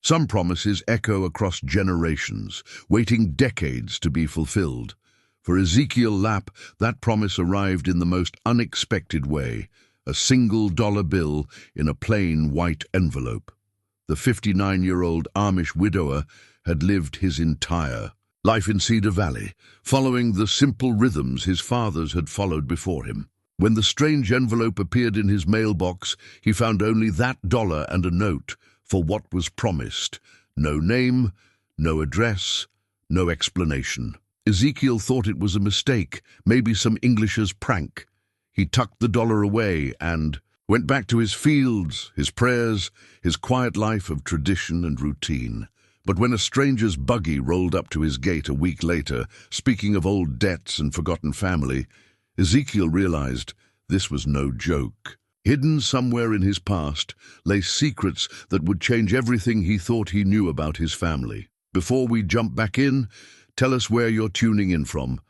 Some promises echo across generations, waiting decades to be fulfilled. For Ezekiel Lapp, that promise arrived in the most unexpected way, a single-dollar bill in a plain white envelope. The 59-year-old Amish widower had lived his entire life in Cedar Valley, following the simple rhythms his fathers had followed before him. When the strange envelope appeared in his mailbox, he found only that dollar and a note for what was promised. No name, no address, no explanation. Ezekiel thought it was a mistake, maybe some English's prank. He tucked the dollar away and went back to his fields, his prayers, his quiet life of tradition and routine. But when a stranger's buggy rolled up to his gate a week later, speaking of old debts and forgotten family, Ezekiel realized this was no joke. Hidden somewhere in his past lay secrets that would change everything he thought he knew about his family. Before we jump back in, tell us where you're tuning in from.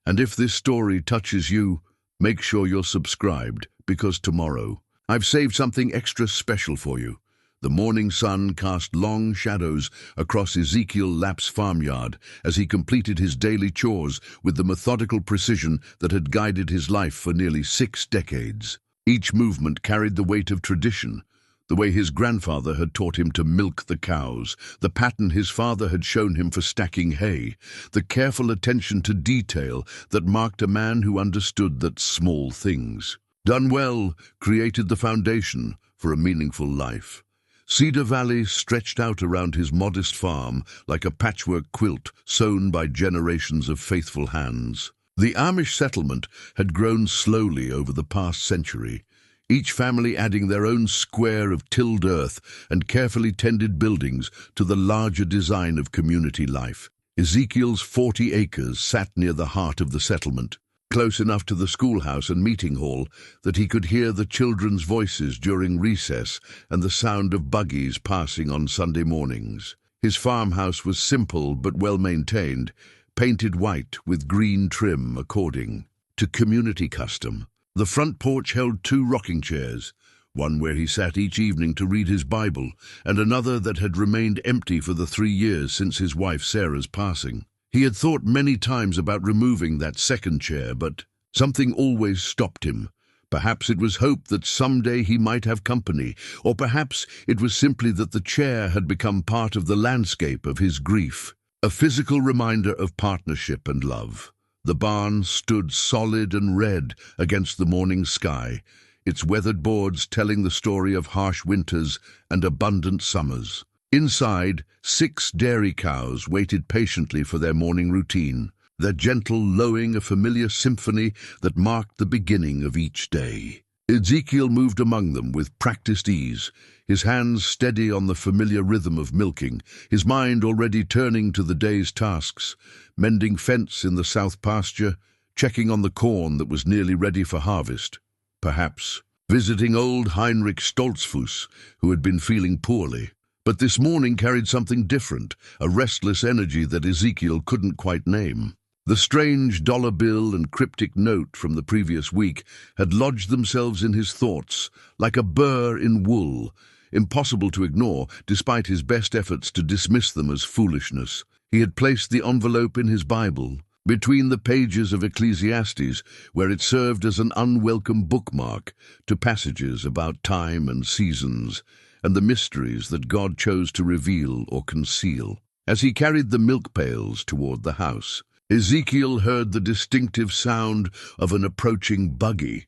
And if this story touches you, make sure you're subscribed, because tomorrow I've saved something extra special for you. The morning sun cast long shadows across Ezekiel Lapp's farmyard as he completed his daily chores with the methodical precision that had guided his life for nearly 6 decades. Each movement carried the weight of tradition, the way his grandfather had taught him to milk the cows, the pattern his father had shown him for stacking hay, the careful attention to detail that marked a man who understood that small things, done well, created the foundation for a meaningful life. Cedar Valley stretched out around his modest farm like a patchwork quilt sewn by generations of faithful hands. The Amish settlement had grown slowly over the past century, each family adding their own square of tilled earth and carefully tended buildings to the larger design of community life. Ezekiel's 40 acres sat near the heart of the settlement, close enough to the schoolhouse and meeting hall that he could hear the children's voices during recess and the sound of buggies passing on Sunday mornings. His farmhouse was simple but well-maintained, painted white with green trim according to community custom. The front porch held 2 rocking chairs, one where he sat each evening to read his Bible, and another that had remained empty for the 3 years since his wife Sarah's passing. He had thought many times about removing that second chair, but something always stopped him. Perhaps it was hope that someday he might have company, or perhaps it was simply that the chair had become part of the landscape of his grief, a physical reminder of partnership and love. The barn stood solid and red against the morning sky, its weathered boards telling the story of harsh winters and abundant summers. Inside, 6 dairy cows waited patiently for their morning routine, their gentle lowing a familiar symphony that marked the beginning of each day. Ezekiel moved among them with practiced ease, his hands steady on the familiar rhythm of milking, his mind already turning to the day's tasks, mending fence in the south pasture, checking on the corn that was nearly ready for harvest, perhaps visiting old Heinrich Stoltzfus, who had been feeling poorly. But this morning carried something different, a restless energy that Ezekiel couldn't quite name. The strange dollar bill and cryptic note from the previous week had lodged themselves in his thoughts, like a burr in wool, impossible to ignore despite his best efforts to dismiss them as foolishness. He had placed the envelope in his Bible, between the pages of Ecclesiastes, where it served as an unwelcome bookmark to passages about time and seasons, and the mysteries that God chose to reveal or conceal. As he carried the milk pails toward the house, Ezekiel heard the distinctive sound of an approaching buggy.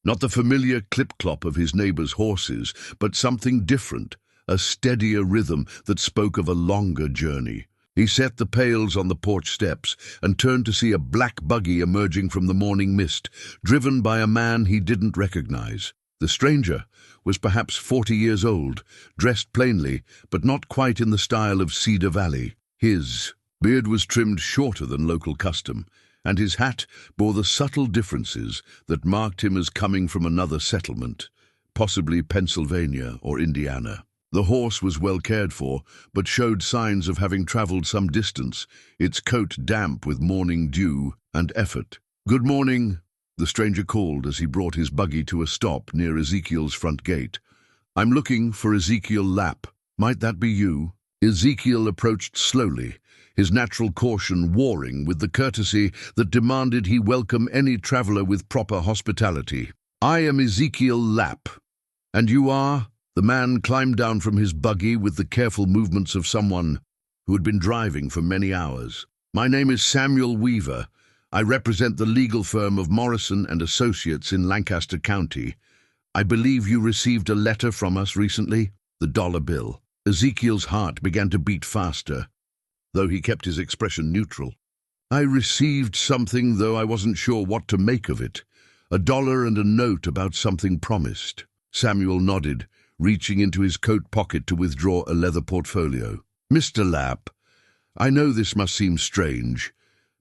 Not the familiar clip-clop of his neighbor's horses, but something different, a steadier rhythm that spoke of a longer journey. He set the pails on the porch steps and turned to see a black buggy emerging from the morning mist, driven by a man he didn't recognize. The stranger was perhaps 40 years old, dressed plainly, but not quite in the style of Cedar Valley. His beard was trimmed shorter than local custom, and his hat bore the subtle differences that marked him as coming from another settlement, possibly Pennsylvania or Indiana. The horse was well cared for, but showed signs of having traveled some distance, its coat damp with morning dew and effort. "Good morning," the stranger called as he brought his buggy to a stop near Ezekiel's front gate. "I'm looking for Ezekiel Lapp. Might that be you?" Ezekiel approached slowly, his natural caution warring with the courtesy that demanded he welcome any traveler with proper hospitality. "I am Ezekiel Lapp. And you are?" The man climbed down from his buggy with the careful movements of someone who had been driving for many hours. "My name is Samuel Weaver. I represent the legal firm of Morrison and Associates in Lancaster County. I believe you received a letter from us recently." The dollar bill. Ezekiel's heart began to beat faster, though he kept his expression neutral. "I received something, though I wasn't sure what to make of it. $1 and a note about something promised." Samuel nodded, reaching into his coat pocket to withdraw a leather portfolio. "Mr. Lapp, I know this must seem strange,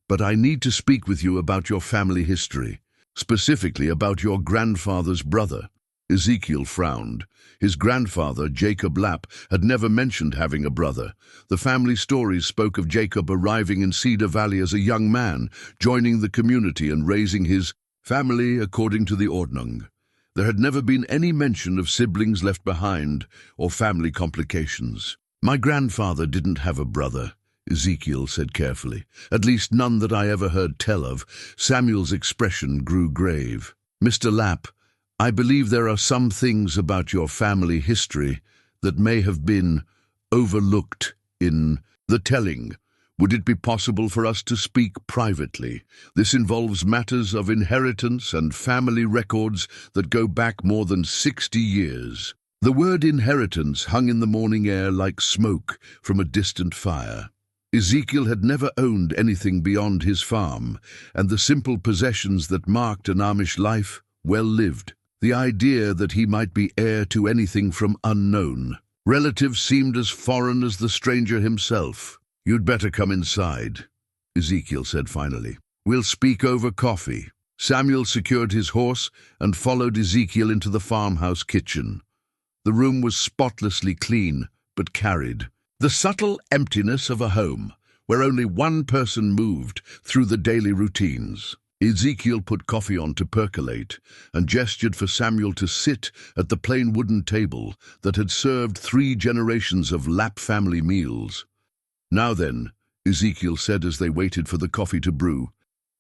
but I need to speak with you about your family history, specifically about your grandfather's brother." Ezekiel frowned. His grandfather, Jacob Lapp, had never mentioned having a brother. The family stories spoke of Jacob arriving in Cedar Valley as a young man, joining the community and raising his family according to the Ordnung. There had never been any mention of siblings left behind or family complications. "My grandfather didn't have a brother," Ezekiel said carefully. "At least none that I ever heard tell of." Samuel's expression grew grave. "Mr. Lapp, I believe there are some things about your family history that may have been overlooked in the telling. Would it be possible for us to speak privately? This involves matters of inheritance and family records that go back more than 60 years. The word inheritance hung in the morning air like smoke from a distant fire. Ezekiel had never owned anything beyond his farm, and the simple possessions that marked an Amish life well lived. The idea that he might be heir to anything from unknown relatives seemed as foreign as the stranger himself. "You'd better come inside," Ezekiel said finally. "We'll speak over coffee." Samuel secured his horse and followed Ezekiel into the farmhouse kitchen. The room was spotlessly clean, but carried the subtle emptiness of a home where only one person moved through the daily routines. Ezekiel put coffee on to percolate and gestured for Samuel to sit at the plain wooden table that had served 3 generations of Lapp family meals. "Now then," Ezekiel said as they waited for the coffee to brew,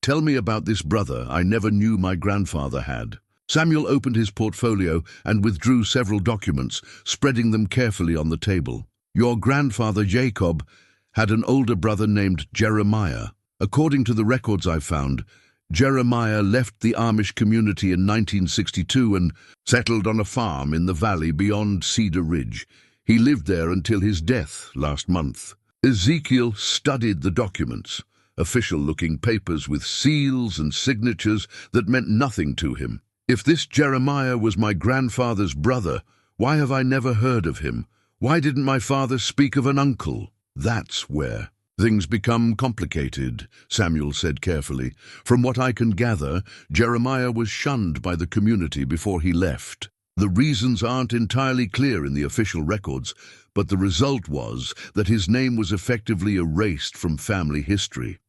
"tell me about this brother I never knew my grandfather had." Samuel opened his portfolio and withdrew several documents, spreading them carefully on the table. "Your grandfather Jacob had an older brother named Jeremiah. According to the records I found, Jeremiah left the Amish community in 1962 and settled on a farm in the valley beyond Cedar Ridge. He lived there until his death last month." Ezekiel studied the documents, official-looking papers with seals and signatures that meant nothing to him. "If this Jeremiah was my grandfather's brother, why have I never heard of him? Why didn't my father speak of an uncle?" "That's where things become complicated," Samuel said carefully. "From what I can gather, Jeremiah was shunned by the community before he left. The reasons aren't entirely clear in the official records, but the result was that his name was effectively erased from family history.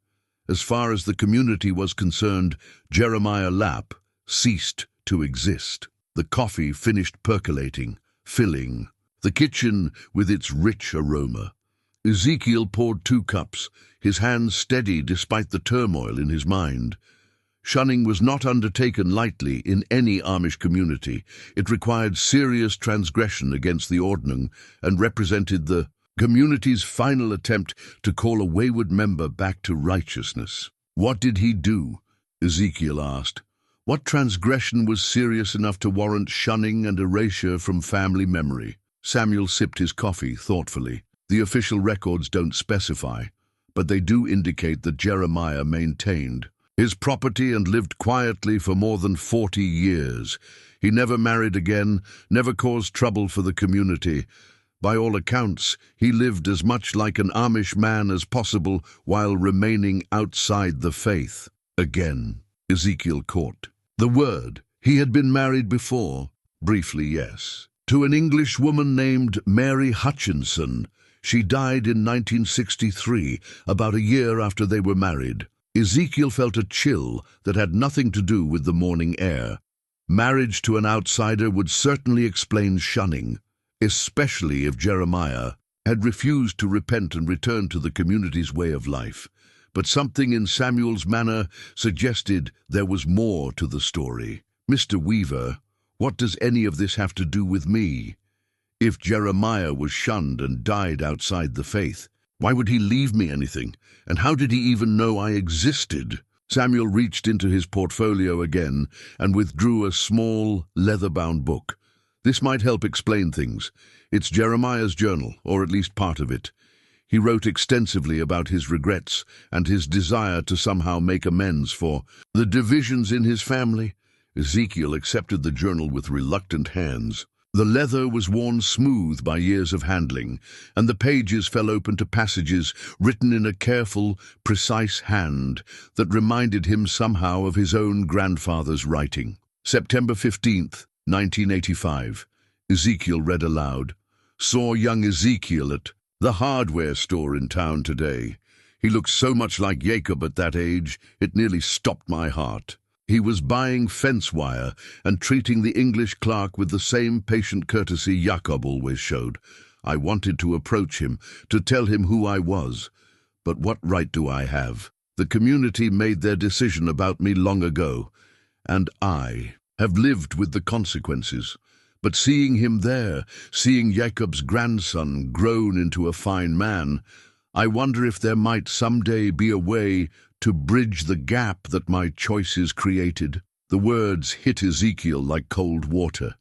As far as the community was concerned, Jeremiah Lapp ceased to exist." The coffee finished percolating, filling the kitchen with its rich aroma. Ezekiel poured 2 cups, his hands steady despite the turmoil in his mind. Shunning was not undertaken lightly in any Amish community. It required serious transgression against the Ordnung and represented the community's final attempt to call a wayward member back to righteousness. "What did he do?" Ezekiel asked. "What transgression was serious enough to warrant shunning and erasure from family memory?" Samuel sipped his coffee thoughtfully. "The official records don't specify, but they do indicate that Jeremiah maintained his property and lived quietly for more than 40 years. He never married again, never caused trouble for the community. By all accounts, he lived as much like an Amish man as possible while remaining outside the faith." Again, Ezekiel caught the word. He had been married before. Briefly, yes. To an English woman named Mary Hutchinson. She died in 1963, about a year after they were married. Ezekiel felt a chill that had nothing to do with the morning air. Marriage to an outsider would certainly explain shunning, especially if Jeremiah had refused to repent and return to the community's way of life. But something in Samuel's manner suggested there was more to the story. "Mr. Weaver, what does any of this have to do with me? If Jeremiah was shunned and died outside the faith, why would he leave me anything? And how did he even know I existed?" Samuel reached into his portfolio again and withdrew a small, leather-bound book. "This might help explain things. It's Jeremiah's journal, or at least part of it. He wrote extensively about his regrets and his desire to somehow make amends for the divisions in his family." Ezekiel accepted the journal with reluctant hands. The leather was worn smooth by years of handling, and the pages fell open to passages written in a careful, precise hand that reminded him somehow of his own grandfather's writing. "September 15th, 1985. Ezekiel read aloud. "Saw young Ezekiel at the hardware store in town today. He looked so much like Jacob at that age, it nearly stopped my heart. He was buying fence wire and treating the English clerk with the same patient courtesy Jacob always showed. I wanted to approach him, to tell him who I was. But what right do I have? The community made their decision about me long ago, and I have lived with the consequences. But seeing him there, seeing Jacob's grandson grown into a fine man, I wonder if there might someday be a way to bridge the gap that my choices created." The words hit Ezekiel like cold water.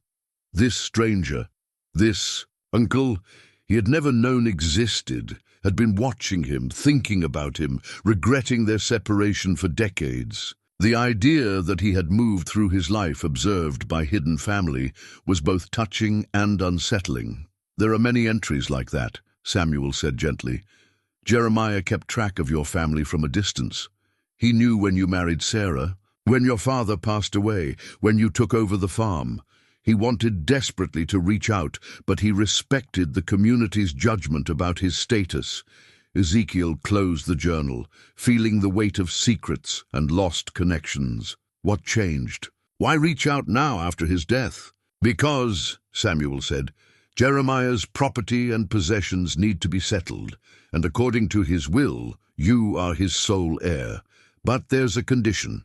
This stranger, this uncle he had never known existed, had been watching him, thinking about him, regretting their separation for decades. The idea that he had moved through his life observed by hidden family was both touching and unsettling. "There are many entries like that," Samuel said gently. "Jeremiah kept track of your family from a distance. He knew when you married Sarah, when your father passed away, when you took over the farm. He wanted desperately to reach out, but he respected the community's judgment about his status." Ezekiel closed the journal, feeling the weight of secrets and lost connections. What changed? Why reach out now after his death? "Because," Samuel said, "Jeremiah's property and possessions need to be settled, and according to his will, you are his sole heir. But there's a condition.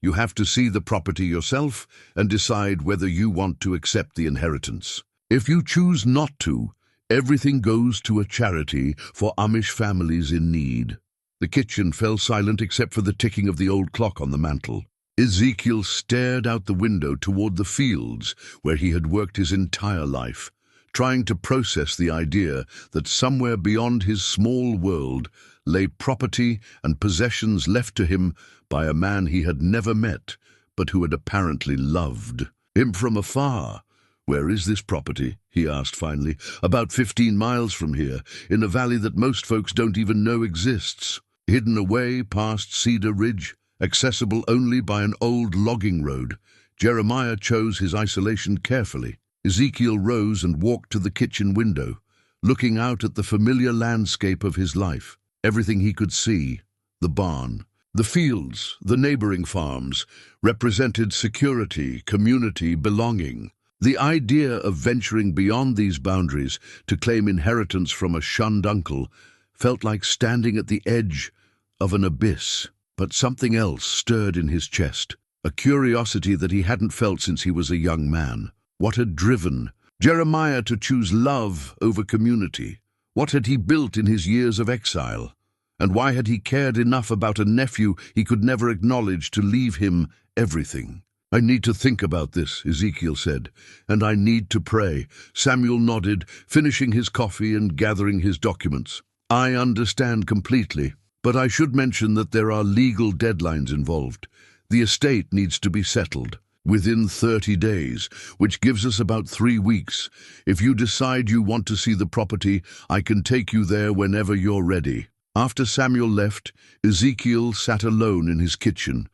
You have to see the property yourself and decide whether you want to accept the inheritance. If you choose not to, everything goes to a charity for Amish families in need." The kitchen fell silent except for the ticking of the old clock on the mantel. Ezekiel stared out the window toward the fields where he had worked his entire life, trying to process the idea that somewhere beyond his small world lay property and possessions left to him by a man he had never met, but who had apparently loved him from afar. "Where is this property?" he asked finally. "About 15 miles from here, in a valley that most folks don't even know exists. Hidden away past Cedar Ridge, accessible only by an old logging road. Jeremiah chose his isolation carefully." Ezekiel rose and walked to the kitchen window, looking out at the familiar landscape of his life. Everything he could see, the barn, the fields, the neighboring farms, represented security, community, belonging. The idea of venturing beyond these boundaries to claim inheritance from a shunned uncle felt like standing at the edge of an abyss. But something else stirred in his chest, a curiosity that he hadn't felt since he was a young man. What had driven Jeremiah to choose love over community? What had he built in his years of exile? And why had he cared enough about a nephew he could never acknowledge to leave him everything? "I need to think about this," Ezekiel said, "and I need to pray." Samuel nodded, finishing his coffee and gathering his documents. "I understand completely, but I should mention that there are legal deadlines involved. The estate needs to be settled within 30 days, which gives us about 3 weeks. If you decide you want to see the property, I can take you there whenever you're ready." After Samuel left, Ezekiel sat alone in his kitchen,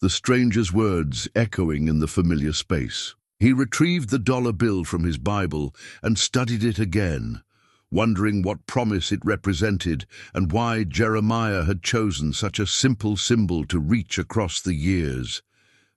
the stranger's words echoing in the familiar space. He retrieved the dollar bill from his Bible and studied it again, wondering what promise it represented and why Jeremiah had chosen such a simple symbol to reach across the years.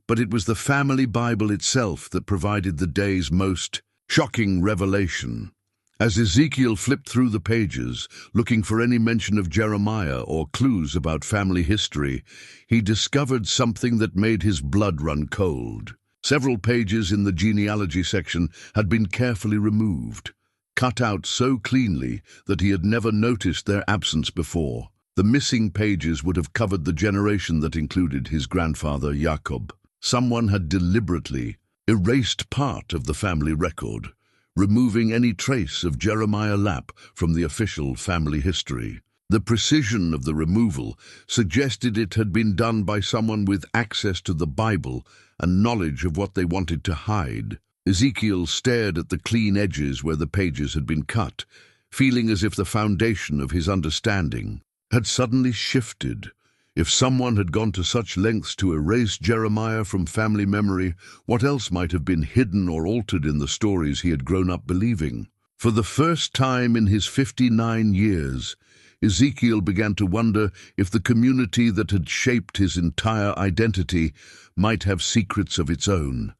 But it was the family Bible itself that provided the day's most shocking revelation. As Ezekiel flipped through the pages, looking for any mention of Jeremiah or clues about family history, he discovered something that made his blood run cold. Several pages in the genealogy section had been carefully removed, cut out so cleanly that he had never noticed their absence before. The missing pages would have covered the generation that included his grandfather Jacob. Someone had deliberately erased part of the family record, removing any trace of Jeremiah Lapp from the official family history. The precision of the removal suggested it had been done by someone with access to the Bible and knowledge of what they wanted to hide. Ezekiel stared at the clean edges where the pages had been cut, feeling as if the foundation of his understanding had suddenly shifted. If someone had gone to such lengths to erase Jeremiah from family memory, what else might have been hidden or altered in the stories he had grown up believing? For the first time in his 59 years, Ezekiel began to wonder if the community that had shaped his entire identity might have secrets of its own,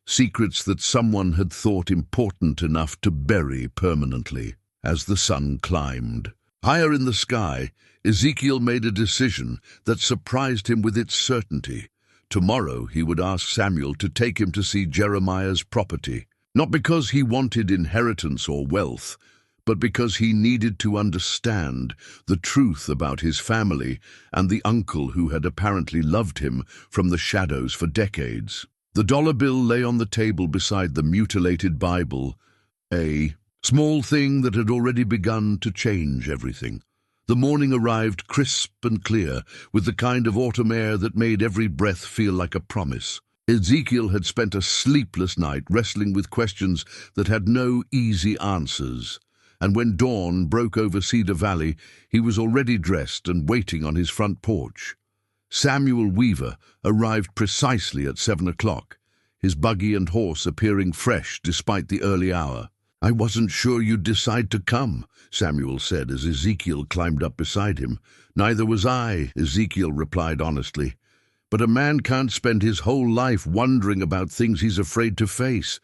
secrets that someone had thought important enough to bury permanently. As the sun climbed higher in the sky, Ezekiel made a decision that surprised him with its certainty. Tomorrow he would ask Samuel to take him to see Jeremiah's property, not because he wanted inheritance or wealth, but because he needed to understand the truth about his family and the uncle who had apparently loved him from the shadows for decades. The dollar bill lay on the table beside the mutilated Bible, a small thing that had already begun to change everything. The morning arrived crisp and clear, with the kind of autumn air that made every breath feel like a promise. Ezekiel had spent a sleepless night wrestling with questions that had no easy answers, and when dawn broke over Cedar Valley, he was already dressed and waiting on his front porch. Samuel Weaver arrived precisely at 7 o'clock, his buggy and horse appearing fresh despite the early hour. "I wasn't sure you'd decide to come," Samuel said as Ezekiel climbed up beside him. "Neither was I," Ezekiel replied honestly. "But a man can't spend his whole life wondering about things he's afraid to face."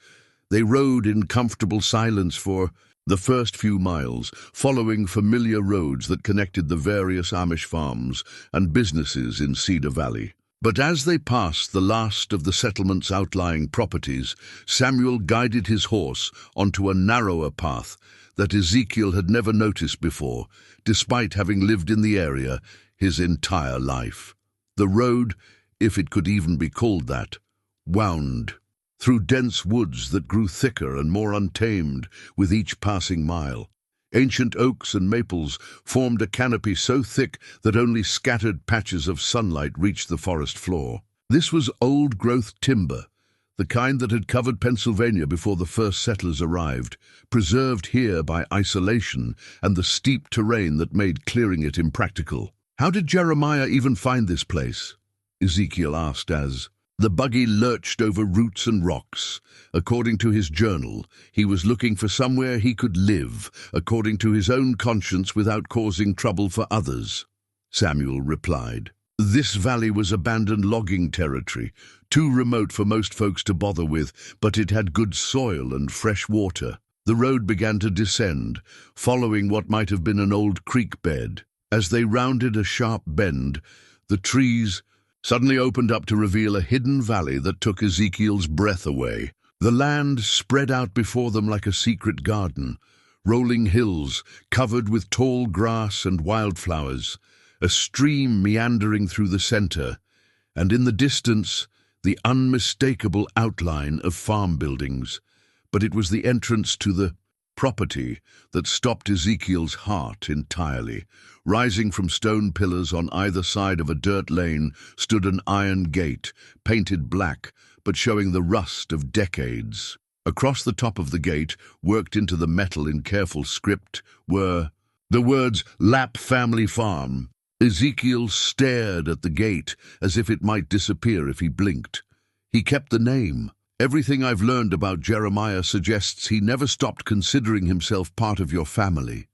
They rode in comfortable silence for the first few miles, following familiar roads that connected the various Amish farms and businesses in Cedar Valley. But as they passed the last of the settlement's outlying properties, Samuel guided his horse onto a narrower path that Ezekiel had never noticed before, despite having lived in the area his entire life. The road, if it could even be called that, wound through dense woods that grew thicker and more untamed with each passing mile. Ancient oaks and maples formed a canopy so thick that only scattered patches of sunlight reached the forest floor. This was old-growth timber, the kind that had covered Pennsylvania before the first settlers arrived, preserved here by isolation and the steep terrain that made clearing it impractical. "How did Jeremiah even find this place?" Ezekiel asked as the buggy lurched over roots and rocks. According to his journal, he was looking for somewhere he could live, according to his own conscience, without causing trouble for others. Samuel replied, "This valley was abandoned logging territory, too remote for most folks to bother with, but it had good soil and fresh water." The road began to descend, following what might have been an old creek bed. As they rounded a sharp bend, the trees suddenly opened up to reveal a hidden valley that took Ezekiel's breath away. The land spread out before them like a secret garden, rolling hills covered with tall grass and wildflowers, a stream meandering through the center, and in the distance, the unmistakable outline of farm buildings. But it was the entrance to the property that stopped Ezekiel's heart entirely. Rising from stone pillars on either side of a dirt lane stood an iron gate, painted black, but showing the rust of decades. Across the top of the gate, worked into the metal in careful script, were the words "Lapp Family Farm." Ezekiel stared at the gate as if it might disappear if he blinked. He kept the name. "Everything I've learned about Jeremiah suggests he never stopped considering himself part of your family,"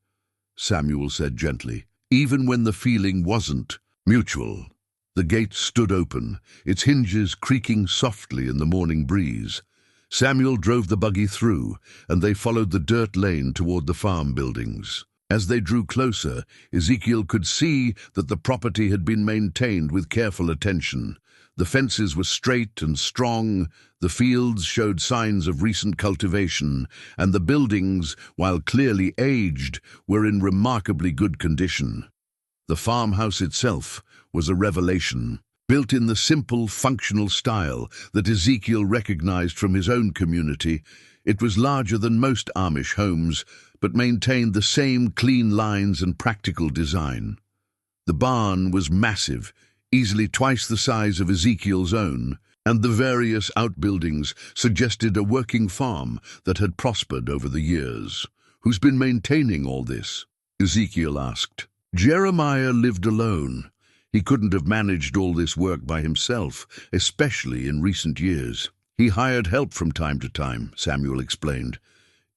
Samuel said gently, "even when the feeling wasn't mutual." The gate stood open, its hinges creaking softly in the morning breeze. Samuel drove the buggy through, and they followed the dirt lane toward the farm buildings. As they drew closer, Ezekiel could see that the property had been maintained with careful attention. The fences were straight and strong, the fields showed signs of recent cultivation, and the buildings, while clearly aged, were in remarkably good condition. The farmhouse itself was a revelation. Built in the simple, functional style that Ezekiel recognized from his own community, it was larger than most Amish homes, but maintained the same clean lines and practical design. The barn was massive, easily twice the size of Ezekiel's own, and the various outbuildings suggested a working farm that had prospered over the years. "Who's been maintaining all this?" Ezekiel asked. Jeremiah lived alone. He couldn't have managed all this work by himself, especially in recent years. He hired help from time to time, Samuel explained.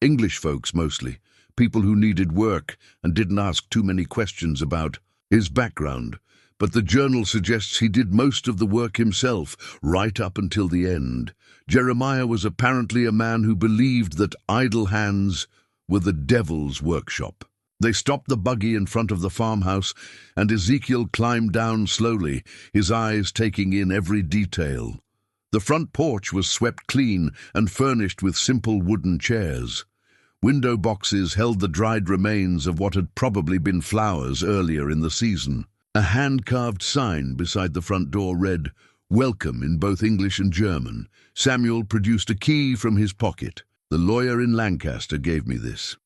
English folks mostly, people who needed work and didn't ask too many questions about his background. But the journal suggests he did most of the work himself, right up until the end. Jeremiah was apparently a man who believed that idle hands were the devil's workshop. They stopped the buggy in front of the farmhouse, and Ezekiel climbed down slowly, his eyes taking in every detail. The front porch was swept clean and furnished with simple wooden chairs. Window boxes held the dried remains of what had probably been flowers earlier in the season. A hand-carved sign beside the front door read, "Welcome," in both English and German. Samuel produced a key from his pocket. "The lawyer in Lancaster gave me this."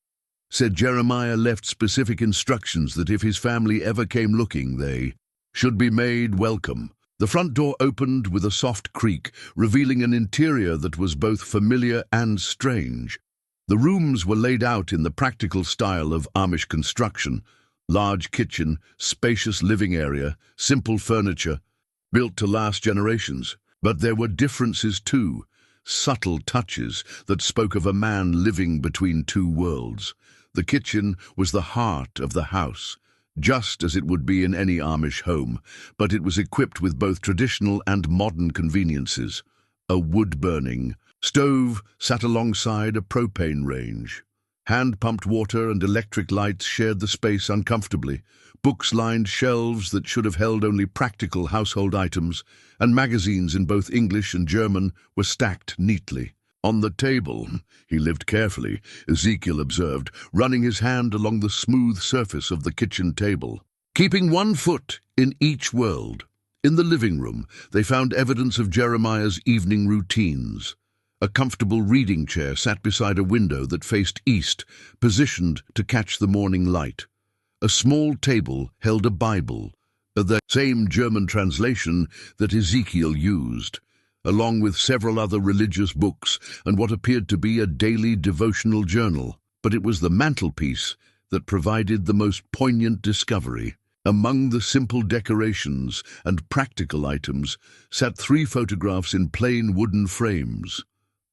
Said Jeremiah left specific instructions that if his family ever came looking, they should be made welcome. The front door opened with a soft creak, revealing an interior that was both familiar and strange. The rooms were laid out in the practical style of Amish construction. Large kitchen, spacious living area, simple furniture, built to last generations. But there were differences too, subtle touches that spoke of a man living between two worlds. The kitchen was the heart of the house, just as it would be in any Amish home, but it was equipped with both traditional and modern conveniences. A wood-burning stove sat alongside a propane range. Hand-pumped water and electric lights shared the space uncomfortably. Books lined shelves that should have held only practical household items, and magazines in both English and German were stacked neatly. On the table, he lived carefully, Ezekiel observed, running his hand along the smooth surface of the kitchen table, keeping one foot in each world. In the living room, they found evidence of Jeremiah's evening routines. A comfortable reading chair sat beside a window that faced east, positioned to catch the morning light. A small table held a Bible, the same German translation that Ezekiel used, along with several other religious books and what appeared to be a daily devotional journal. But it was the mantelpiece that provided the most poignant discovery. Among the simple decorations and practical items sat 3 photographs in plain wooden frames.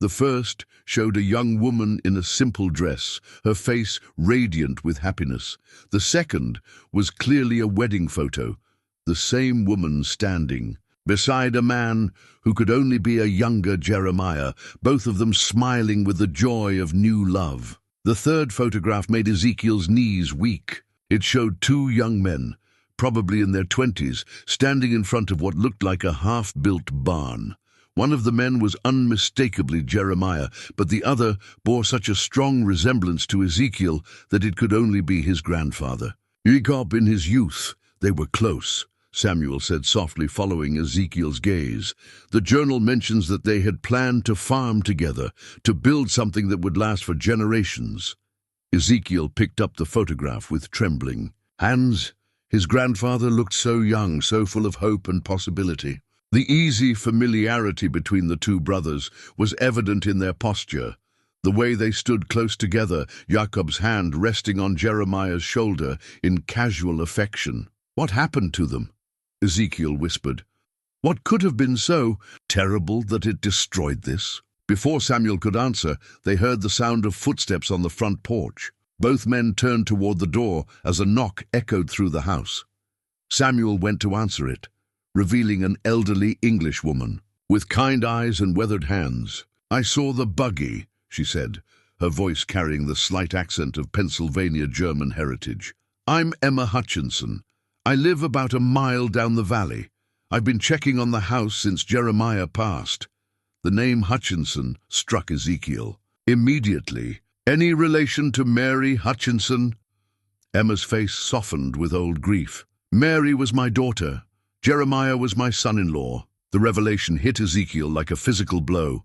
The first showed a young woman in a simple dress, her face radiant with happiness. The second was clearly a wedding photo, the same woman standing beside a man who could only be a younger Jeremiah, both of them smiling with the joy of new love. The third photograph made Ezekiel's knees weak. It showed 2 young men, probably in their 20s, standing in front of what looked like a half-built barn. One of the men was unmistakably Jeremiah, but the other bore such a strong resemblance to Ezekiel that it could only be his grandfather. "Jacob in his youth, they were close," Samuel said softly, following Ezekiel's gaze. "The journal mentions that they had planned to farm together, to build something that would last for generations." Ezekiel picked up the photograph with trembling hands. His grandfather looked so young, so full of hope and possibility. The easy familiarity between the 2 brothers was evident in their posture. The way they stood close together, Jacob's hand resting on Jeremiah's shoulder in casual affection. "What happened to them?" Ezekiel whispered. "What could have been so terrible that it destroyed this?" Before Samuel could answer, they heard the sound of footsteps on the front porch. Both men turned toward the door as a knock echoed through the house. Samuel went to answer it, revealing an elderly English woman with kind eyes and weathered hands. "I saw the buggy," she said, her voice carrying the slight accent of Pennsylvania German heritage. "I'm Emma Hutchinson. I live about a mile down the valley. I've been checking on the house since Jeremiah passed." The name Hutchinson struck Ezekiel. Immediately, "Any relation to Mary Hutchinson?" Emma's face softened with old grief. "Mary was my daughter. Jeremiah was my son-in-law." The revelation hit Ezekiel like a physical blow.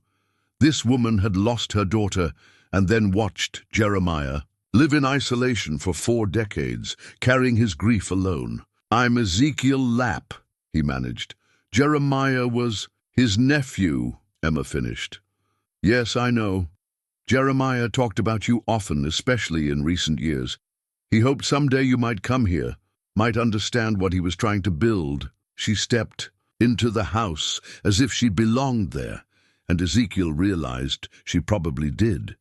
This woman had lost her daughter and then watched Jeremiah live in isolation for 4 decades, carrying his grief alone. "I'm Ezekiel Lapp," he managed. "Jeremiah was his nephew," Emma finished. "Yes, I know. Jeremiah talked about you often, especially in recent years. He hoped someday you might come here, might understand what he was trying to build." She stepped into the house as if she belonged there, and Ezekiel realized she probably did.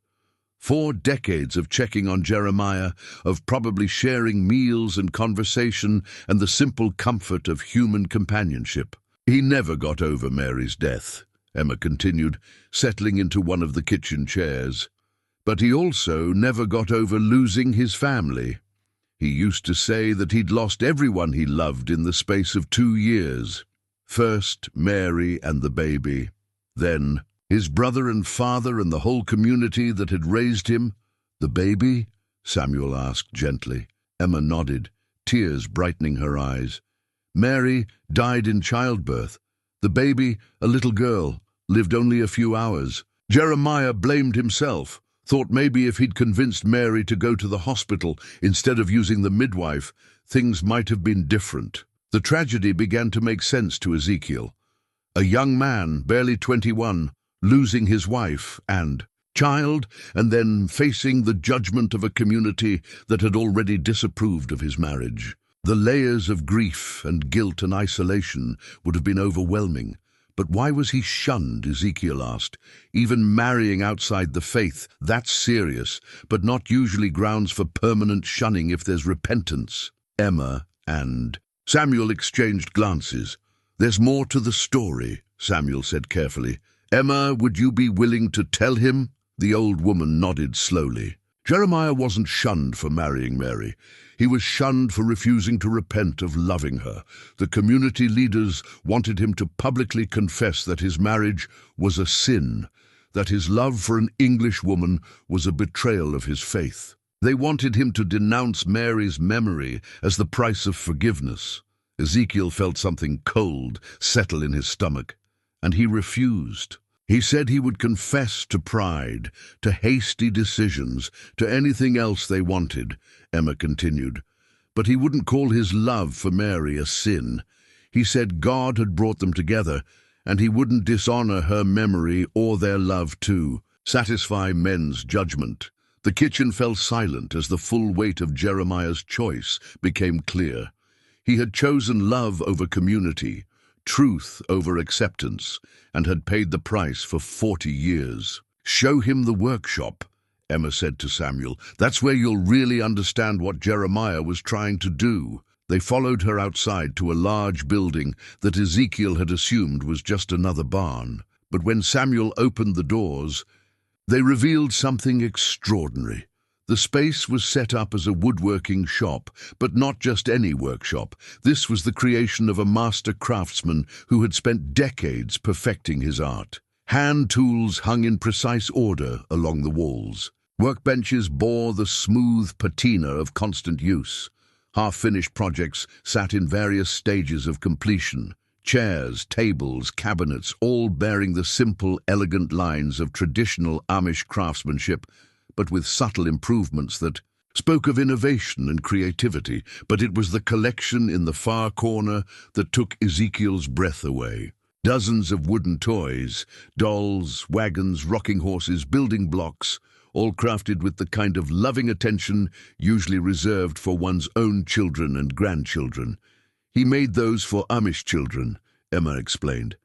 4 decades of checking on Jeremiah, of probably sharing meals and conversation and the simple comfort of human companionship. "He never got over Mary's death," Emma continued, settling into one of the kitchen chairs. "But he also never got over losing his family. He used to say that he'd lost everyone he loved in the space of 2 years. First Mary and the baby, then his brother and father and the whole community that had raised him." "The baby?" Samuel asked gently. Emma nodded, tears brightening her eyes. "Mary died in childbirth. The baby, a little girl, lived only a few hours. Jeremiah blamed himself, thought maybe if he'd convinced Mary to go to the hospital instead of using the midwife, things might have been different." The tragedy began to make sense to Ezekiel. A young man, barely 21, losing his wife and child, and then facing the judgment of a community that had already disapproved of his marriage. The layers of grief and guilt and isolation would have been overwhelming. But why was he shunned, Ezekiel asked. Even marrying outside the faith, that's serious, but not usually grounds for permanent shunning if there's repentance. Emma and Samuel exchanged glances. "There's more to the story," Samuel said carefully. "Emma, would you be willing to tell him?" The old woman nodded slowly. "Jeremiah wasn't shunned for marrying Mary. He was shunned for refusing to repent of loving her. The community leaders wanted him to publicly confess that his marriage was a sin, that his love for an English woman was a betrayal of his faith. They wanted him to denounce Mary's memory as the price of forgiveness." Ezekiel felt something cold settle in his stomach, and he refused. He said he would confess to pride, to hasty decisions, to anything else they wanted, Emma continued. But he wouldn't call his love for Mary a sin. He said God had brought them together, and he wouldn't dishonor her memory or their love too, satisfy men's judgment. The kitchen fell silent as the full weight of Jeremiah's choice became clear. He had chosen love over community, truth over acceptance, and had paid the price for 40 years. "Show him the workshop," Emma said to Samuel. "That's where you'll really understand what Jeremiah was trying to do." They followed her outside to a large building that Ezekiel had assumed was just another barn. But when Samuel opened the doors, they revealed something extraordinary. The space was set up as a woodworking shop, but not just any workshop. This was the creation of a master craftsman who had spent decades perfecting his art. Hand tools hung in precise order along the walls. Workbenches bore the smooth patina of constant use. Half-finished projects sat in various stages of completion. Chairs, tables, cabinets, all bearing the simple, elegant lines of traditional Amish craftsmanship, but with subtle improvements that spoke of innovation and creativity. But it was the collection in the far corner that took Ezekiel's breath away. Dozens of wooden toys, dolls, wagons, rocking horses, building blocks, all crafted with the kind of loving attention usually reserved for one's own children and grandchildren. He made those for Amish children, Emma explained.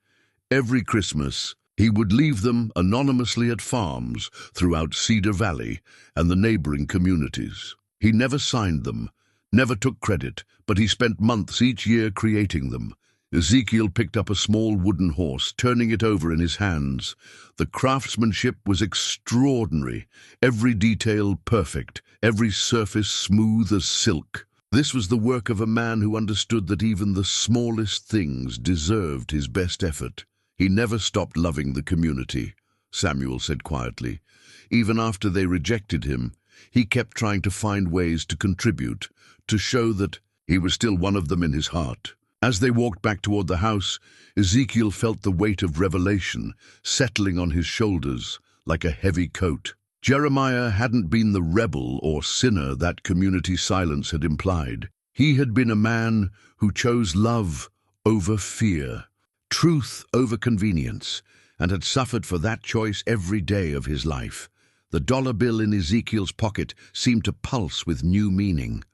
Every Christmas, he would leave them anonymously at farms throughout Cedar Valley and the neighboring communities. He never signed them, never took credit, but he spent months each year creating them. Ezekiel picked up a small wooden horse, turning it over in his hands. The craftsmanship was extraordinary, every detail perfect, every surface smooth as silk. This was the work of a man who understood that even the smallest things deserved his best effort. He never stopped loving the community, Samuel said quietly. Even after they rejected him, he kept trying to find ways to contribute, to show that he was still one of them in his heart. As they walked back toward the house, Ezekiel felt the weight of revelation settling on his shoulders like a heavy coat. Jeremiah hadn't been the rebel or sinner that community silence had implied. He had been a man who chose love over fear, truth over convenience, and had suffered for that choice every day of his life. The dollar bill in Ezekiel's pocket seemed to pulse with new meaning.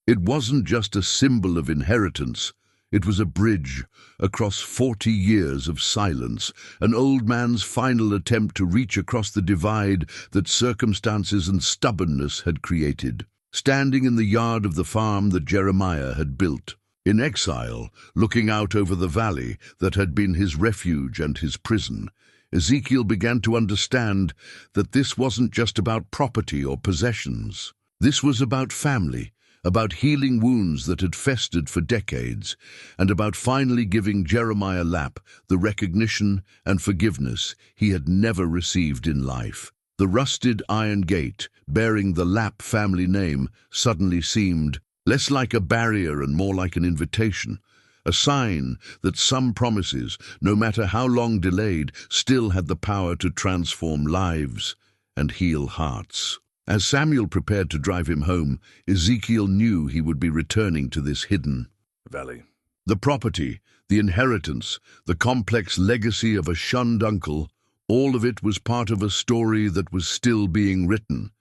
It wasn't just a symbol of inheritance. It was a bridge across 40 years of silence, an old man's final attempt to reach across the divide that circumstances and stubbornness had created. Standing in the yard of the farm that Jeremiah had built, in exile, looking out over the valley that had been his refuge and his prison, Ezekiel began to understand that this wasn't just about property or possessions. This was about family, about healing wounds that had festered for decades, and about finally giving Jeremiah Lapp the recognition and forgiveness he had never received in life. The rusted iron gate, bearing the Lapp family name, suddenly seemed less like a barrier and more like an invitation, a sign that some promises, no matter how long delayed, still had the power to transform lives and heal hearts. As Samuel prepared to drive him home, Ezekiel knew he would be returning to this hidden valley. The property, the inheritance, the complex legacy of a shunned uncle, all of it was part of a story that was still being written,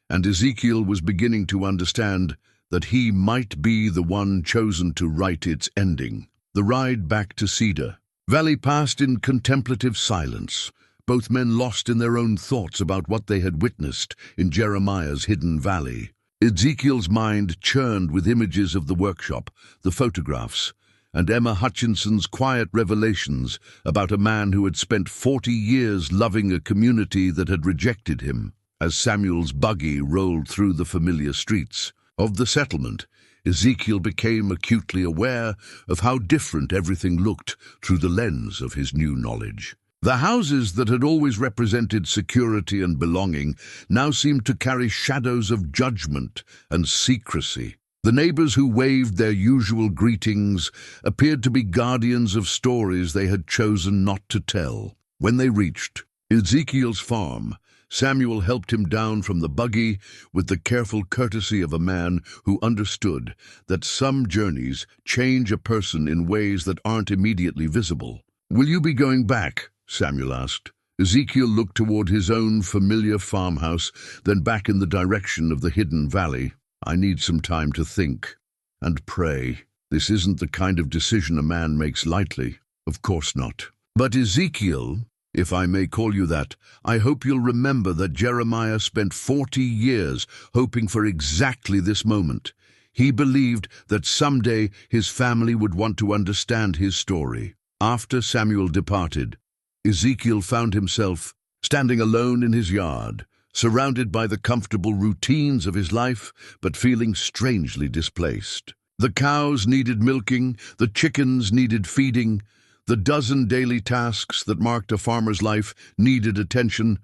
and Ezekiel was beginning to understand that he might be the one chosen to write its ending. The ride back to Cedar Valley passed in contemplative silence, both men lost in their own thoughts about what they had witnessed in Jeremiah's hidden valley. Ezekiel's mind churned with images of the workshop, the photographs, and Emma Hutchinson's quiet revelations about a man who had spent 40 years loving a community that had rejected him. As Samuel's buggy rolled through the familiar streets of the settlement, Ezekiel became acutely aware of how different everything looked through the lens of his new knowledge. The houses that had always represented security and belonging now seemed to carry shadows of judgment and secrecy. The neighbors who waved their usual greetings appeared to be guardians of stories they had chosen not to tell. When they reached Ezekiel's farm, Samuel helped him down from the buggy with the careful courtesy of a man who understood that some journeys change a person in ways that aren't immediately visible. "Will you be going back?" Samuel asked. Ezekiel looked toward his own familiar farmhouse, then back in the direction of the hidden valley. "I need some time to think and pray. This isn't the kind of decision a man makes lightly. Of course not. But Ezekiel, if I may call you that, I hope you'll remember that Jeremiah spent 40 years hoping for exactly this moment. He believed that someday his family would want to understand his story." After Samuel departed, Ezekiel found himself standing alone in his yard, surrounded by the comfortable routines of his life, but feeling strangely displaced. The cows needed milking, the chickens needed feeding, the dozen daily tasks that marked a farmer's life needed attention,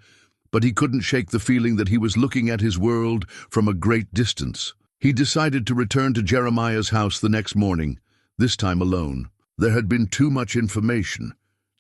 but he couldn't shake the feeling that he was looking at his world from a great distance. He decided to return to Jeremiah's house the next morning, this time alone. There had been too much information,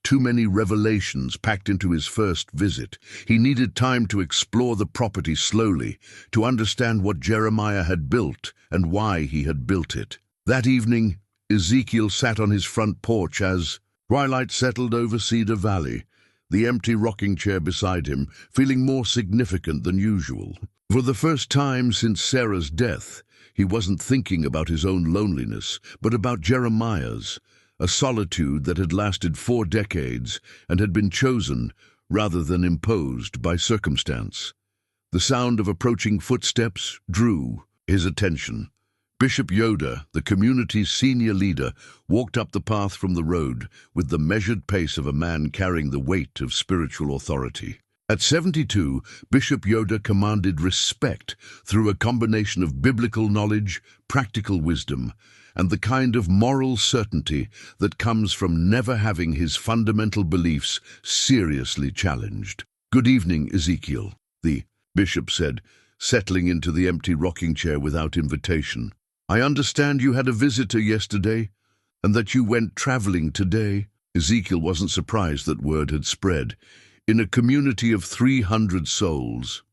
too many revelations packed into his first visit. He needed time to explore the property slowly, to understand what Jeremiah had built and why he had built it. That evening, Ezekiel sat on his front porch as twilight settled over Cedar Valley, the empty rocking chair beside him, feeling more significant than usual. For the first time since Sarah's death, he wasn't thinking about his own loneliness, but about Jeremiah's, a solitude that had lasted 4 decades and had been chosen rather than imposed by circumstance. The sound of approaching footsteps drew his attention. Bishop Yoda, the community's senior leader, walked up the path from the road with the measured pace of a man carrying the weight of spiritual authority. At 72, Bishop Yoda commanded respect through a combination of biblical knowledge, practical wisdom, and the kind of moral certainty that comes from never having his fundamental beliefs seriously challenged. "Good evening, Ezekiel," the bishop said, settling into the empty rocking chair without invitation. "I understand you had a visitor yesterday, and that you went traveling today." Ezekiel wasn't surprised that word had spread. In a community of 300 souls,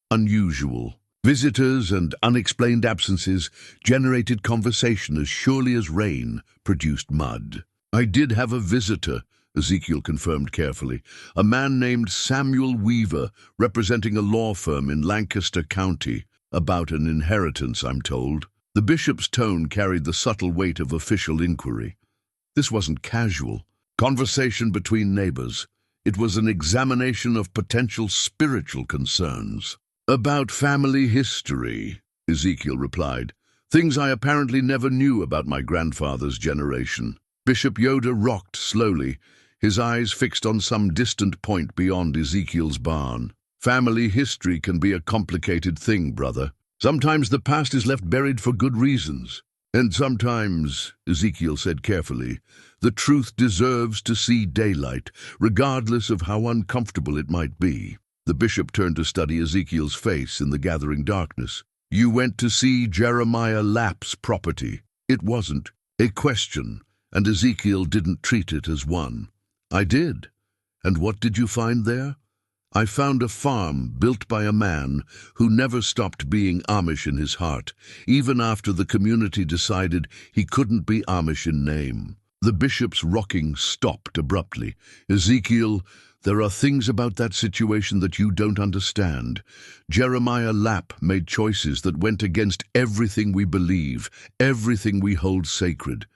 unusual. Visitors and unexplained absences generated conversation as surely as rain produced mud. "I did have a visitor," Ezekiel confirmed carefully, "a man named Samuel Weaver, representing a law firm in Lancaster County, about an inheritance, I'm told." The bishop's tone carried the subtle weight of official inquiry. This wasn't casual conversation between neighbors. It was an examination of potential spiritual concerns. "About family history," Ezekiel replied. "Things I apparently never knew about my grandfather's generation." Bishop Yoda rocked slowly, his eyes fixed on some distant point beyond Ezekiel's barn. "Family history can be a complicated thing, brother. Sometimes the past is left buried for good reasons. And sometimes," Ezekiel said carefully, "the truth deserves to see daylight, regardless of how uncomfortable it might be." The bishop turned to study Ezekiel's face in the gathering darkness. "You went to see Jeremiah Lapp's property." It wasn't a question, and Ezekiel didn't treat it as one. "I did. And what did you find there?" "I found a farm built by a man who never stopped being Amish in his heart, even after the community decided he couldn't be Amish in name." The bishop's rocking stopped abruptly. "Ezekiel, there are things about that situation that you don't understand. Jeremiah Lapp made choices that went against everything we believe, everything we hold sacred.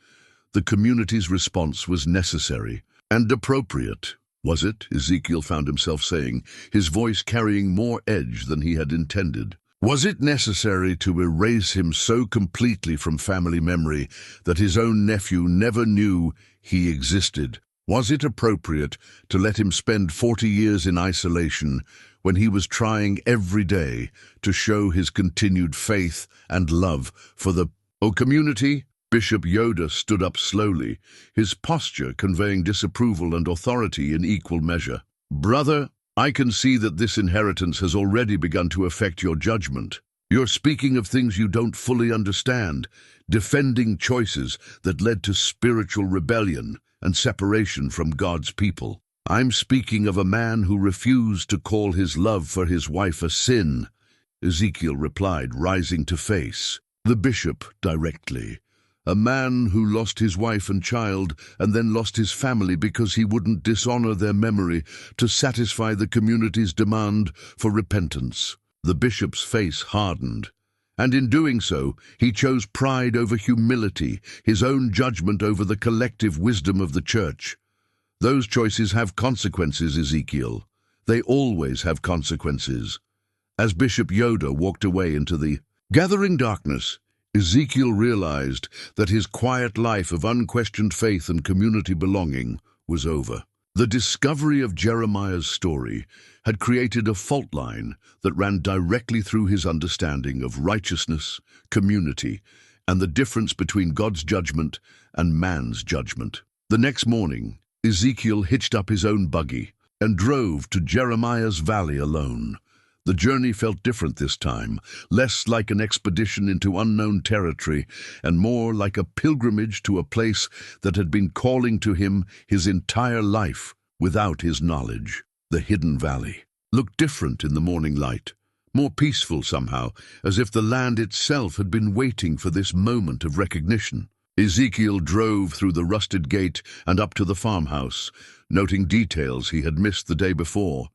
The community's response was necessary and appropriate." "Was it?" Ezekiel found himself saying, his voice carrying more edge than he had intended. "Was it necessary to erase him so completely from family memory that his own nephew never knew he existed? Was it appropriate to let him spend 40 years in isolation when he was trying every day to show his continued faith and love for the community?" Bishop Yoda stood up slowly, his posture conveying disapproval and authority in equal measure. "Brother, I can see that this inheritance has already begun to affect your judgment. You're speaking of things you don't fully understand, defending choices that led to spiritual rebellion and separation from God's people. I'm speaking of a man who refused to call his love for his wife a sin," Ezekiel replied, rising to face the bishop directly. "A man who lost his wife and child and then lost his family because he wouldn't dishonor their memory to satisfy the community's demand for repentance." The bishop's face hardened, and in doing so, he chose pride over humility, his own judgment over the collective wisdom of the church. "Those choices have consequences, Ezekiel. They always have consequences." As Bishop Yoda walked away into the gathering darkness, Ezekiel realized that his quiet life of unquestioned faith and community belonging was over. The discovery of Jeremiah's story had created a fault line that ran directly through his understanding of righteousness, community, and the difference between God's judgment and man's judgment. The next morning, Ezekiel hitched up his own buggy and drove to Jeremiah's valley alone. The journey felt different this time, less like an expedition into unknown territory and more like a pilgrimage to a place that had been calling to him his entire life without his knowledge. The hidden valley looked different in the morning light, more peaceful somehow, as if the land itself had been waiting for this moment of recognition. Ezekiel drove through the rusted gate and up to the farmhouse, noting details he had missed the day before.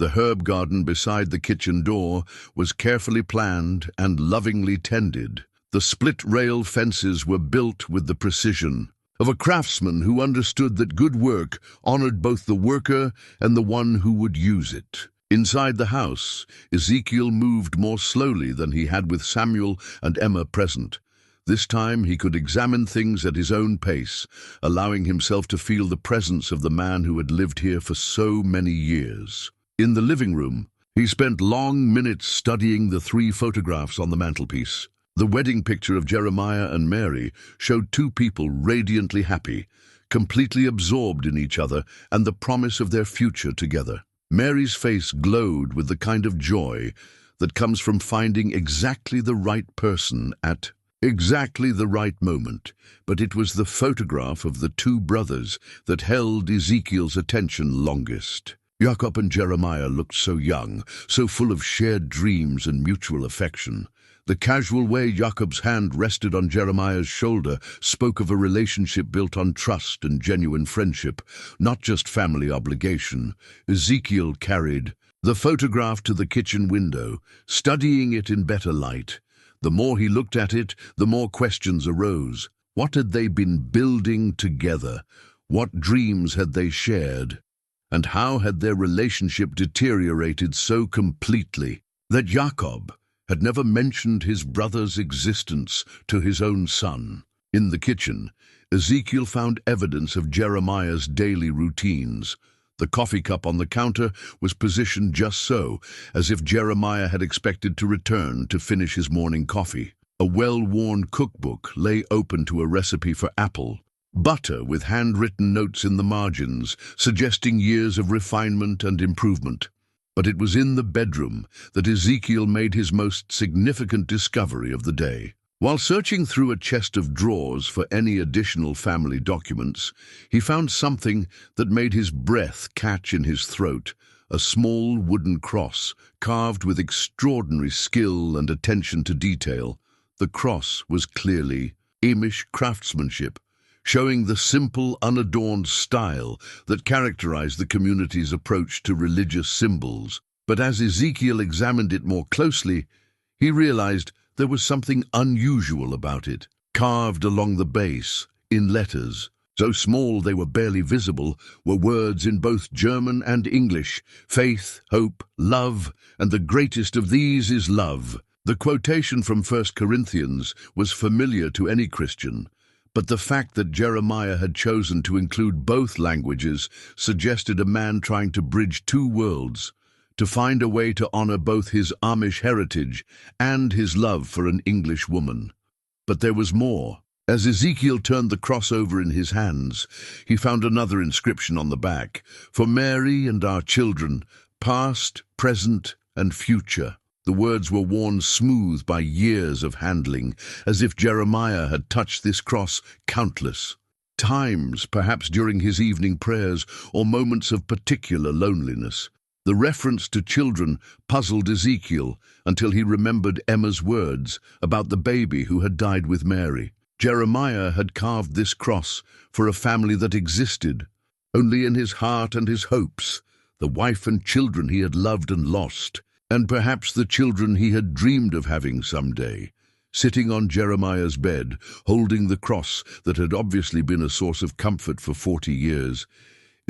The herb garden beside the kitchen door was carefully planned and lovingly tended. The split-rail fences were built with the precision of a craftsman who understood that good work honored both the worker and the one who would use it. Inside the house, Ezekiel moved more slowly than he had with Samuel and Emma present. This time he could examine things at his own pace, allowing himself to feel the presence of the man who had lived here for so many years. In the living room, he spent long minutes studying the 3 photographs on the mantelpiece. The wedding picture of Jeremiah and Mary showed 2 people radiantly happy, completely absorbed in each other and the promise of their future together. Mary's face glowed with the kind of joy that comes from finding exactly the right person at exactly the right moment, but it was the photograph of the 2 brothers that held Ezekiel's attention longest. Jacob and Jeremiah looked so young, so full of shared dreams and mutual affection. The casual way Jacob's hand rested on Jeremiah's shoulder spoke of a relationship built on trust and genuine friendship, not just family obligation. Ezekiel carried the photograph to the kitchen window, studying it in better light. The more he looked at it, the more questions arose. What had they been building together? What dreams had they shared? And how had their relationship deteriorated so completely that Jacob had never mentioned his brother's existence to his own son? In the kitchen, Ezekiel found evidence of Jeremiah's daily routines. The coffee cup on the counter was positioned just so, as if Jeremiah had expected to return to finish his morning coffee. A well-worn cookbook lay open to a recipe for apple butter with handwritten notes in the margins, suggesting years of refinement and improvement. But it was in the bedroom that Ezekiel made his most significant discovery of the day. While searching through a chest of drawers for any additional family documents, he found something that made his breath catch in his throat, a small wooden cross carved with extraordinary skill and attention to detail. The cross was clearly Amish craftsmanship, showing the simple, unadorned style that characterized the community's approach to religious symbols. But as Ezekiel examined it more closely, he realized there was something unusual about it. Carved along the base, in letters, so small they were barely visible, were words in both German and English: faith, hope, love, and the greatest of these is love. The quotation from 1 Corinthians was familiar to any Christian, but the fact that Jeremiah had chosen to include both languages suggested a man trying to bridge 2 worlds, to find a way to honor both his Amish heritage and his love for an English woman. But there was more. As Ezekiel turned the cross over in his hands, he found another inscription on the back: "For Mary and our children, past, present, and future." The words were worn smooth by years of handling, as if Jeremiah had touched this cross countless times, perhaps during his evening prayers or moments of particular loneliness. The reference to children puzzled Ezekiel until he remembered Emma's words about the baby who had died with Mary. Jeremiah had carved this cross for a family that existed only in his heart and his hopes, the wife and children he had loved and lost, and perhaps the children he had dreamed of having someday. Sitting on Jeremiah's bed, holding the cross that had obviously been a source of comfort for 40 years,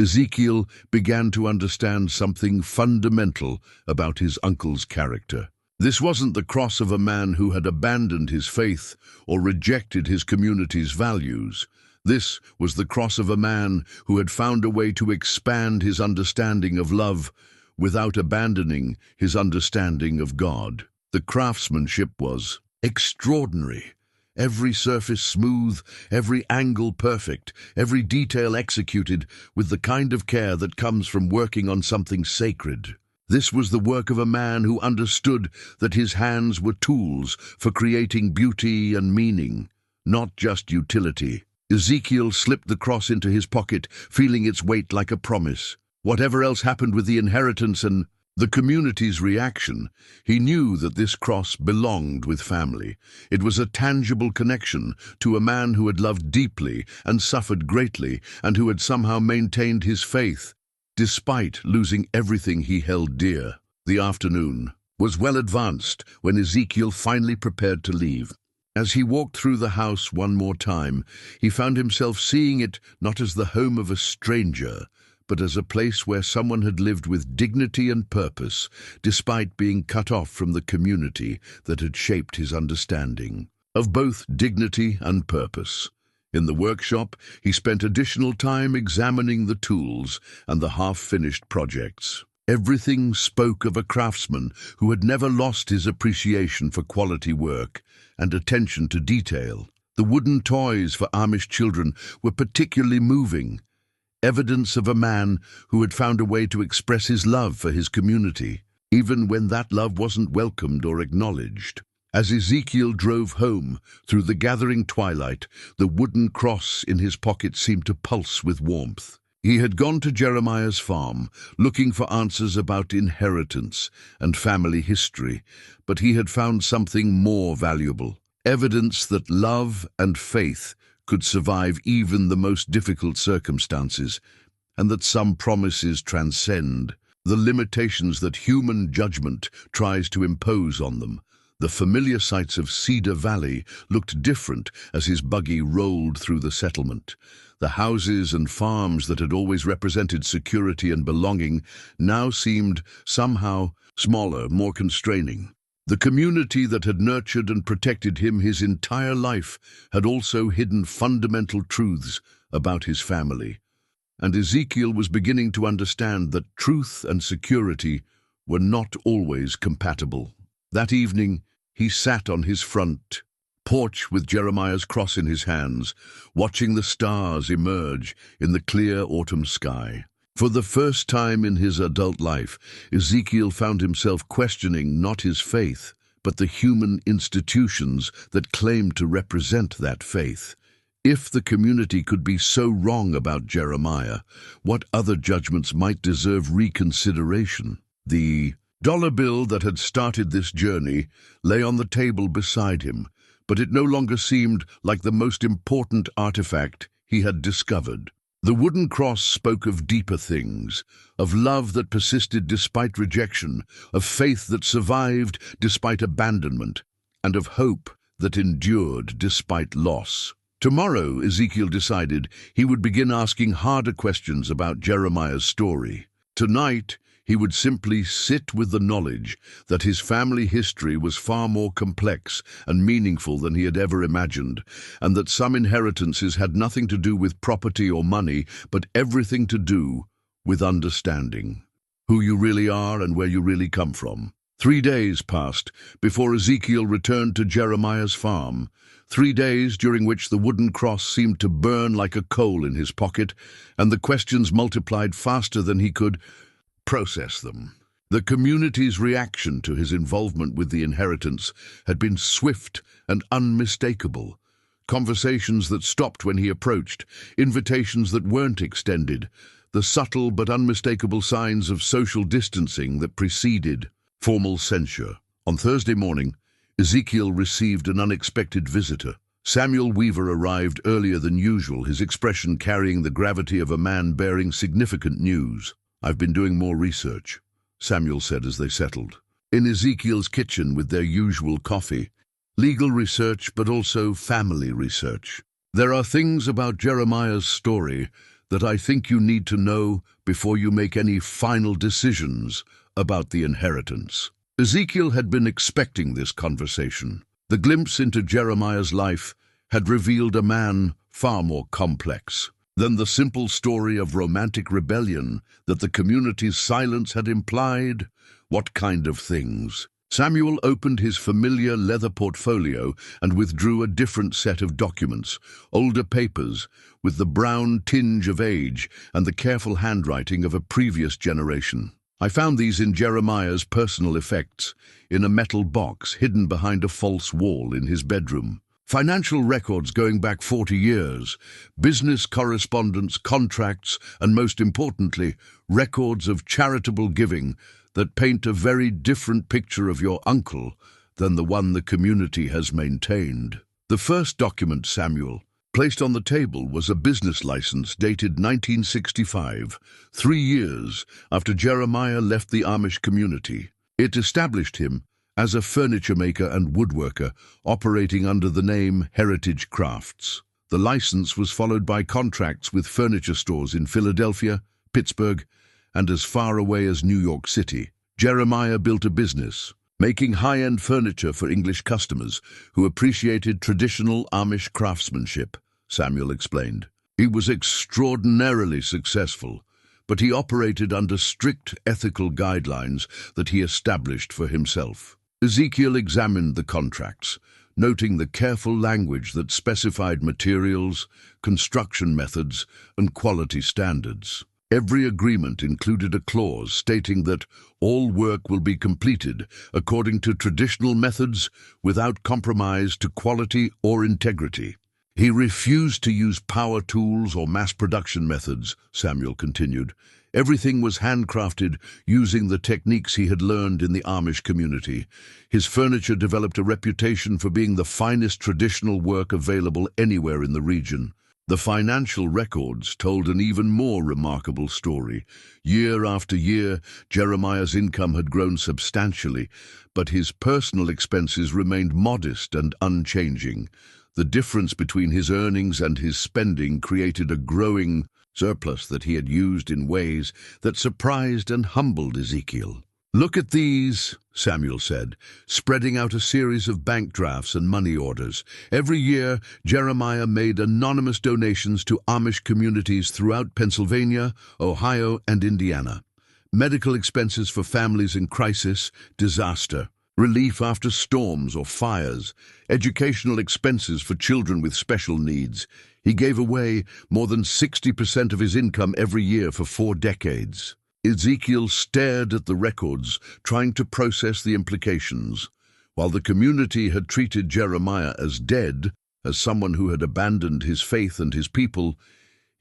Ezekiel began to understand something fundamental about his uncle's character. This wasn't the cross of a man who had abandoned his faith or rejected his community's values. This was the cross of a man who had found a way to expand his understanding of love without abandoning his understanding of God. The craftsmanship was extraordinary. Every surface smooth, every angle perfect, every detail executed with the kind of care that comes from working on something sacred. This was the work of a man who understood that his hands were tools for creating beauty and meaning, not just utility. Ezekiel slipped the cross into his pocket, feeling its weight like a promise. Whatever else happened with the inheritance and the community's reaction, he knew that this cross belonged with family. It was a tangible connection to a man who had loved deeply and suffered greatly, and who had somehow maintained his faith, despite losing everything he held dear. The afternoon was well advanced when Ezekiel finally prepared to leave. As he walked through the house one more time, he found himself seeing it not as the home of a stranger, but as a place where someone had lived with dignity and purpose, despite being cut off from the community that had shaped his understanding. of both dignity and purpose. In the workshop, he spent additional time examining the tools and the half-finished projects. Everything spoke of a craftsman who had never lost his appreciation for quality work and attention to detail. The wooden toys for Amish children were particularly moving, evidence of a man who had found a way to express his love for his community, even when that love wasn't welcomed or acknowledged. As Ezekiel drove home through the gathering twilight, the wooden cross in his pocket seemed to pulse with warmth. He had gone to Jeremiah's farm, looking for answers about inheritance and family history, but he had found something more valuable: evidence that love and faith could survive even the most difficult circumstances, and that some promises transcend the limitations that human judgment tries to impose on them. The familiar sights of Cedar Valley looked different as his buggy rolled through the settlement. The houses and farms that had always represented security and belonging now seemed somehow smaller, more constraining. The community that had nurtured and protected him his entire life had also hidden fundamental truths about his family. And Ezekiel was beginning to understand that truth and security were not always compatible. That evening, he sat on his front porch with Jeremiah's cross in his hands, watching the stars emerge in the clear autumn sky. For the first time in his adult life, Ezekiel found himself questioning not his faith, but the human institutions that claimed to represent that faith. If the community could be so wrong about Jeremiah, what other judgments might deserve reconsideration? The dollar bill that had started this journey lay on the table beside him, but it no longer seemed like the most important artifact he had discovered. The wooden cross spoke of deeper things, of love that persisted despite rejection, of faith that survived despite abandonment, and of hope that endured despite loss. Tomorrow, Ezekiel decided, he would begin asking harder questions about Jeremiah's story. Tonight, he would simply sit with the knowledge that his family history was far more complex and meaningful than he had ever imagined, and that some inheritances had nothing to do with property or money, but everything to do with understanding who you really are and where you really come from. 3 days passed before Ezekiel returned to Jeremiah's farm. 3 days during which the wooden cross seemed to burn like a coal in his pocket, and the questions multiplied faster than he could process them. The community's reaction to his involvement with the inheritance had been swift and unmistakable. Conversations that stopped when he approached, invitations that weren't extended, the subtle but unmistakable signs of social distancing that preceded formal censure. On Thursday morning, Ezekiel received an unexpected visitor. Samuel Weaver arrived earlier than usual, his expression carrying the gravity of a man bearing significant news. "I've been doing more research," Samuel said as they settled. In Ezekiel's kitchen with their usual coffee. Legal research, but also family research. "There are things about Jeremiah's story that I think you need to know before you make any final decisions about the inheritance." Ezekiel had been expecting this conversation. The glimpse into Jeremiah's life had revealed a man far more complex than the simple story of romantic rebellion that the community's silence had implied. What kind of things? Samuel opened his familiar leather portfolio and withdrew a different set of documents, older papers with the brown tinge of age and the careful handwriting of a previous generation. "I found these in Jeremiah's personal effects, in a metal box hidden behind a false wall in his bedroom. Financial records going back 40 years, business correspondence, contracts, and most importantly, records of charitable giving that paint a very different picture of your uncle than the one the community has maintained." The first document Samuel placed on the table was a business license dated 1965, 3 years after Jeremiah left the Amish community. It established him as a furniture maker and woodworker operating under the name Heritage Crafts. The license was followed by contracts with furniture stores in Philadelphia, Pittsburgh, and as far away as New York City. Jeremiah built a business, making high-end furniture for English customers who appreciated traditional Amish craftsmanship, Samuel explained. He was extraordinarily successful, but he operated under strict ethical guidelines that he established for himself. Ezekiel examined the contracts, noting the careful language that specified materials, construction methods, and quality standards. Every agreement included a clause stating that all work will be completed according to traditional methods without compromise to quality or integrity. He refused to use power tools or mass production methods, Samuel continued. Everything was handcrafted using the techniques he had learned in the Amish community. His furniture developed a reputation for being the finest traditional work available anywhere in the region. The financial records told an even more remarkable story. Year after year, Jeremiah's income had grown substantially, but his personal expenses remained modest and unchanging. The difference between his earnings and his spending created a growing surplus that he had used in ways that surprised and humbled Ezekiel. "Look at these," Samuel said, spreading out a series of bank drafts and money orders. Every year, Jeremiah made anonymous donations to Amish communities throughout Pennsylvania, Ohio, and Indiana. Medical expenses for families in crisis, disaster, relief after storms or fires, educational expenses for children with special needs. He gave away more than 60% of his income every year for 4 decades. Ezekiel stared at the records, trying to process the implications. While the community had treated Jeremiah as dead, as someone who had abandoned his faith and his people,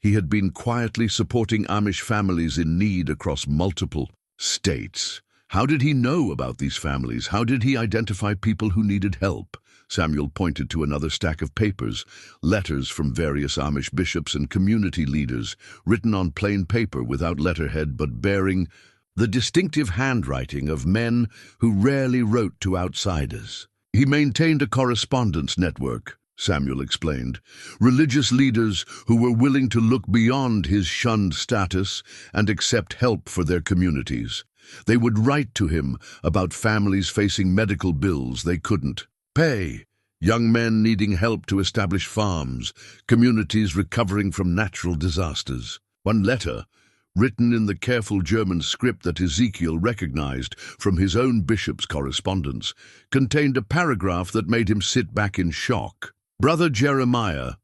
he had been quietly supporting Amish families in need across multiple states. How did he know about these families? How did he identify people who needed help? Samuel pointed to another stack of papers, letters from various Amish bishops and community leaders, written on plain paper without letterhead but bearing the distinctive handwriting of men who rarely wrote to outsiders. He maintained a correspondence network, Samuel explained, religious leaders who were willing to look beyond his shunned status and accept help for their communities. They would write to him about families facing medical bills they couldn't pay, young men needing help to establish farms, communities recovering from natural disasters. One letter, written in the careful German script that Ezekiel recognized from his own bishop's correspondence, contained a paragraph that made him sit back in shock. "Brother Jeremiah,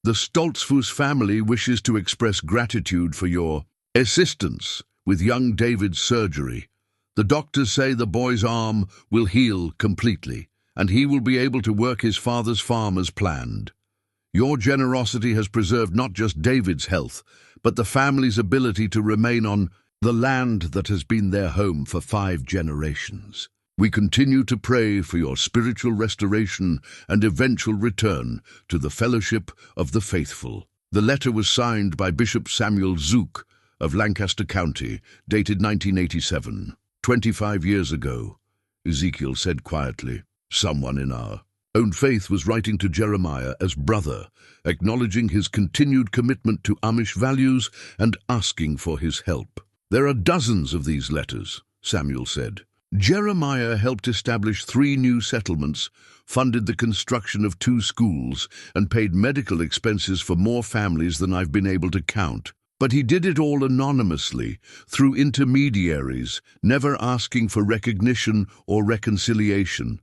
the Stoltzfus family wishes to express gratitude for your assistance with young David's surgery. The doctors say the boy's arm will heal completely, and he will be able to work his father's farm as planned. Your generosity has preserved not just David's health, but the family's ability to remain on the land that has been their home for 5 generations. We continue to pray for your spiritual restoration and eventual return to the fellowship of the faithful." The letter was signed by Bishop Samuel Zook of Lancaster County, dated 1987. 25 years ago, Ezekiel said quietly, someone in our own faith was writing to Jeremiah as brother, acknowledging his continued commitment to Amish values and asking for his help. "There are dozens of these letters," Samuel said. "Jeremiah helped establish 3 new settlements, funded the construction of 2 schools, and paid medical expenses for more families than I've been able to count. But he did it all anonymously, through intermediaries, never asking for recognition or reconciliation."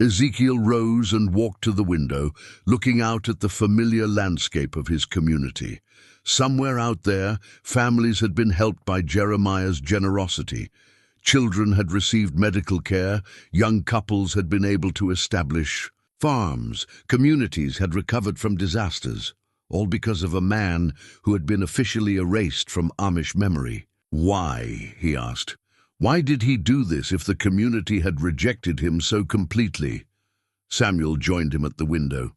Ezekiel rose and walked to the window, looking out at the familiar landscape of his community. Somewhere out there, families had been helped by Jeremiah's generosity. Children had received medical care, young couples had been able to establish farms, communities had recovered from disasters, all because of a man who had been officially erased from Amish memory. "Why?" he asked. "Why did he do this if the community had rejected him so completely?" Samuel joined him at the window.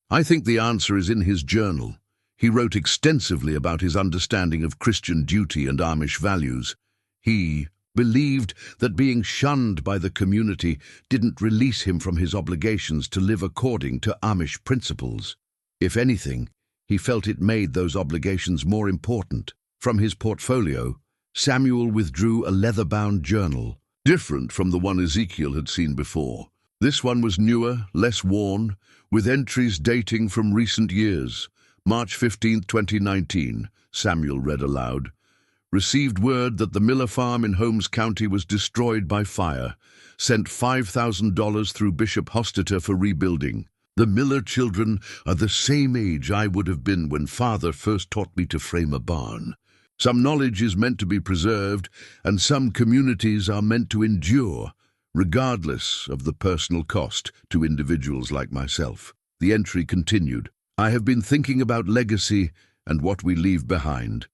"I think the answer is in his journal. He wrote extensively about his understanding of Christian duty and Amish values. He believed that being shunned by the community didn't release him from his obligations to live according to Amish principles. If anything, he felt it made those obligations more important." From his portfolio, Samuel withdrew a leather-bound journal. different from the one Ezekiel had seen before. This one was newer, less worn, with entries dating from recent years. March 15, 2019, Samuel read aloud. Received word that the Miller farm in Holmes County was destroyed by fire. Sent $5,000 through Bishop Hostiter for rebuilding. The Miller children are the same age I would have been when Father first taught me to frame a barn. Some knowledge is meant to be preserved, and some communities are meant to endure, regardless of the personal cost to individuals like myself. The entry continued. I have been thinking about legacy and what we leave behind.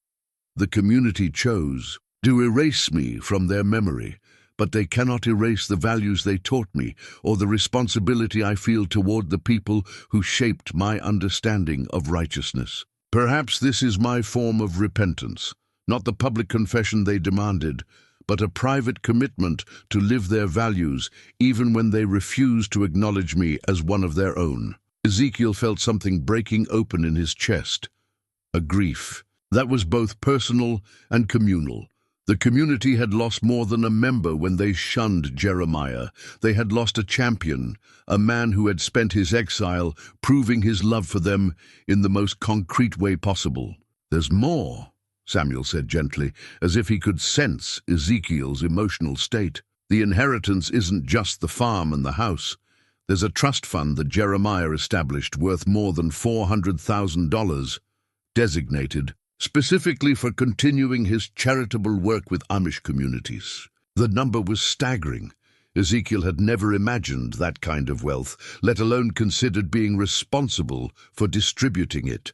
The community chose to erase me from their memory, but they cannot erase the values they taught me or the responsibility I feel toward the people who shaped my understanding of righteousness. Perhaps this is my form of repentance, not the public confession they demanded, but a private commitment to live their values even when they refuse to acknowledge me as one of their own. Ezekiel felt something breaking open in his chest, a grief that was both personal and communal. The community had lost more than a member when they shunned Jeremiah. They had lost a champion, a man who had spent his exile proving his love for them in the most concrete way possible. There's more, Samuel said gently, as if he could sense Ezekiel's emotional state. The inheritance isn't just the farm and the house. There's a trust fund that Jeremiah established worth more than $400,000, designated specifically for continuing his charitable work with Amish communities. The number was staggering. Ezekiel had never imagined that kind of wealth, let alone considered being responsible for distributing it.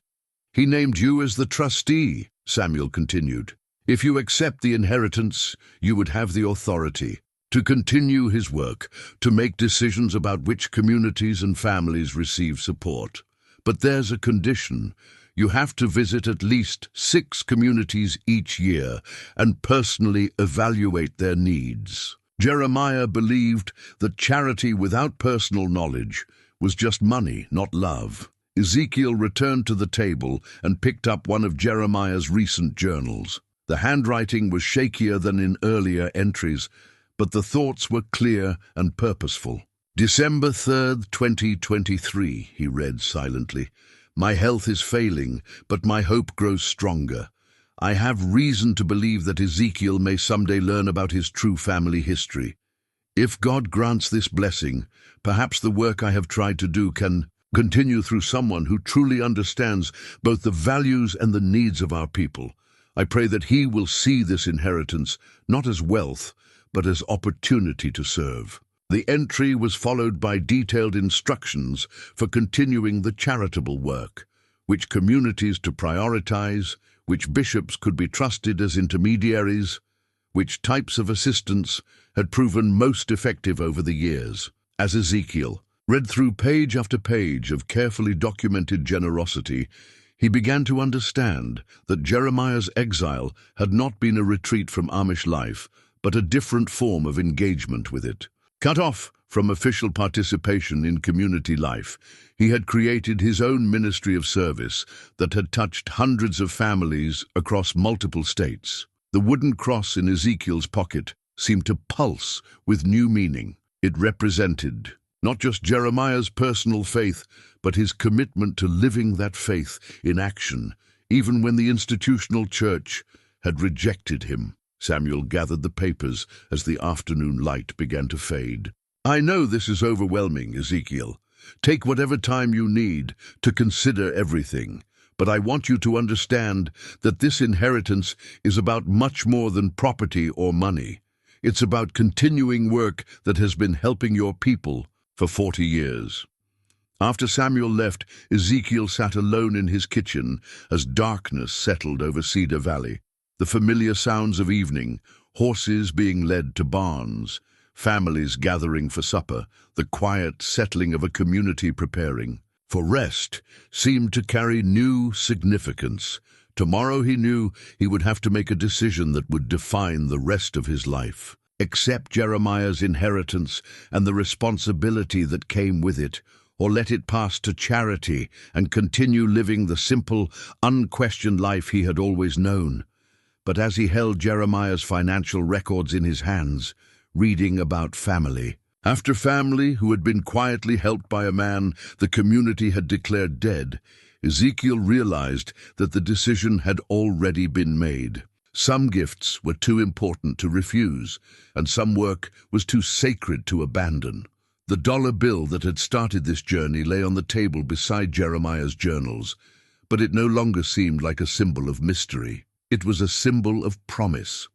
He named you as the trustee, Samuel continued. If you accept the inheritance, you would have the authority to continue his work, to make decisions about which communities and families receive support. But there's a condition. You have to visit at least 6 communities each year and personally evaluate their needs. Jeremiah believed that charity without personal knowledge was just money, not love. Ezekiel returned to the table and picked up one of Jeremiah's recent journals. The handwriting was shakier than in earlier entries, but the thoughts were clear and purposeful. December 3rd, 2023, he read silently. My health is failing, but my hope grows stronger. I have reason to believe that Ezekiel may someday learn about his true family history. If God grants this blessing, perhaps the work I have tried to do can continue through someone who truly understands both the values and the needs of our people. I pray that he will see this inheritance not as wealth, but as opportunity to serve. The entry was followed by detailed instructions for continuing the charitable work, which communities to prioritize, which bishops could be trusted as intermediaries, which types of assistance had proven most effective over the years. As Ezekiel read through page after page of carefully documented generosity, he began to understand that Jeremiah's exile had not been a retreat from Amish life, but a different form of engagement with it. Cut off from official participation in community life, he had created his own ministry of service that had touched hundreds of families across multiple states. The wooden cross in Ezekiel's pocket seemed to pulse with new meaning. It represented not just Jeremiah's personal faith, but his commitment to living that faith in action, even when the institutional church had rejected him. Samuel gathered the papers as the afternoon light began to fade. I know this is overwhelming, Ezekiel. Take whatever time you need to consider everything. But I want you to understand that this inheritance is about much more than property or money. It's about continuing work that has been helping your people for 40 years. After Samuel left, Ezekiel sat alone in his kitchen as darkness settled over Cedar Valley. The familiar sounds of evening, horses being led to barns, families gathering for supper, the quiet settling of a community preparing for rest seemed to carry new significance. Tomorrow he knew he would have to make a decision that would define the rest of his life. Accept Jeremiah's inheritance and the responsibility that came with it, or let it pass to charity and continue living the simple, unquestioned life he had always known. But as he held Jeremiah's financial records in his hands, reading about family. After family, who had been quietly helped by a man the community had declared dead, Ezekiel realized that the decision had already been made. Some gifts were too important to refuse, and some work was too sacred to abandon. The dollar bill that had started this journey lay on the table beside Jeremiah's journals, but it no longer seemed like a symbol of mystery. It was a symbol of promise.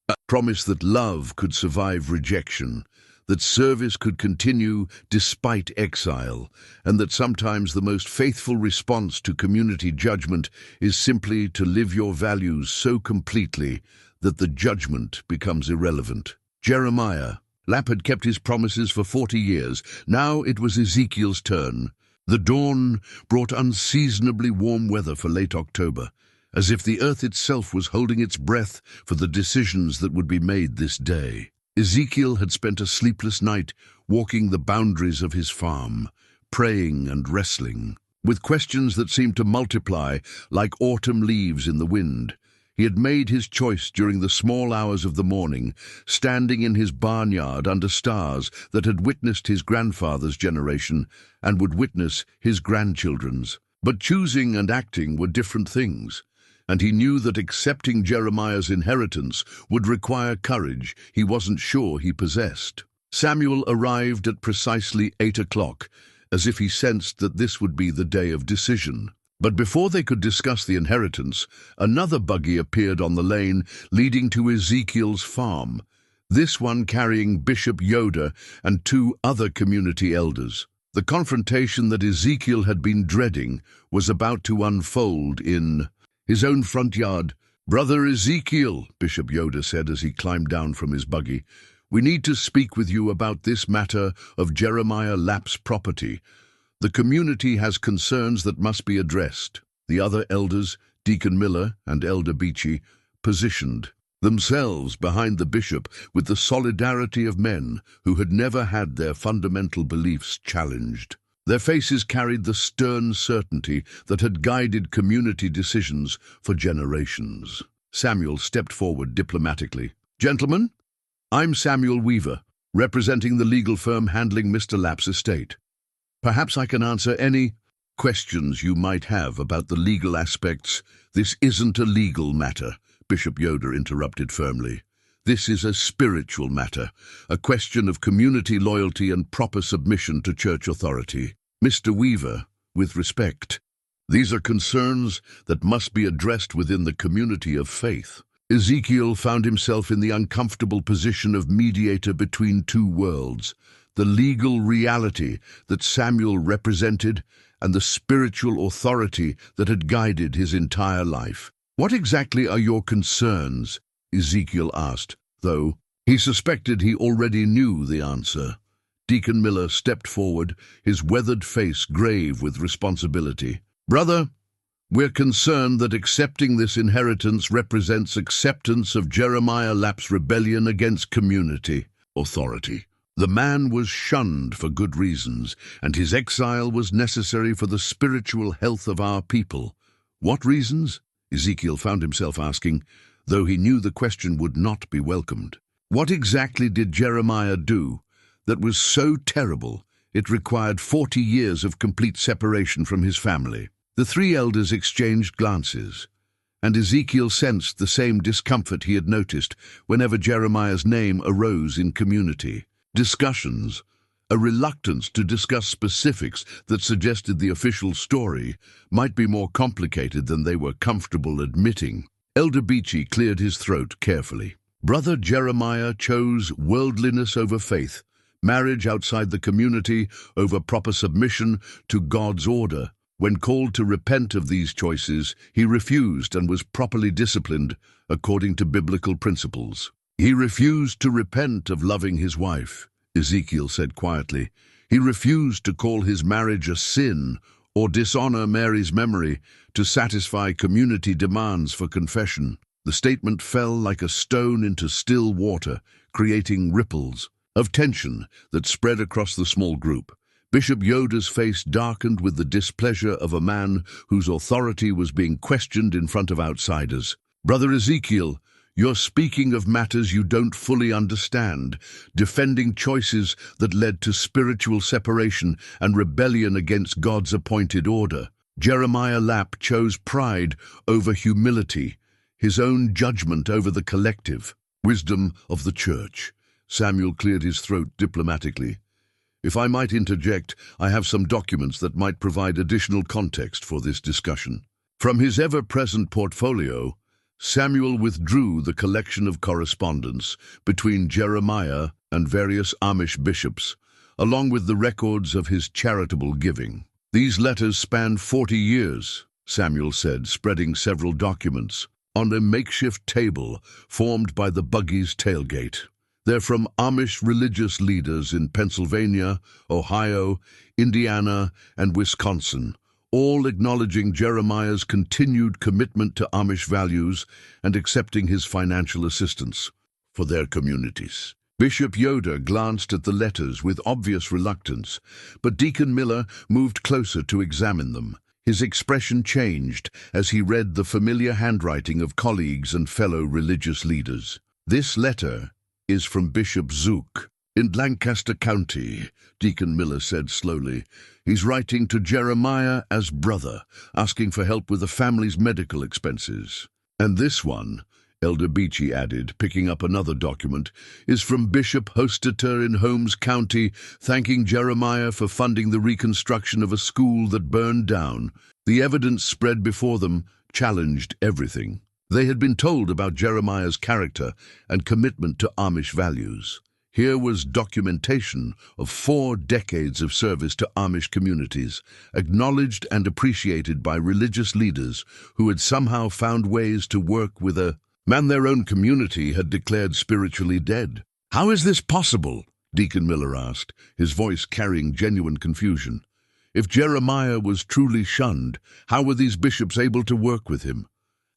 A promise that love could survive rejection, that service could continue despite exile, and that sometimes the most faithful response to community judgment is simply to live your values so completely that the judgment becomes irrelevant. Jeremiah Lapp had kept his promises for 40 years. Now it was Ezekiel's turn. The dawn brought unseasonably warm weather for late October, as if the earth itself was holding its breath for the decisions that would be made this day. Ezekiel had spent a sleepless night walking the boundaries of his farm, praying and wrestling, with questions that seemed to multiply like autumn leaves in the wind. He had made his choice during the small hours of the morning, standing in his barnyard under stars that had witnessed his grandfather's generation and would witness his grandchildren's. But choosing and acting were different things, and he knew that accepting Jeremiah's inheritance would require courage he wasn't sure he possessed. Samuel arrived at precisely 8 o'clock, as if he sensed that this would be the day of decision. But before they could discuss the inheritance, another buggy appeared on the lane leading to Ezekiel's farm, this one carrying Bishop Yoda and 2 other community elders. The confrontation that Ezekiel had been dreading was about to unfold in his own front yard. "Brother Ezekiel," Bishop Yoda said as he climbed down from his buggy, "we need to speak with you about this matter of Jeremiah Lapp's property. The community has concerns that must be addressed." The other elders, Deacon Miller and Elder Beachy, positioned themselves behind the bishop with the solidarity of men who had never had their fundamental beliefs challenged. Their faces carried the stern certainty that had guided community decisions for generations. Samuel stepped forward diplomatically. "Gentlemen, I'm Samuel Weaver, representing the legal firm handling Mr. Lapp's estate. Perhaps I can answer any questions you might have about the legal aspects." "This isn't a legal matter," Bishop Yoda interrupted firmly. "This is a spiritual matter, a question of community loyalty and proper submission to church authority. Mr. Weaver, with respect, these are concerns that must be addressed within the community of faith." Ezekiel found himself in the uncomfortable position of mediator between 2 worlds, the legal reality that Samuel represented and the spiritual authority that had guided his entire life. "What exactly are your concerns?" Ezekiel asked, though he suspected he already knew the answer. Deacon Miller stepped forward, his weathered face grave with responsibility. "Brother, we're concerned that accepting this inheritance represents acceptance of Jeremiah Lapp's rebellion against community authority. The man was shunned for good reasons, and his exile was necessary for the spiritual health of our people." "What reasons?" Ezekiel found himself asking, though he knew the question would not be welcomed. What exactly did Jeremiah do that was so terrible it required 40 years of complete separation from his family? The 3 elders exchanged glances, and Ezekiel sensed the same discomfort he had noticed whenever Jeremiah's name arose in community discussions, a reluctance to discuss specifics that suggested the official story might be more complicated than they were comfortable admitting. Elder Beachy cleared his throat carefully. "Brother Jeremiah chose worldliness over faith, marriage outside the community over proper submission to God's order. When called to repent of these choices, he refused and was properly disciplined according to biblical principles." "He refused to repent of loving his wife," Ezekiel said quietly. "He refused to call his marriage a sin or dishonor Mary's memory to satisfy community demands for confession." The statement fell like a stone into still water, creating ripples of tension that spread across the small group. Bishop Yoda's face darkened with the displeasure of a man whose authority was being questioned in front of outsiders. "Brother Ezekiel, You're speaking of matters you don't fully understand, defending choices that led to spiritual separation and rebellion against God's appointed order. Jeremiah Lapp chose pride over humility, his own judgment over the collective wisdom of the church. Samuel cleared his throat diplomatically. If I might interject, I have some documents that might provide additional context for this discussion. From his ever-present portfolio, Samuel withdrew the collection of correspondence between Jeremiah and various Amish bishops, along with the records of his charitable giving. These letters span 40 years, Samuel said, spreading several documents on a makeshift table formed by the buggy's tailgate. They're from Amish religious leaders in Pennsylvania, Ohio, Indiana, and Wisconsin, all acknowledging Jeremiah's continued commitment to Amish values and accepting his financial assistance for their communities. Bishop Yoder glanced at the letters with obvious reluctance, but Deacon Miller moved closer to examine them. His expression changed as he read the familiar handwriting of colleagues and fellow religious leaders. This letter is from Bishop Zook in Lancaster County, Deacon Miller said slowly. He's writing to Jeremiah as brother, asking for help with the family's medical expenses. And this one, Elder Beachy added, picking up another document, is from Bishop Hostetter in Holmes County, thanking Jeremiah for funding the reconstruction of a school that burned down. The evidence spread before them challenged everything. They had been told about Jeremiah's character and commitment to Amish values. Here was documentation of 4 decades of service to Amish communities, acknowledged and appreciated by religious leaders who had somehow found ways to work with a man their own community had declared spiritually dead. "How is this possible?" Deacon Miller asked, his voice carrying genuine confusion. If Jeremiah was truly shunned, how were these bishops able to work with him?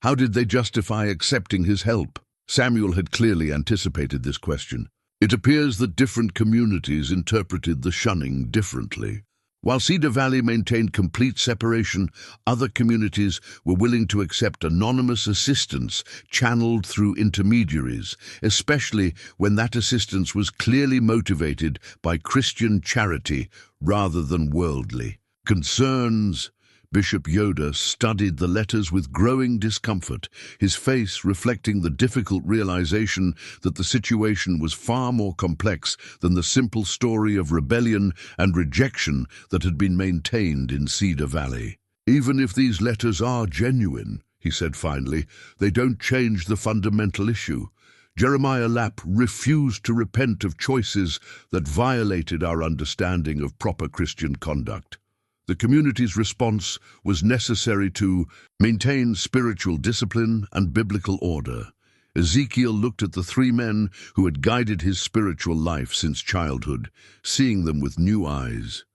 How did they justify accepting his help? Samuel had clearly anticipated this question. It appears that different communities interpreted the shunning differently. While Cedar Valley maintained complete separation, other communities were willing to accept anonymous assistance channeled through intermediaries, especially when that assistance was clearly motivated by Christian charity rather than worldly concerns. Bishop Yoder studied the letters with growing discomfort, his face reflecting the difficult realization that the situation was far more complex than the simple story of rebellion and rejection that had been maintained in Cedar Valley. "Even if these letters are genuine," he said finally, "they don't change the fundamental issue. Jeremiah Lapp refused to repent of choices that violated our understanding of proper Christian conduct. The community's response was necessary to maintain spiritual discipline and biblical order. Ezekiel looked at the 3 men who had guided his spiritual life since childhood, seeing them with new eyes.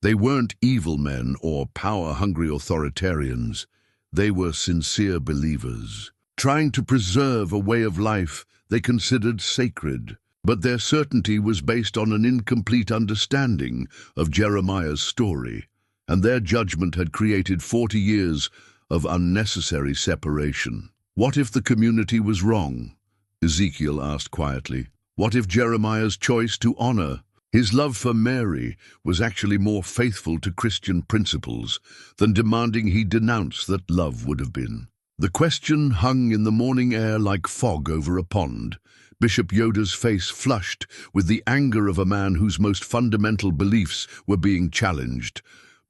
They weren't evil men or power-hungry authoritarians. They were sincere believers, trying to preserve a way of life they considered sacred. But their certainty was based on an incomplete understanding of Jeremiah's story, and their judgment had created 40 years of unnecessary separation. What if the community was wrong? Ezekiel asked quietly. What if Jeremiah's choice to honor his love for Mary was actually more faithful to Christian principles than demanding he denounce that love would have been? The question hung in the morning air like fog over a pond. Bishop Yoder's face flushed with the anger of a man whose most fundamental beliefs were being challenged.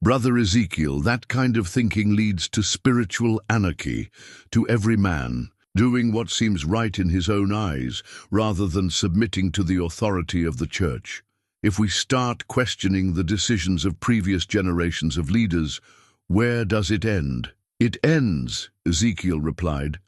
"Brother Ezekiel, that kind of thinking leads to spiritual anarchy, to every man doing what seems right in his own eyes, rather than submitting to the authority of the church. If we start questioning the decisions of previous generations of leaders, where does it end?" "It ends," Ezekiel replied,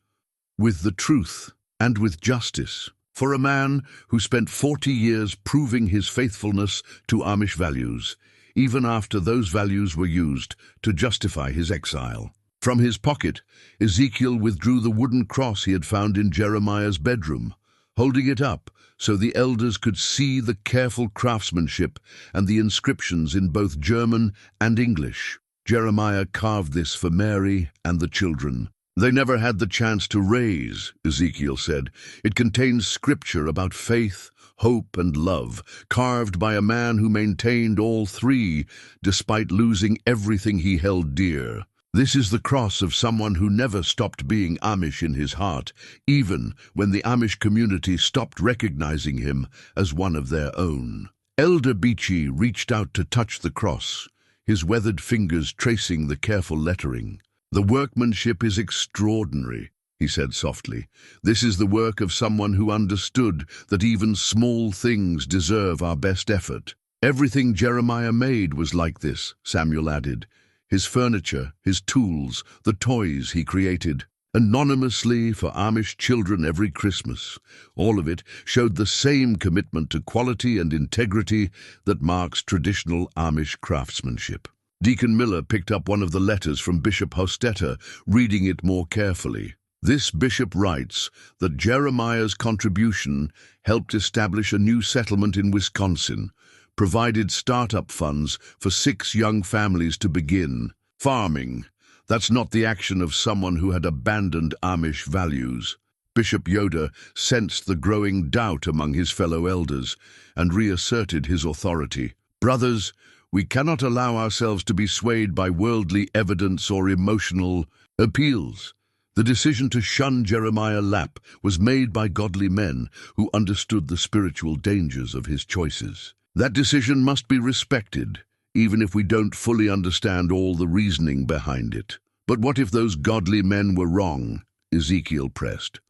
"with the truth and with justice. For a man who spent 40 years proving his faithfulness to Amish values, even after those values were used to justify his exile." From his pocket, Ezekiel withdrew the wooden cross he had found in Jeremiah's bedroom, holding it up so the elders could see the careful craftsmanship and the inscriptions in both German and English. Jeremiah carved this for Mary and the children, They never had the chance to raise, Ezekiel said. It contains scripture about faith, hope, and love, carved by a man who maintained all three, despite losing everything he held dear. This is the cross of someone who never stopped being Amish in his heart, even when the Amish community stopped recognizing him as one of their own. Elder Beachy reached out to touch the cross, his weathered fingers tracing the careful lettering. "The workmanship is extraordinary," he said softly. "This is the work of someone who understood that even small things deserve our best effort." "Everything Jeremiah made was like this," Samuel added. "His furniture, his tools, the toys he created, anonymously for Amish children every Christmas. All of it showed the same commitment to quality and integrity that marks traditional Amish craftsmanship." Deacon Miller picked up one of the letters from Bishop Hostetta, reading it more carefully. This bishop writes that Jeremiah's contribution helped establish a new settlement in Wisconsin, provided startup funds for 6 young families to begin farming. That's not the action of someone who had abandoned Amish values. Bishop Yoder sensed the growing doubt among his fellow elders and reasserted his authority. "Brothers, we cannot allow ourselves to be swayed by worldly evidence or emotional appeals. The decision to shun Jeremiah Lapp was made by godly men who understood the spiritual dangers of his choices. That decision must be respected, even if we don't fully understand all the reasoning behind it." "But what if those godly men were wrong?" Ezekiel pressed.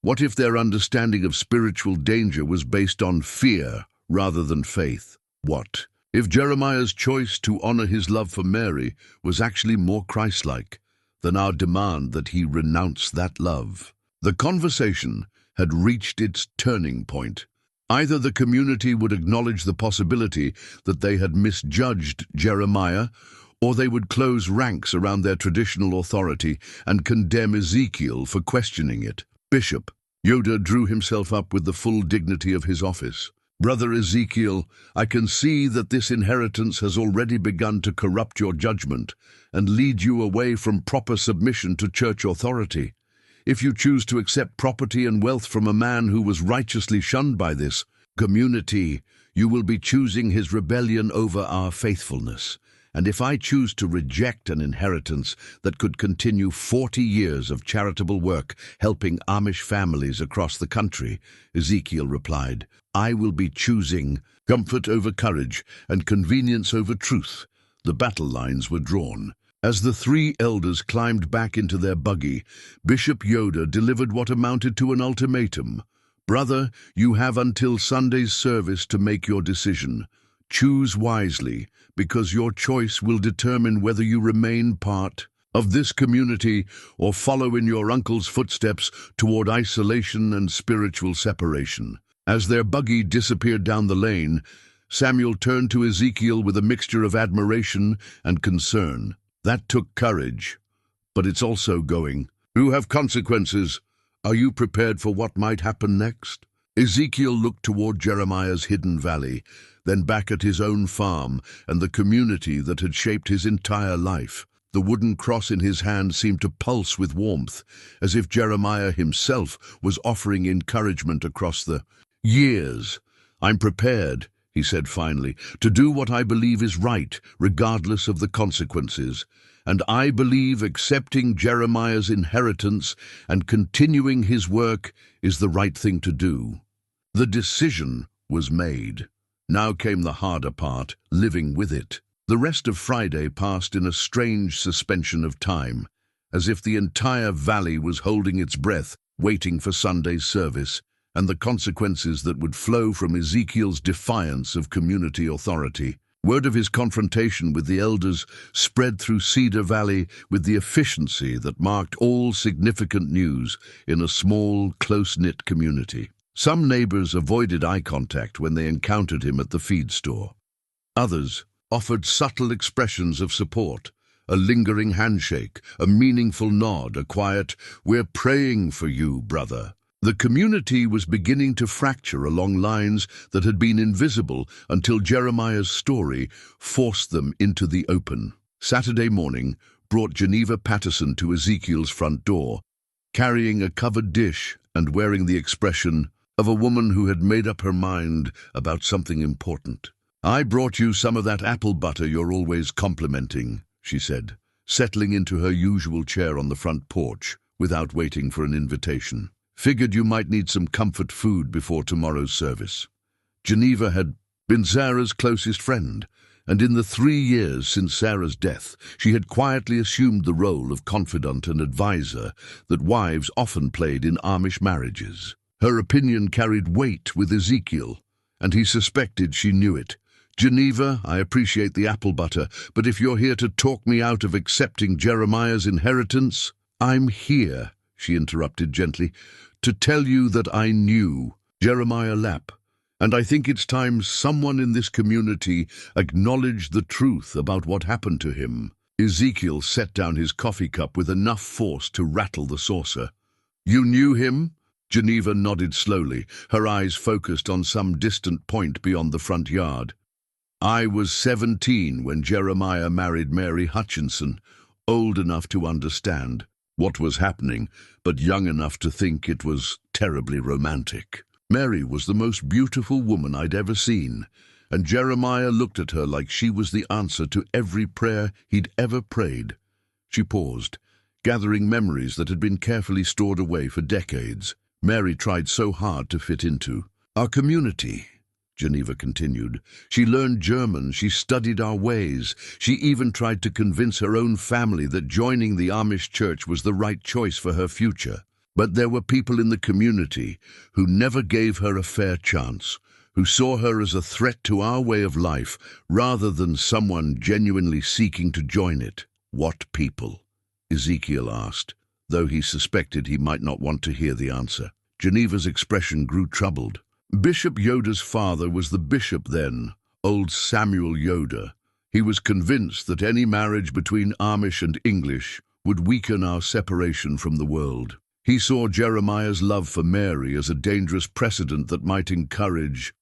"What if their understanding of spiritual danger was based on fear rather than faith? What if Jeremiah's choice to honor his love for Mary was actually more Christ-like than our demand that he renounce that love?" The conversation had reached its turning point. Either the community would acknowledge the possibility that they had misjudged Jeremiah, or they would close ranks around their traditional authority and condemn Ezekiel for questioning it. Bishop Yoder drew himself up with the full dignity of his office. "Brother Ezekiel, I can see that this inheritance has already begun to corrupt your judgment and lead you away from proper submission to church authority. If you choose to accept property and wealth from a man who was righteously shunned by this community, you will be choosing his rebellion over our faithfulness. And if I choose to reject an inheritance that could continue 40 years of charitable work helping Amish families across the country," Ezekiel replied, "I will be choosing comfort over courage and convenience over truth." The battle lines were drawn. As the 3 elders climbed back into their buggy, Bishop Yoder delivered what amounted to an ultimatum. "Brother, you have until Sunday's service to make your decision. Choose wisely, because your choice will determine whether you remain part of this community or follow in your uncle's footsteps toward isolation and spiritual separation." As their buggy disappeared down the lane, Samuel turned to Ezekiel with a mixture of admiration and concern. "That took courage, but it's also going to have consequences. Are you prepared for what might happen next?" Ezekiel looked toward Jeremiah's hidden valley, then back at his own farm and the community that had shaped his entire life. The wooden cross in his hand seemed to pulse with warmth, as if Jeremiah himself was offering encouragement across the years. "I'm prepared," he said finally, "to do what I believe is right, regardless of the consequences. And I believe accepting Jeremiah's inheritance and continuing his work is the right thing to do." The decision was made. Now came the harder part, living with it. The rest of Friday passed in a strange suspension of time, as if the entire valley was holding its breath, waiting for Sunday's service and the consequences that would flow from Ezekiel's defiance of community authority. Word of his confrontation with the elders spread through Cedar Valley with the efficiency that marked all significant news in a small, close-knit community. Some neighbors avoided eye contact when they encountered him at the feed store. Others offered subtle expressions of support, a lingering handshake, a meaningful nod, a quiet, "We're praying for you, brother." The community was beginning to fracture along lines that had been invisible until Jeremiah's story forced them into the open. Saturday morning, brought Geneva Patterson to Ezekiel's front door, carrying a covered dish and wearing the expression of a woman who had made up her mind about something important. "I brought you some of that apple butter you're always complimenting," she said, settling into her usual chair on the front porch without waiting for an invitation. "Figured you might need some comfort food before tomorrow's service." Geneva had been Sarah's closest friend, and in the 3 years since Sarah's death, she had quietly assumed the role of confidant and advisor that wives often played in Amish marriages. Her opinion carried weight with Ezekiel, and he suspected she knew it. "Geneva, I appreciate the apple butter, but if you're here to talk me out of accepting Jeremiah's inheritance—" "I'm here," she interrupted gently, "to tell you that I knew Jeremiah Lapp, and I think it's time someone in this community acknowledged the truth about what happened to him." Ezekiel set down his coffee cup with enough force to rattle the saucer. "You knew him?" Geneva nodded slowly, her eyes focused on some distant point beyond the front yard. "I was 17 when Jeremiah married Mary Hutchinson, old enough to understand what was happening, but young enough to think it was terribly romantic. Mary was the most beautiful woman I'd ever seen, and Jeremiah looked at her like she was the answer to every prayer he'd ever prayed." She paused, gathering memories that had been carefully stored away for decades. "Mary tried so hard to fit into our community," Geneva continued. "She learned German, she studied our ways, she even tried to convince her own family that joining the Amish church was the right choice for her future. But there were people in the community who never gave her a fair chance, who saw her as a threat to our way of life rather than someone genuinely seeking to join it." "What people?" Ezekiel asked, though he suspected he might not want to hear the answer. Geneva's expression grew troubled. "Bishop Yoda's father was the bishop then, old Samuel Yoda. He was convinced that any marriage between Amish and English would weaken our separation from the world. He saw Jeremiah's love for Mary as a dangerous precedent that might encourage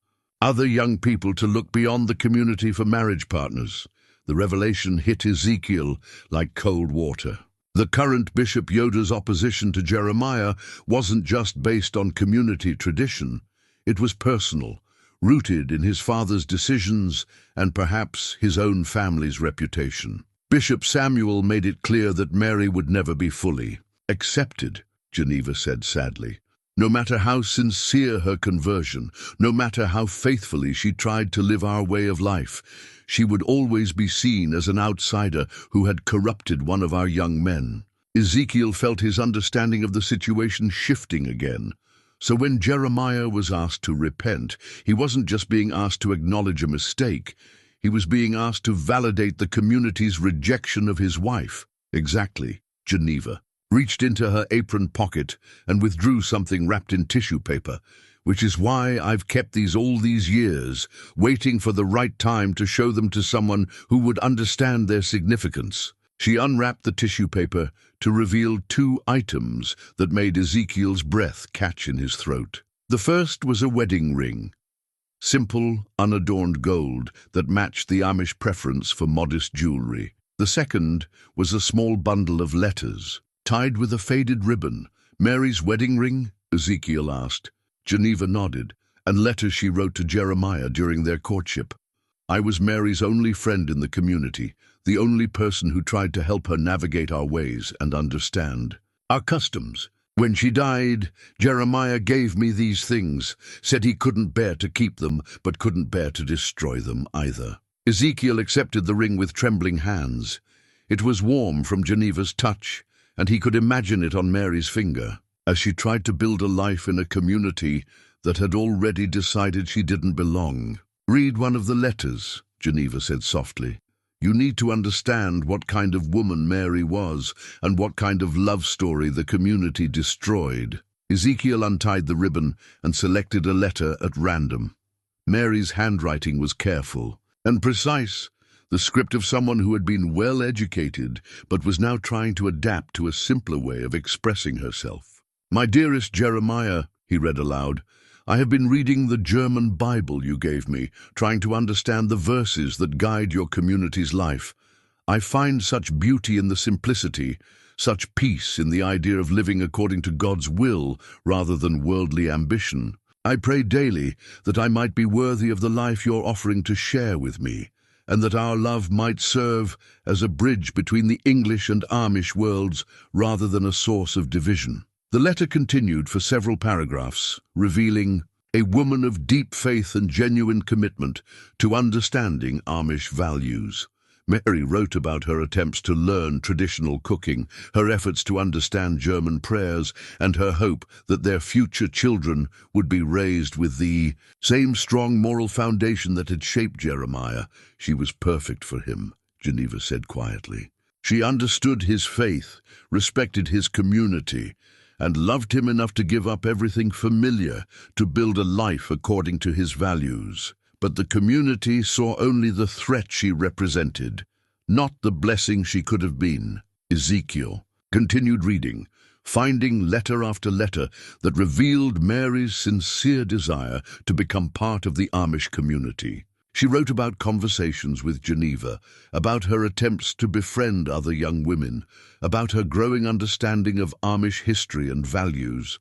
other young people to look beyond the community for marriage partners." The revelation hit Ezekiel like cold water. The current Bishop Yoda's opposition to Jeremiah wasn't just based on community tradition. It was personal, rooted in his father's decisions and perhaps his own family's reputation. Bishop Samuel made it clear that Mary would never be fully accepted, Geneva said sadly. No matter how sincere her conversion, no matter how faithfully she tried to live our way of life, she would always be seen as an outsider who had corrupted one of our young men. Ezekiel felt his understanding of the situation shifting again. So when Jeremiah was asked to repent, he wasn't just being asked to acknowledge a mistake. He was being asked to validate the community's rejection of his wife. "Exactly," Geneva reached into her apron pocket and withdrew something wrapped in tissue paper, "which is why I've kept these all these years, waiting for the right time to show them to someone who would understand their significance." She unwrapped the tissue paper to reveal 2 items that made Ezekiel's breath catch in his throat. The first was a wedding ring, simple, unadorned gold that matched the Amish preference for modest jewelry. The second was a small bundle of letters, tied with a faded ribbon. "Mary's wedding ring?" Ezekiel asked. Geneva nodded, and letters she wrote to Jeremiah during their courtship. "I was Mary's only friend in the community, the only person who tried to help her navigate our ways and understand our customs. When she died, Jeremiah gave me these things, said he couldn't bear to keep them, but couldn't bear to destroy them either." Ezekiel accepted the ring with trembling hands. It was warm from Geneva's touch, and he could imagine it on Mary's finger, as she tried to build a life in a community that had already decided she didn't belong. "Read one of the letters," Geneva said softly. "You need to understand what kind of woman Mary was and what kind of love story the community destroyed." Ezekiel untied the ribbon and selected a letter at random. Mary's handwriting was careful and precise, the script of someone who had been well educated but was now trying to adapt to a simpler way of expressing herself. "My dearest Jeremiah," he read aloud, "I have been reading the German Bible you gave me, trying to understand the verses that guide your community's life. I find such beauty in the simplicity, such peace in the idea of living according to God's will rather than worldly ambition. I pray daily that I might be worthy of the life you're offering to share with me, and that our love might serve as a bridge between the English and Amish worlds rather than a source of division. The letter continued for several paragraphs, revealing a woman of deep faith and genuine commitment to understanding Amish values. Mary wrote about her attempts to learn traditional cooking, her efforts to understand German prayers, and her hope that their future children would be raised with the same strong moral foundation that had shaped Jeremiah. She was perfect for him, Geneva said quietly. She understood his faith, respected his community, and loved him enough to give up everything familiar to build a life according to his values. But the community saw only the threat she represented, not the blessing she could have been. Ezekiel continued reading, finding letter after letter that revealed Mary's sincere desire to become part of the Amish community. She wrote about conversations with Geneva, about her attempts to befriend other young women, about her growing understanding of Amish history and values.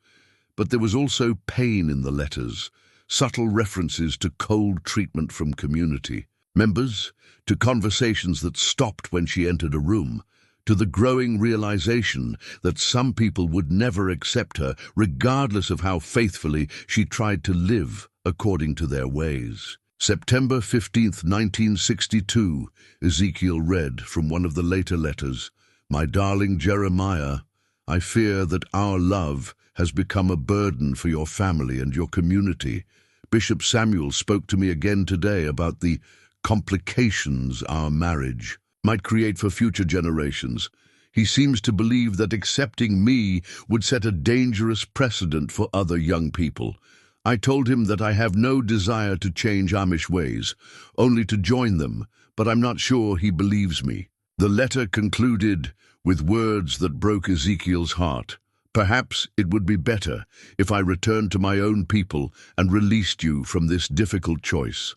But there was also pain in the letters, subtle references to cold treatment from community members, to conversations that stopped when she entered a room, to the growing realization that some people would never accept her, regardless of how faithfully she tried to live according to their ways. September 15th, 1962, Ezekiel read from one of the later letters, "My darling Jeremiah, I fear that our love has become a burden for your family and your community. Bishop Samuel spoke to me again today about the complications our marriage might create for future generations. He seems to believe that accepting me would set a dangerous precedent for other young people. I told him that I have no desire to change Amish ways, only to join them, but I'm not sure he believes me." The letter concluded with words that broke Ezekiel's heart. "Perhaps it would be better if I returned to my own people and released you from this difficult choice.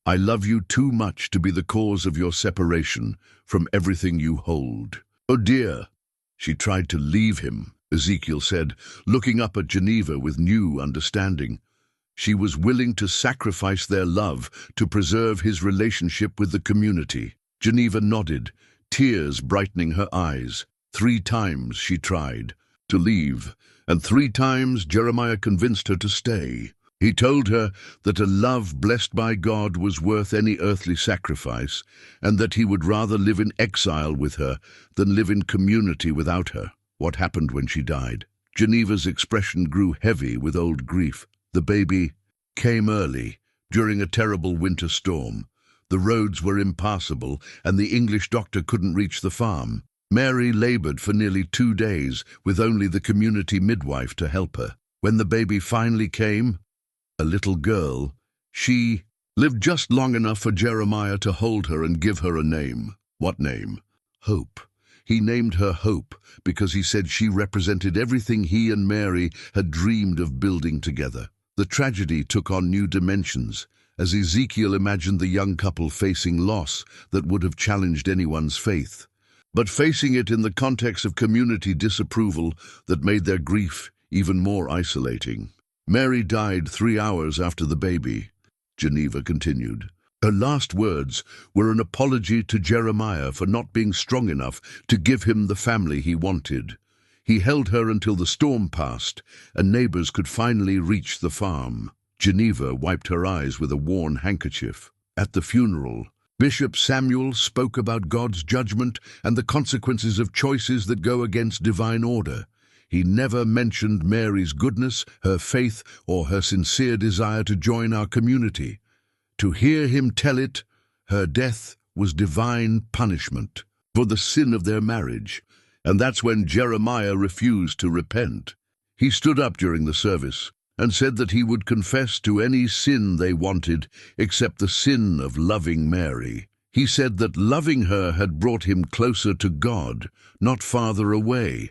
I love you too much to be the cause of your separation from everything you hold." "Oh dear." She tried to leave him, Ezekiel said, looking up at Geneva with new understanding. She was willing to sacrifice their love to preserve his relationship with the community. Geneva nodded, tears brightening her eyes. 3 times she tried to leave, and 3 times Jeremiah convinced her to stay. He told her that a love blessed by God was worth any earthly sacrifice, and that he would rather live in exile with her than live in community without her. What happened when she died? Geneva's expression grew heavy with old grief. The baby came early, during a terrible winter storm. The roads were impassable, and the English doctor couldn't reach the farm. Mary labored for nearly 2 days, with only the community midwife to help her. When the baby finally came, a little girl, she lived just long enough for Jeremiah to hold her and give her a name. What name? Hope. He named her Hope because he said she represented everything he and Mary had dreamed of building together. The tragedy took on new dimensions, as Ezekiel imagined the young couple facing loss that would have challenged anyone's faith, but facing it in the context of community disapproval that made their grief even more isolating. Mary died 3 hours after the baby, Geneva continued. Her last words were an apology to Jeremiah for not being strong enough to give him the family he wanted. He held her until the storm passed and neighbors could finally reach the farm. Geneva wiped her eyes with a worn handkerchief. At the funeral, Bishop Samuel spoke about God's judgment and the consequences of choices that go against divine order. He never mentioned Mary's goodness, her faith, or her sincere desire to join our community. To hear him tell it, her death was divine punishment for the sin of their marriage, and that's when Jeremiah refused to repent. He stood up during the service and said that he would confess to any sin they wanted except the sin of loving Mary. He said that loving her had brought him closer to God, not farther away,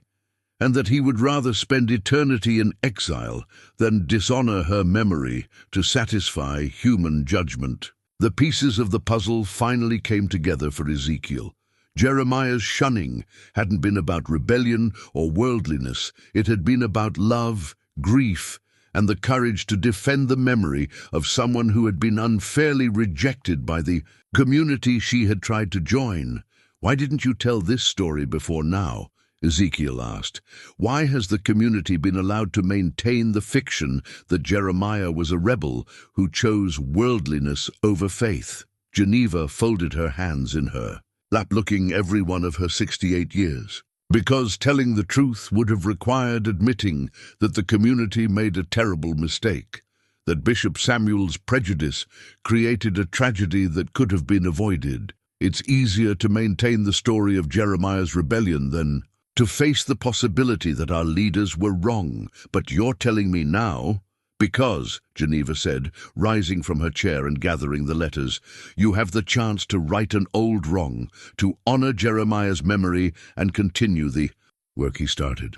and that he would rather spend eternity in exile than dishonor her memory to satisfy human judgment. The pieces of the puzzle finally came together for Ezekiel. Jeremiah's shunning hadn't been about rebellion or worldliness. It had been about love, grief, and the courage to defend the memory of someone who had been unfairly rejected by the community she had tried to join. "Why didn't you tell this story before now?" Ezekiel asked. "Why has the community been allowed to maintain the fiction that Jeremiah was a rebel who chose worldliness over faith?" Geneva folded her hands in her lap, looking every one of her 68 years. "Because telling the truth would have required admitting that the community made a terrible mistake, that Bishop Samuel's prejudice created a tragedy that could have been avoided. It's easier to maintain the story of Jeremiah's rebellion than to face the possibility that our leaders were wrong. But you're telling me now, because," Geneva said, rising from her chair and gathering the letters, "you have the chance to right an old wrong, to honor Jeremiah's memory and continue the work he started.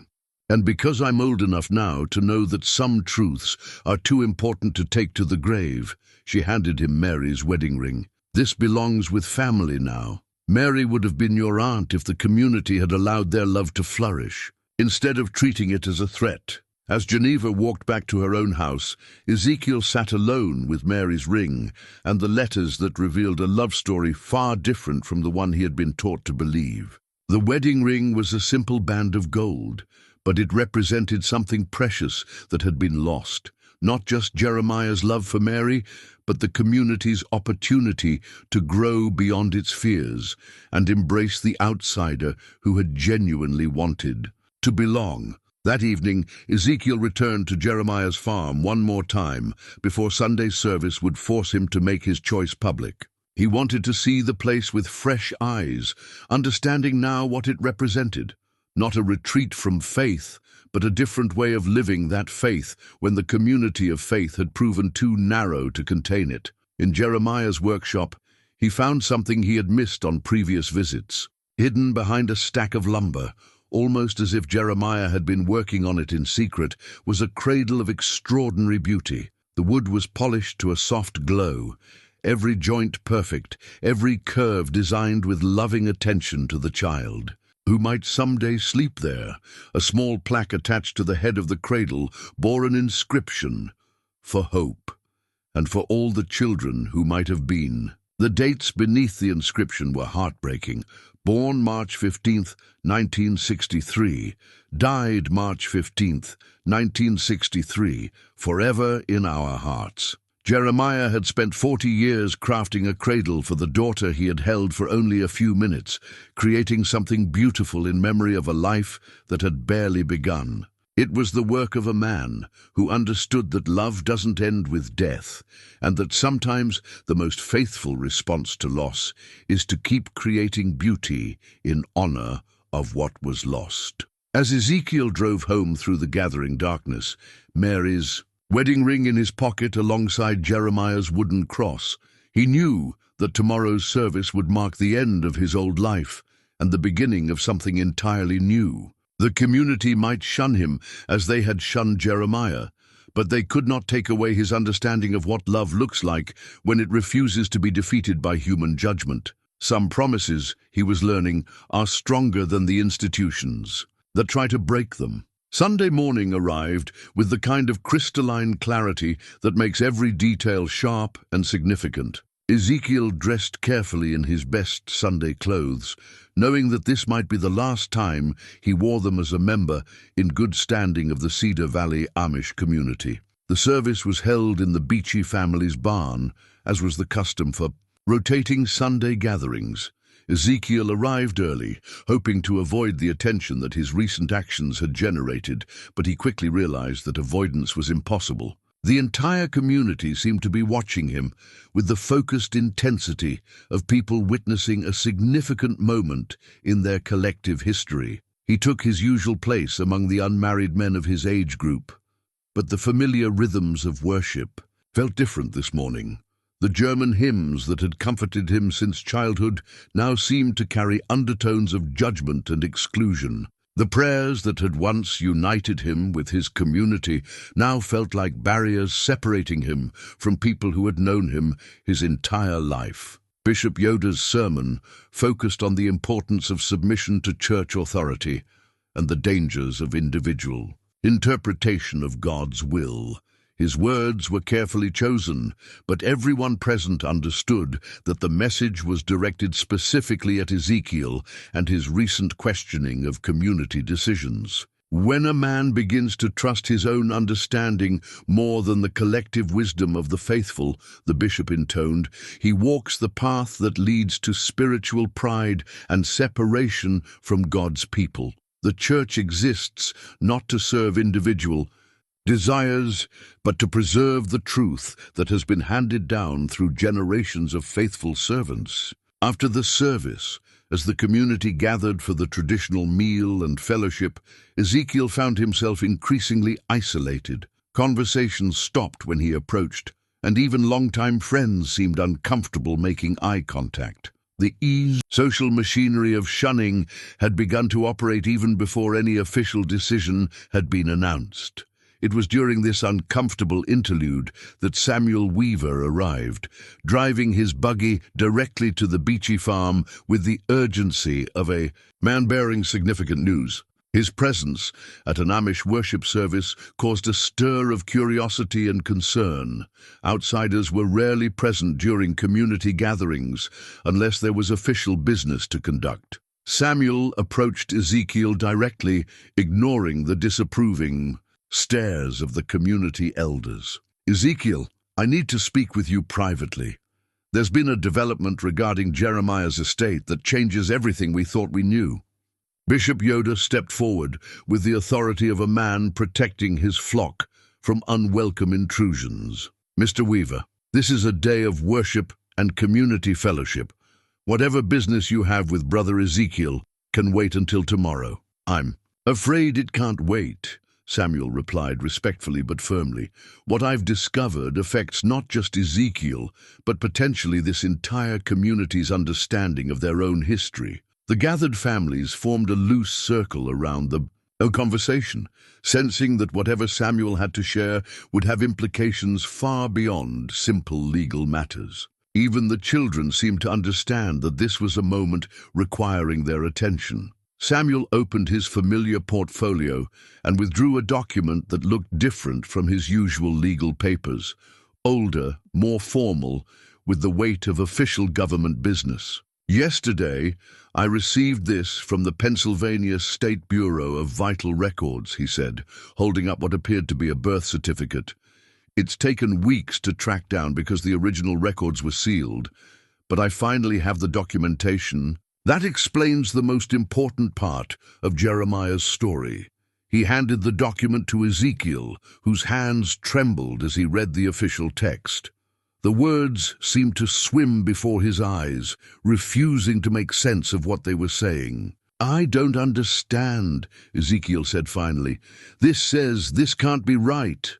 And because I'm old enough now to know that some truths are too important to take to the grave." She handed him Mary's wedding ring. "This belongs with family now. Mary would have been your aunt if the community had allowed their love to flourish, instead of treating it as a threat." As Geneva walked back to her own house, Ezekiel sat alone with Mary's ring and the letters that revealed a love story far different from the one he had been taught to believe. The wedding ring was a simple band of gold, but it represented something precious that had been lost. Not just Jeremiah's love for Mary, but the community's opportunity to grow beyond its fears and embrace the outsider who had genuinely wanted to belong. That evening, Ezekiel returned to Jeremiah's farm one more time before Sunday service would force him to make his choice public. He wanted to see the place with fresh eyes, understanding now what it represented. Not a retreat from faith, but a different way of living that faith when the community of faith had proven too narrow to contain it. In Jeremiah's workshop, he found something he had missed on previous visits. Hidden behind a stack of lumber, almost as if Jeremiah had been working on it in secret, was a cradle of extraordinary beauty. The wood was polished to a soft glow, every joint perfect, every curve designed with loving attention to the child who might someday sleep there. A small plaque attached to the head of the cradle bore an inscription, "For hope, and for all the children who might have been." The dates beneath the inscription were heartbreaking. Born March 15th, 1963, died March 15th, 1963, forever in our hearts. Jeremiah had spent 40 years crafting a cradle for the daughter he had held for only a few minutes, creating something beautiful in memory of a life that had barely begun. It was the work of a man who understood that love doesn't end with death, and that sometimes the most faithful response to loss is to keep creating beauty in honor of what was lost. As Ezekiel drove home through the gathering darkness, Mary's wedding ring in his pocket alongside Jeremiah's wooden cross, he knew that tomorrow's service would mark the end of his old life and the beginning of something entirely new. The community might shun him as they had shunned Jeremiah, but they could not take away his understanding of what love looks like when it refuses to be defeated by human judgment. Some promises, he was learning, are stronger than the institutions that try to break them. Sunday morning arrived with the kind of crystalline clarity that makes every detail sharp and significant. Ezekiel dressed carefully in his best Sunday clothes, knowing that this might be the last time he wore them as a member in good standing of the Cedar Valley Amish community. The service was held in the Beachy family's barn, as was the custom for rotating Sunday gatherings. Ezekiel arrived early, hoping to avoid the attention that his recent actions had generated, but he quickly realized that avoidance was impossible. The entire community seemed to be watching him with the focused intensity of people witnessing a significant moment in their collective history. He took his usual place among the unmarried men of his age group, but the familiar rhythms of worship felt different this morning. The German hymns that had comforted him since childhood now seemed to carry undertones of judgment and exclusion. The prayers that had once united him with his community now felt like barriers separating him from people who had known him his entire life. Bishop Yoda's sermon focused on the importance of submission to church authority and the dangers of individual interpretation of God's will. His words were carefully chosen, but everyone present understood that the message was directed specifically at Ezekiel and his recent questioning of community decisions. When a man begins to trust his own understanding more than the collective wisdom of the faithful, the bishop intoned, he walks the path that leads to spiritual pride and separation from God's people. The church exists not to serve individual desires, but to preserve the truth that has been handed down through generations of faithful servants. After the service, as the community gathered for the traditional meal and fellowship, Ezekiel found himself increasingly isolated. Conversations stopped when he approached, and even longtime friends seemed uncomfortable making eye contact. The social machinery of shunning had begun to operate even before any official decision had been announced. It was during this uncomfortable interlude that Samuel Weaver arrived, driving his buggy directly to the Beachy farm with the urgency of a man bearing significant news. His presence at an Amish worship service caused a stir of curiosity and concern. Outsiders were rarely present during community gatherings unless there was official business to conduct. Samuel approached Ezekiel directly, ignoring the disapproving stares of the community elders. "Ezekiel, I need to speak with you privately. There's been a development regarding Jeremiah's estate that changes everything we thought we knew." Bishop Yoda stepped forward with the authority of a man protecting his flock from unwelcome intrusions. "Mr. Weaver, this is a day of worship and community fellowship. Whatever business you have with Brother Ezekiel can wait until tomorrow." "I'm afraid it can't wait," Samuel replied respectfully but firmly. "What I've discovered affects not just Ezekiel, but potentially this entire community's understanding of their own history." The gathered families formed a loose circle around the conversation, sensing that whatever Samuel had to share would have implications far beyond simple legal matters. Even the children seemed to understand that this was a moment requiring their attention. Samuel opened his familiar portfolio and withdrew a document that looked different from his usual legal papers, older, more formal, with the weight of official government business. "Yesterday, I received this from the Pennsylvania State Bureau of Vital Records," he said, holding up what appeared to be a birth certificate. "It's taken weeks to track down because the original records were sealed, but I finally have the documentation. That explains the most important part of Jeremiah's story." He handed the document to Ezekiel, whose hands trembled as he read the official text. The words seemed to swim before his eyes, refusing to make sense of what they were saying. "I don't understand," Ezekiel said finally. "This says this can't be right."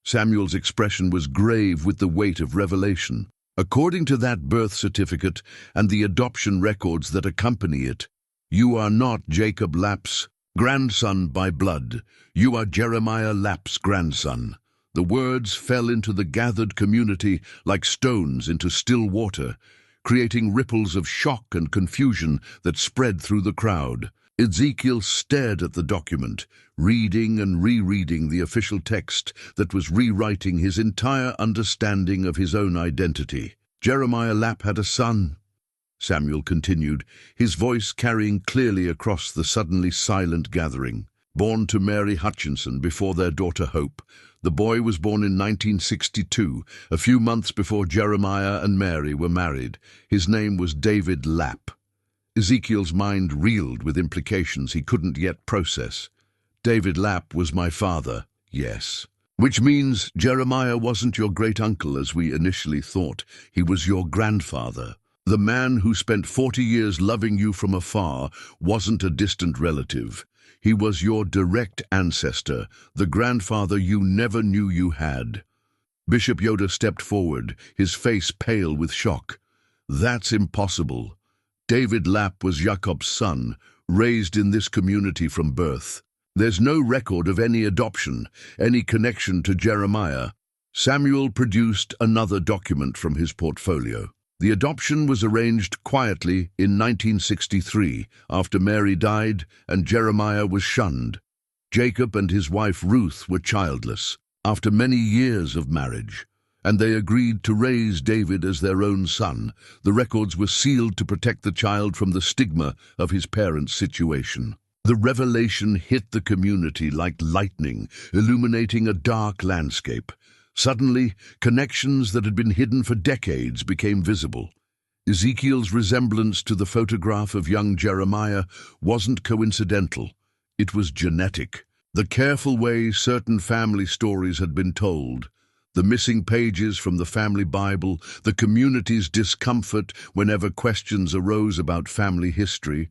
Samuel's expression was grave with the weight of revelation. "According to that birth certificate and the adoption records that accompany it, you are not Jacob Lapp's grandson by blood. You are Jeremiah Lapp's grandson." The words fell into the gathered community like stones into still water, creating ripples of shock and confusion that spread through the crowd. Ezekiel stared at the document, reading and rereading the official text that was rewriting his entire understanding of his own identity. "Jeremiah Lapp had a son," Samuel continued, his voice carrying clearly across the suddenly silent gathering. "Born to Mary Hutchinson before their daughter Hope. The boy was born in 1962, a few months before Jeremiah and Mary were married. His name was David Lapp." Ezekiel's mind reeled with implications he couldn't yet process. "David Lapp was my father, yes. Which means Jeremiah wasn't your great-uncle as we initially thought. He was your grandfather. The man who spent 40 years loving you from afar wasn't a distant relative. He was your direct ancestor, the grandfather you never knew you had." Bishop Yoda stepped forward, his face pale with shock. "That's impossible. David Lapp was Jacob's son, raised in this community from birth. There's no record of any adoption, any connection to Jeremiah." Samuel produced another document from his portfolio. The adoption was arranged quietly in 1963, after Mary died and Jeremiah was shunned. Jacob and his wife Ruth were childless, after many years of marriage, and they agreed to raise David as their own son. The records were sealed to protect the child from the stigma of his parents' situation. The revelation hit the community like lightning, illuminating a dark landscape. Suddenly, connections that had been hidden for decades became visible. Ezekiel's resemblance to the photograph of young Jeremiah wasn't coincidental. It was genetic. The careful way certain family stories had been told, the missing pages from the family Bible, the community's discomfort whenever questions arose about family history,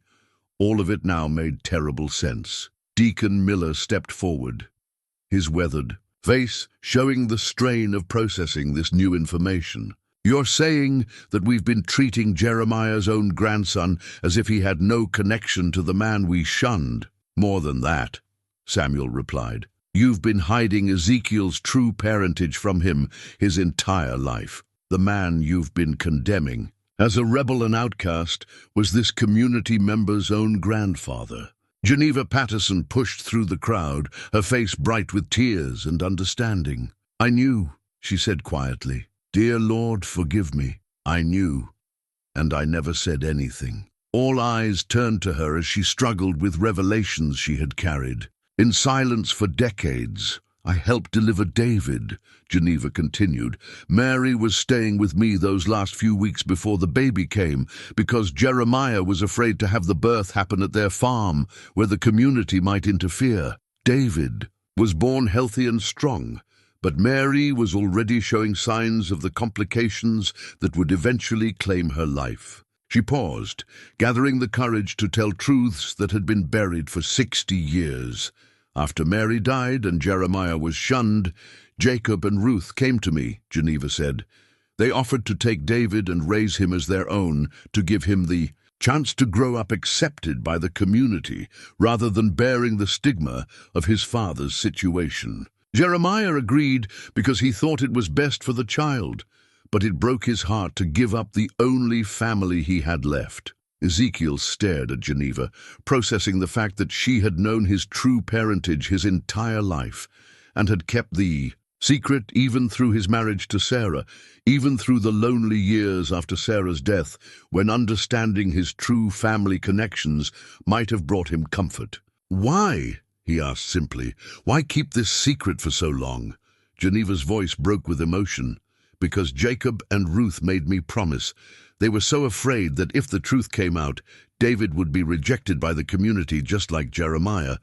all of it now made terrible sense. Deacon Miller stepped forward, his weathered face showing the strain of processing this new information. "You're saying that we've been treating Jeremiah's own grandson as if he had no connection to the man we shunned." "More than that," Samuel replied. "You've been hiding Ezekiel's true parentage from him his entire life. The man you've been condemning as a rebel and outcast was this community member's own grandfather." Geneva Patterson pushed through the crowd, her face bright with tears and understanding. "I knew," she said quietly. "Dear Lord, forgive me. I knew, and I never said anything." All eyes turned to her as she struggled with revelations she had carried. "In silence for decades, I helped deliver David," Geneva continued. "Mary was staying with me those last few weeks before the baby came, because Jeremiah was afraid to have the birth happen at their farm, where the community might interfere. David was born healthy and strong, but Mary was already showing signs of the complications that would eventually claim her life." She paused, gathering the courage to tell truths that had been buried for 60 years. "After Mary died and Jeremiah was shunned, Jacob and Ruth came to me," Geneva said. "They offered to take David and raise him as their own, to give him the chance to grow up accepted by the community, rather than bearing the stigma of his father's situation." Jeremiah agreed because he thought it was best for the child, but it broke his heart to give up the only family he had left. Ezekiel stared at Geneva, processing the fact that she had known his true parentage his entire life, and had kept the secret even through his marriage to Sarah, even through the lonely years after Sarah's death, when understanding his true family connections might have brought him comfort. "Why?" he asked simply. "Why keep this secret for so long?" Geneva's voice broke with emotion. "Because Jacob and Ruth made me promise. They were so afraid that if the truth came out, David would be rejected by the community just like Jeremiah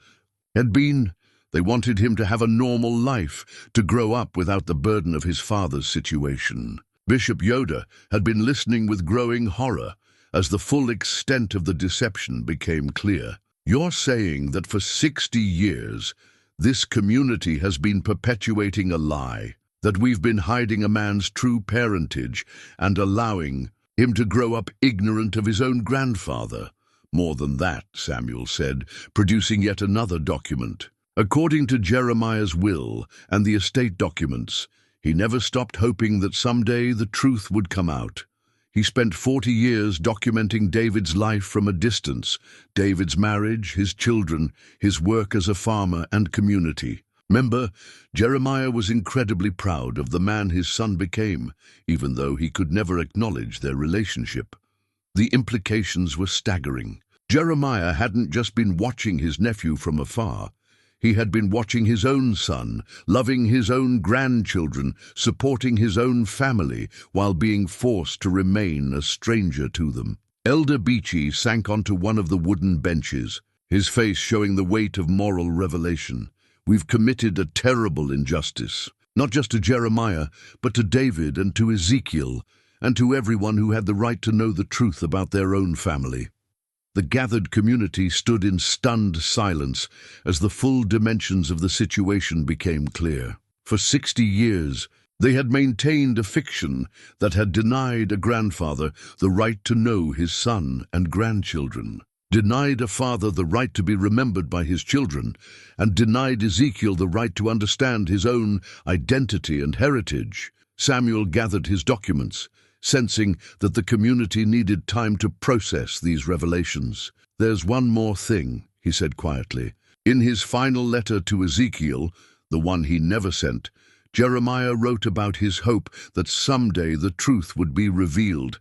had been. They wanted him to have a normal life, to grow up without the burden of his father's situation." Bishop Yoder had been listening with growing horror as the full extent of the deception became clear. "You're saying that for 60 years, this community has been perpetuating a lie, that we've been hiding a man's true parentage and allowing him to grow up ignorant of his own grandfather." "More than that," Samuel said, producing yet another document. "According to Jeremiah's will and the estate documents, he never stopped hoping that someday the truth would come out. He spent 40 years documenting David's life from a distance, David's marriage, his children, his work as a farmer and community. Remember, Jeremiah was incredibly proud of the man his son became, even though he could never acknowledge their relationship. The implications were staggering. Jeremiah hadn't just been watching his nephew from afar. He had been watching his own son, loving his own grandchildren, supporting his own family, while being forced to remain a stranger to them." Elder Beachy sank onto one of the wooden benches, his face showing the weight of moral revelation. "We've committed a terrible injustice, not just to Jeremiah, but to David and to Ezekiel, and to everyone who had the right to know the truth about their own family." The gathered community stood in stunned silence as the full dimensions of the situation became clear. For 60 years, they had maintained a fiction that had denied a grandfather the right to know his son and grandchildren, denied a father the right to be remembered by his children, and denied Ezekiel the right to understand his own identity and heritage. Samuel gathered his documents, sensing that the community needed time to process these revelations. "There's one more thing," he said quietly. In his final letter to Ezekiel, the one he never sent, Jeremiah wrote about his hope that someday the truth would be revealed,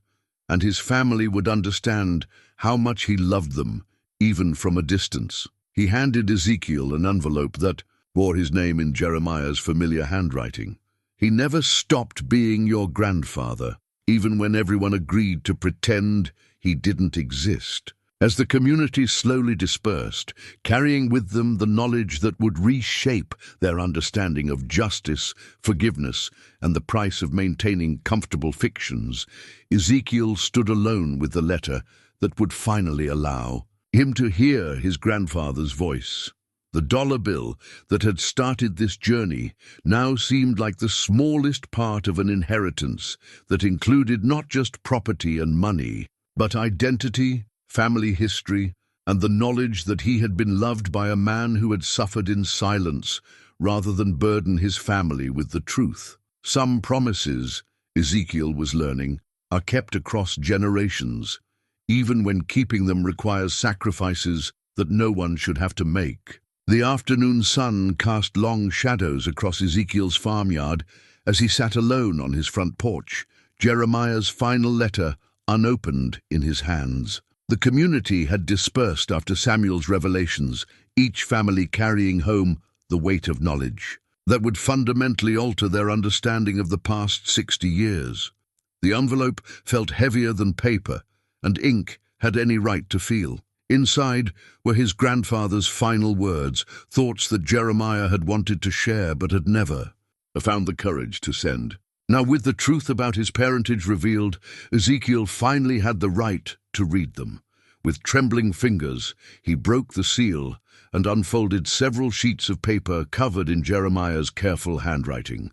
and his family would understand how much he loved them, even from a distance. He handed Ezekiel an envelope that bore his name in Jeremiah's familiar handwriting. "He never stopped being your grandfather, even when everyone agreed to pretend he didn't exist." As the community slowly dispersed, carrying with them the knowledge that would reshape their understanding of justice, forgiveness, and the price of maintaining comfortable fictions, Ezekiel stood alone with the letter that would finally allow him to hear his grandfather's voice. The dollar bill that had started this journey now seemed like the smallest part of an inheritance that included not just property and money, but identity, family history, and the knowledge that he had been loved by a man who had suffered in silence rather than burden his family with the truth. Some promises, Ezekiel was learning, are kept across generations, even when keeping them requires sacrifices that no one should have to make. The afternoon sun cast long shadows across Ezekiel's farmyard as he sat alone on his front porch, Jeremiah's final letter unopened in his hands. The community had dispersed after Samuel's revelations, each family carrying home the weight of knowledge that would fundamentally alter their understanding of the past 60 years. The envelope felt heavier than paper, and ink had any right to feel. Inside were his grandfather's final words, thoughts that Jeremiah had wanted to share but had never found the courage to send. Now, with the truth about his parentage revealed, Ezekiel finally had the right to read them. With trembling fingers, he broke the seal and unfolded several sheets of paper covered in Jeremiah's careful handwriting.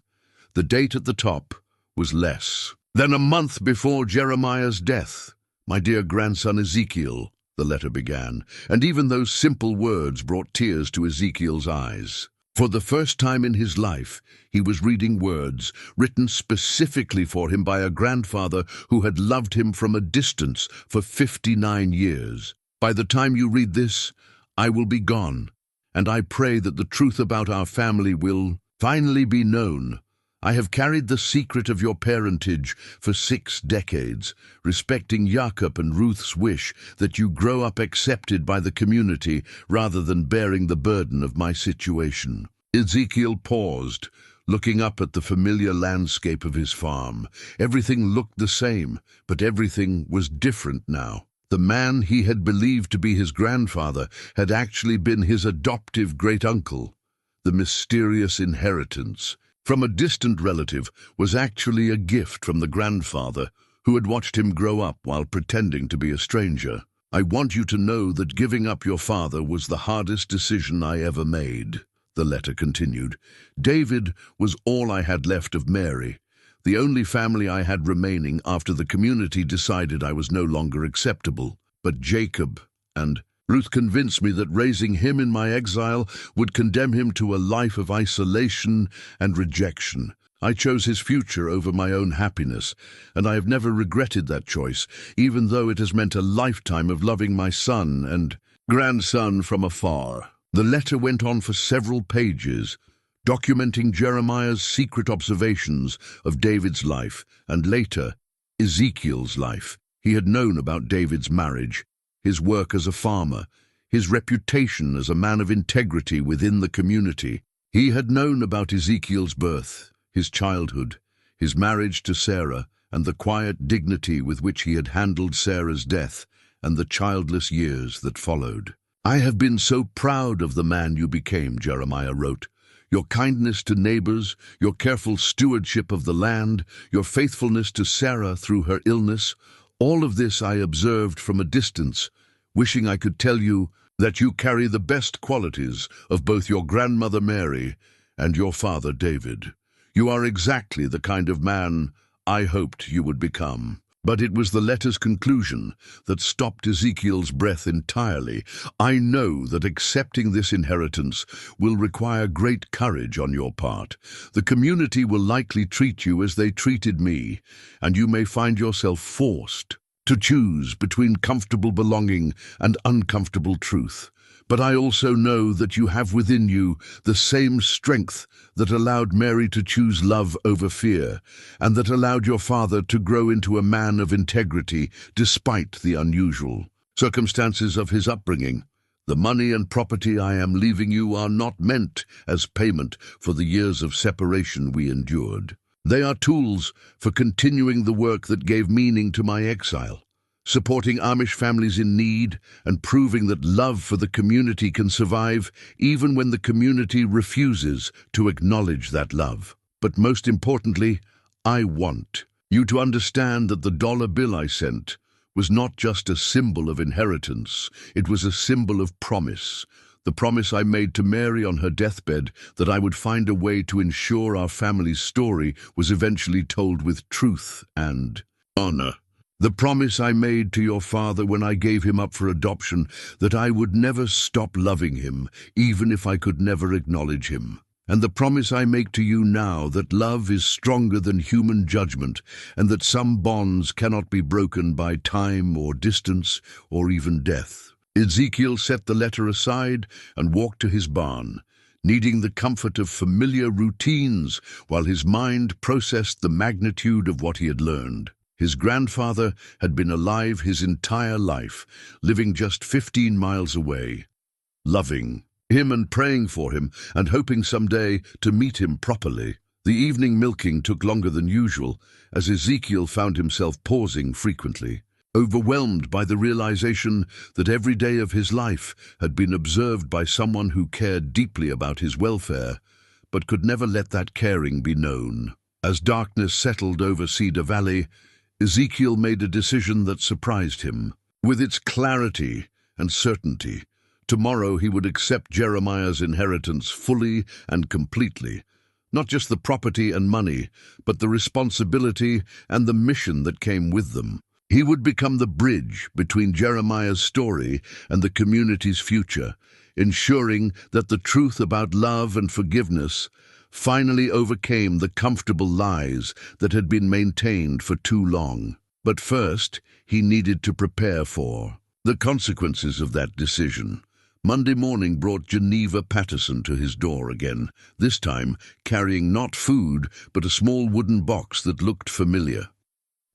The date at the top was less than a month before Jeremiah's death. "My dear grandson Ezekiel," the letter began, and even those simple words brought tears to Ezekiel's eyes. For the first time in his life, he was reading words written specifically for him by a grandfather who had loved him from a distance for 59 years. "By the time you read this, I will be gone, and I pray that the truth about our family will finally be known. I have carried the secret of your parentage for 6 decades, respecting Jacob and Ruth's wish that you grow up accepted by the community rather than bearing the burden of my situation." Ezekiel paused, looking up at the familiar landscape of his farm. Everything looked the same, but everything was different now. The man he had believed to be his grandfather had actually been his adoptive great-uncle. The mysterious inheritance from a distant relative was actually a gift from the grandfather who had watched him grow up while pretending to be a stranger. "I want you to know that giving up your father was the hardest decision I ever made," the letter continued. "David was all I had left of Mary, the only family I had remaining after the community decided I was no longer acceptable. But Jacob and Ruth convinced me that raising him in my exile would condemn him to a life of isolation and rejection. I chose his future over my own happiness, and I have never regretted that choice, even though it has meant a lifetime of loving my son and grandson from afar." The letter went on for several pages, documenting Jeremiah's secret observations of David's life and later Ezekiel's life. He had known about David's marriage, his work as a farmer, his reputation as a man of integrity within the community. He had known about Ezekiel's birth, his childhood, his marriage to Sarah, and the quiet dignity with which he had handled Sarah's death and the childless years that followed. "I have been so proud of the man you became," Jeremiah wrote. "Your kindness to neighbors, your careful stewardship of the land, your faithfulness to Sarah through her illness, all of this I observed from a distance, wishing I could tell you that you carry the best qualities of both your grandmother Mary and your father David. You are exactly the kind of man I hoped you would become." But it was the letter's conclusion that stopped Ezekiel's breath entirely. I know that accepting this inheritance will require great courage on your part. The community will likely treat you as they treated me, and you may find yourself forced to choose between comfortable belonging and uncomfortable truth. But I also know that you have within you the same strength that allowed Mary to choose love over fear, and that allowed your father to grow into a man of integrity despite the unusual circumstances of his upbringing. The money and property I am leaving you are not meant as payment for the years of separation we endured. They are tools for continuing the work that gave meaning to my exile, supporting Amish families in need and proving that love for the community can survive even when the community refuses to acknowledge that love. But most importantly, I want you to understand that the dollar bill I sent was not just a symbol of inheritance, it was a symbol of promise. The promise I made to Mary on her deathbed that I would find a way to ensure our family's story was eventually told with truth and honor. The promise I made to your father when I gave him up for adoption that I would never stop loving him, even if I could never acknowledge him. And the promise I make to you now that love is stronger than human judgment and that some bonds cannot be broken by time or distance or even death. Ezekiel set the letter aside and walked to his barn, needing the comfort of familiar routines while his mind processed the magnitude of what he had learned. His grandfather had been alive his entire life, living just 15 miles away, loving him and praying for him and hoping someday to meet him properly. The evening milking took longer than usual as Ezekiel found himself pausing frequently, overwhelmed by the realization that every day of his life had been observed by someone who cared deeply about his welfare, but could never let that caring be known. As darkness settled over Cedar Valley, Ezekiel made a decision that surprised him. With its clarity and certainty, tomorrow he would accept Jeremiah's inheritance fully and completely, not just the property and money, but the responsibility and the mission that came with them. He would become the bridge between Jeremiah's story and the community's future, ensuring that the truth about love and forgiveness finally overcame the comfortable lies that had been maintained for too long. But first, he needed to prepare for the consequences of that decision. Monday morning brought Geneva Patterson to his door again, this time carrying not food, but a small wooden box that looked familiar.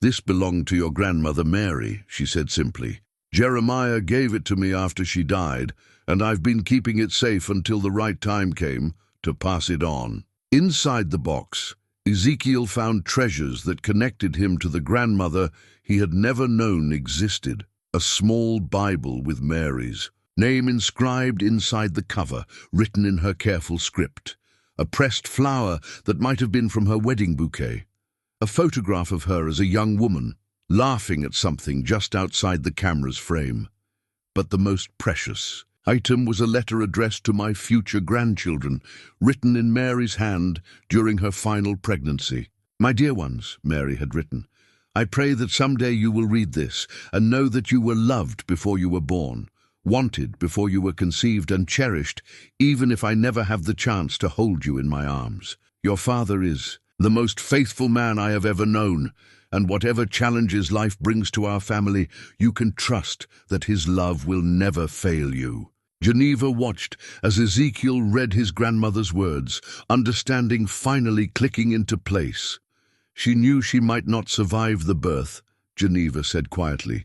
"This belonged to your grandmother Mary," she said simply. "Jeremiah gave it to me after she died, and I've been keeping it safe until the right time came to pass it on." Inside the box, Ezekiel found treasures that connected him to the grandmother he had never known existed. A small Bible with Mary's name inscribed inside the cover, written in her careful script. A pressed flower that might have been from her wedding bouquet. A photograph of her as a young woman, laughing at something just outside the camera's frame. But the most precious item was a letter addressed to my future grandchildren, written in Mary's hand during her final pregnancy. "My dear ones," Mary had written, "I pray that someday you will read this and know that you were loved before you were born, wanted before you were conceived, and cherished, even if I never have the chance to hold you in my arms. Your father is the most faithful man I have ever known, and whatever challenges life brings to our family, you can trust that his love will never fail you." Geneva watched as Ezekiel read his grandmother's words, understanding finally clicking into place. "She knew she might not survive the birth," Geneva said quietly.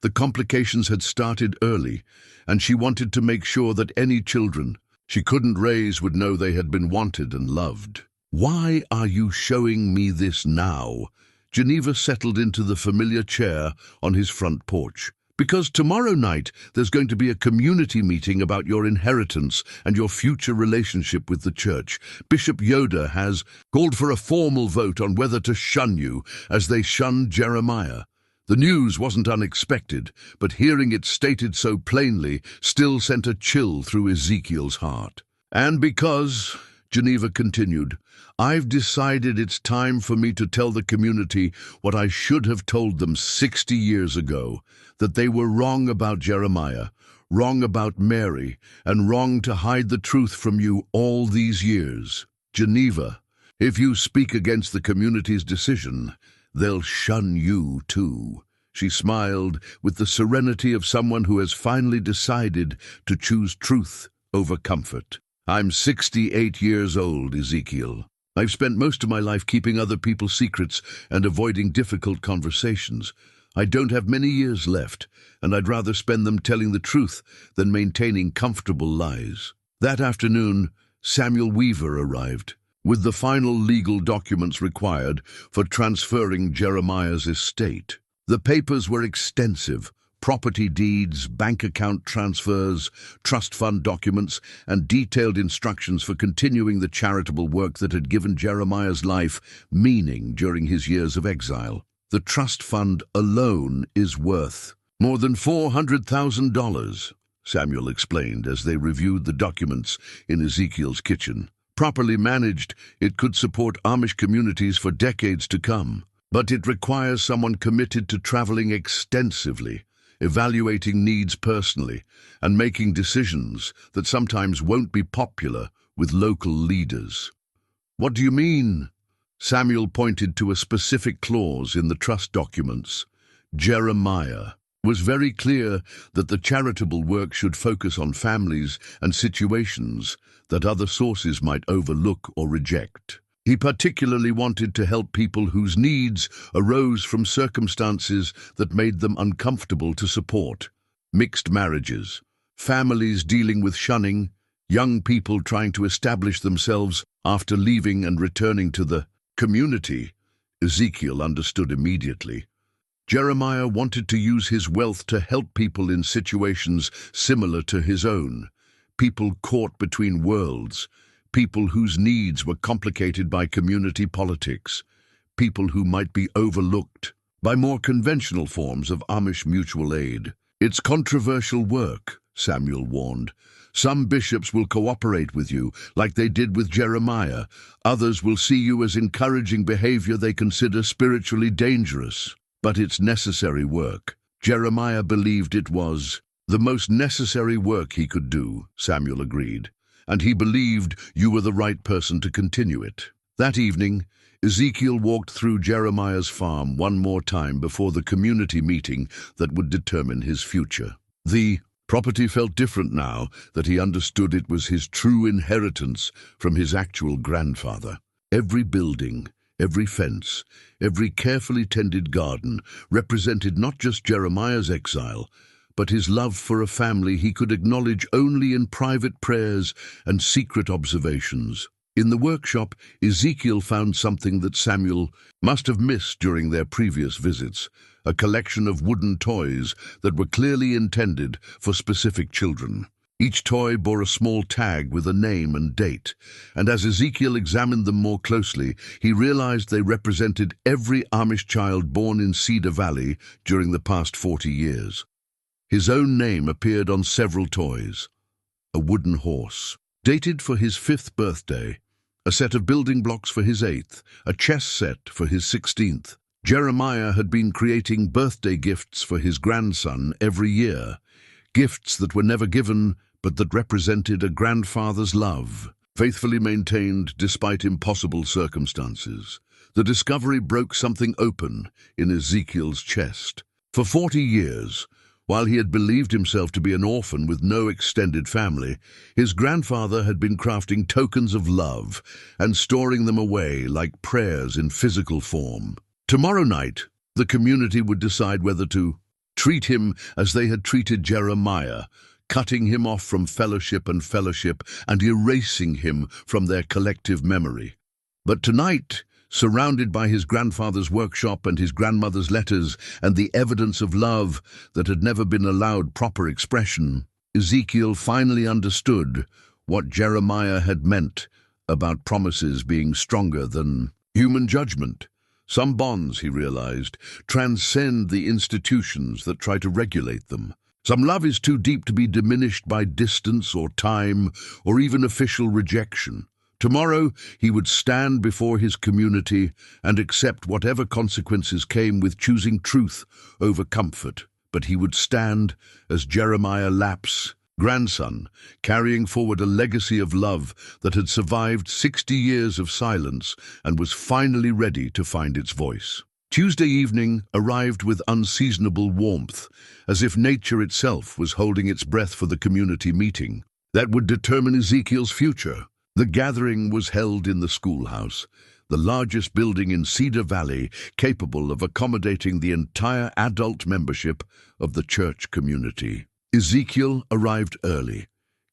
"The complications had started early, and she wanted to make sure that any children she couldn't raise would know they had been wanted and loved." "Why are you showing me this now?" Geneva settled into the familiar chair on his front porch. "Because tomorrow night there's going to be a community meeting about your inheritance and your future relationship with the church. Bishop Yoder has called for a formal vote on whether to shun you as they shunned Jeremiah." The news wasn't unexpected, but hearing it stated so plainly still sent a chill through Ezekiel's heart. "And because Geneva continued, "I've decided it's time for me to tell the community what I should have told them 60 years ago, that they were wrong about Jeremiah, wrong about Mary, and wrong to hide the truth from you all these years. Geneva, if you speak against the community's decision, they'll shun you too." She smiled with the serenity of someone who has finally decided to choose truth over comfort. "I'm 68 years old, Ezekiel. I've spent most of my life keeping other people's secrets and avoiding difficult conversations. I don't have many years left, and I'd rather spend them telling the truth than maintaining comfortable lies." That afternoon, Samuel Weaver arrived, with the final legal documents required for transferring Jeremiah's estate. The papers were extensive: property deeds, bank account transfers, trust fund documents, and detailed instructions for continuing the charitable work that had given Jeremiah's life meaning during his years of exile. The trust fund alone is worth more than $400,000, Samuel explained as they reviewed the documents in Ezekiel's kitchen. Properly managed, it could support Amish communities for decades to come. But it requires someone committed to traveling extensively, evaluating needs personally, and making decisions that sometimes won't be popular with local leaders. "What do you mean?" Samuel pointed to a specific clause in the trust documents. Jeremiah was very clear that the charitable work should focus on families and situations that other sources might overlook or reject. He particularly wanted to help people whose needs arose from circumstances that made them uncomfortable to support: mixed marriages, families dealing with shunning, young people trying to establish themselves after leaving and returning to the community. Ezekiel understood immediately. Jeremiah wanted to use his wealth to help people in situations similar to his own, people caught between worlds, people whose needs were complicated by community politics, people who might be overlooked by more conventional forms of Amish mutual aid. "It's controversial work," Samuel warned. "Some bishops will cooperate with you, like they did with Jeremiah. Others will see you as encouraging behavior they consider spiritually dangerous. But it's necessary work." Jeremiah believed it was the most necessary work he could do, Samuel agreed, and he believed you were the right person to continue it. That evening, Ezekiel walked through Jeremiah's farm one more time before the community meeting that would determine his future. The property felt different now that he understood it was his true inheritance from his actual grandfather. Every building, every fence, every carefully tended garden represented not just Jeremiah's exile, but his love for a family he could acknowledge only in private prayers and secret observations. In the workshop, Ezekiel found something that Samuel must have missed during their previous visits: a collection of wooden toys that were clearly intended for specific children. Each toy bore a small tag with a name and date, and as Ezekiel examined them more closely, he realized they represented every Amish child born in Cedar Valley during the past 40 years. His own name appeared on several toys: a wooden horse, dated for his 5th birthday, a set of building blocks for his 8th, a chess set for his 16th. Jeremiah had been creating birthday gifts for his grandson every year, gifts that were never given but that represented a grandfather's love, faithfully maintained despite impossible circumstances. The discovery broke something open in Ezekiel's chest. For 40 years, while he had believed himself to be an orphan with no extended family, his grandfather had been crafting tokens of love and storing them away like prayers in physical form. Tomorrow night, the community would decide whether to treat him as they had treated Jeremiah, cutting him off from fellowship and erasing him from their collective memory. But tonight, surrounded by his grandfather's workshop and his grandmother's letters and the evidence of love that had never been allowed proper expression, Ezekiel finally understood what Jeremiah had meant about promises being stronger than human judgment. Some bonds, he realized, transcend the institutions that try to regulate them. Some love is too deep to be diminished by distance or time or even official rejection. Tomorrow he would stand before his community and accept whatever consequences came with choosing truth over comfort. But he would stand as Jeremiah Lapp's grandson, carrying forward a legacy of love that had survived 60 years of silence and was finally ready to find its voice. Tuesday evening arrived with unseasonable warmth, as if nature itself was holding its breath for the community meeting that would determine Ezekiel's future. The gathering was held in the schoolhouse, the largest building in Cedar Valley capable of accommodating the entire adult membership of the church community. Ezekiel arrived early,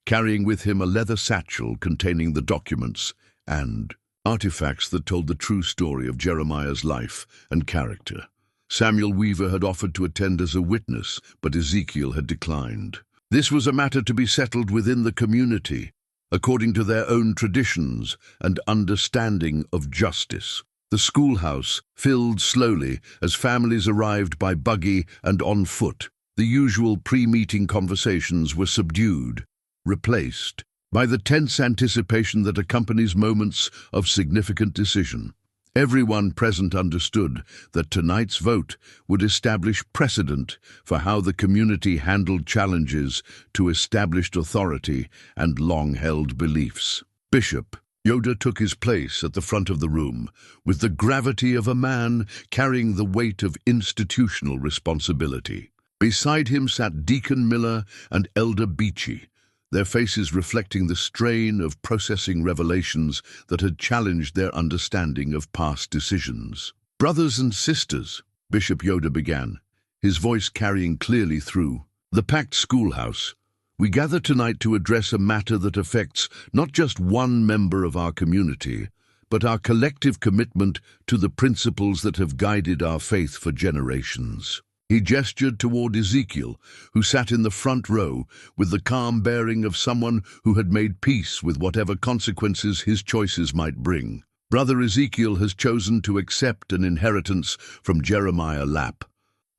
carrying with him a leather satchel containing the documents and artifacts that told the true story of Jeremiah's life and character. Samuel Weaver had offered to attend as a witness, but Ezekiel had declined. This was a matter to be settled within the community, according to their own traditions and understanding of justice. The schoolhouse filled slowly as families arrived by buggy and on foot. The usual pre-meeting conversations were subdued, replaced by the tense anticipation that accompanies moments of significant decision. Everyone present understood that tonight's vote would establish precedent for how the community handled challenges to established authority and long-held beliefs. Bishop Yoda took his place at the front of the room, with the gravity of a man carrying the weight of institutional responsibility. Beside him sat Deacon Miller and Elder Beachy, their faces reflecting the strain of processing revelations that had challenged their understanding of past decisions. "Brothers and sisters," Bishop Yoda began, his voice carrying clearly through the packed schoolhouse, "we gather tonight to address a matter that affects not just one member of our community, but our collective commitment to the principles that have guided our faith for generations." He gestured toward Ezekiel, who sat in the front row with the calm bearing of someone who had made peace with whatever consequences his choices might bring. Brother Ezekiel has chosen to accept an inheritance from Jeremiah Lapp,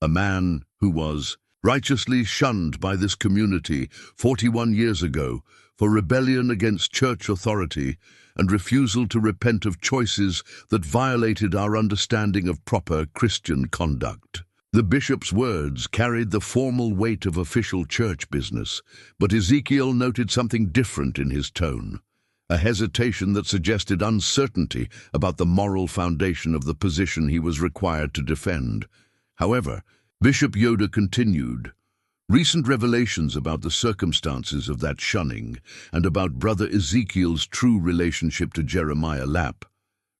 a man who was righteously shunned by this community 41 years ago for rebellion against church authority and refusal to repent of choices that violated our understanding of proper Christian conduct. The bishop's words carried the formal weight of official church business, but Ezekiel noted something different in his tone, a hesitation that suggested uncertainty about the moral foundation of the position he was required to defend. However, Bishop Yoda continued, "Recent revelations about the circumstances of that shunning and about Brother Ezekiel's true relationship to Jeremiah Lapp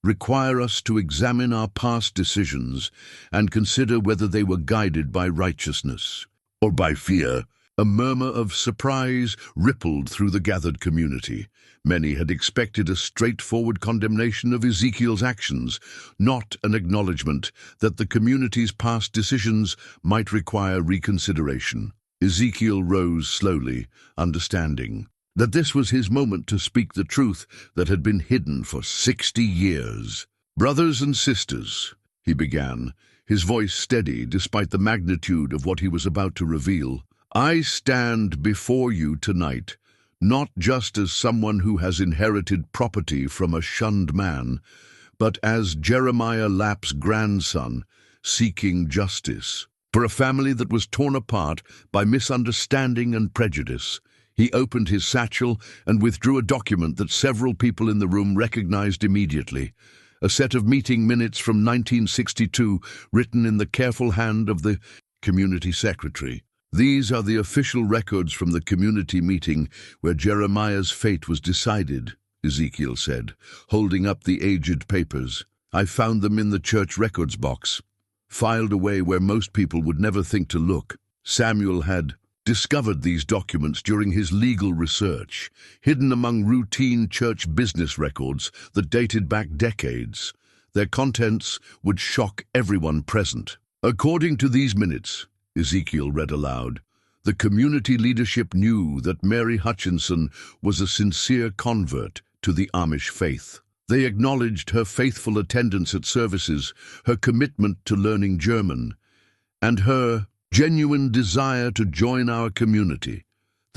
require us to examine our past decisions and consider whether they were guided by righteousness or by fear." A murmur of surprise rippled through the gathered community. Many had expected a straightforward condemnation of Ezekiel's actions, not an acknowledgement that the community's past decisions might require reconsideration. Ezekiel rose slowly, understanding that this was his moment to speak the truth that had been hidden for 60 years. "Brothers and sisters," he began, his voice steady despite the magnitude of what he was about to reveal, "I stand before you tonight, not just as someone who has inherited property from a shunned man, but as Jeremiah Lapp's grandson, seeking justice for a family that was torn apart by misunderstanding and prejudice." He opened his satchel and withdrew a document that several people in the room recognized immediately, a set of meeting minutes from 1962 written in the careful hand of the community secretary. "These are the official records from the community meeting where Jeremiah's fate was decided," Ezekiel said, holding up the aged papers. "I found them in the church records box, filed away where most people would never think to look." Samuel had discovered these documents during his legal research, hidden among routine church business records that dated back decades. Their contents would shock everyone present. "According to these minutes," Ezekiel read aloud, "the community leadership knew that Mary Hutchinson was a sincere convert to the Amish faith. They acknowledged her faithful attendance at services, her commitment to learning German, and her genuine desire to join our community.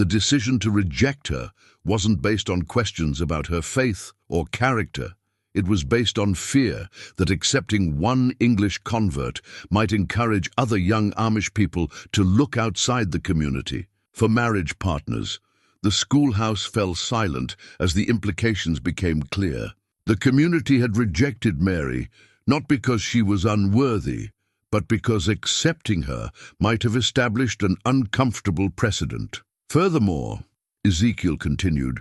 The decision to reject her wasn't based on questions about her faith or character. It was based on fear that accepting one English convert might encourage other young Amish people to look outside the community. For marriage partners, the schoolhouse fell silent as the implications became clear. The community had rejected Mary, not because she was unworthy, but because accepting her might have established an uncomfortable precedent. Furthermore, Ezekiel continued,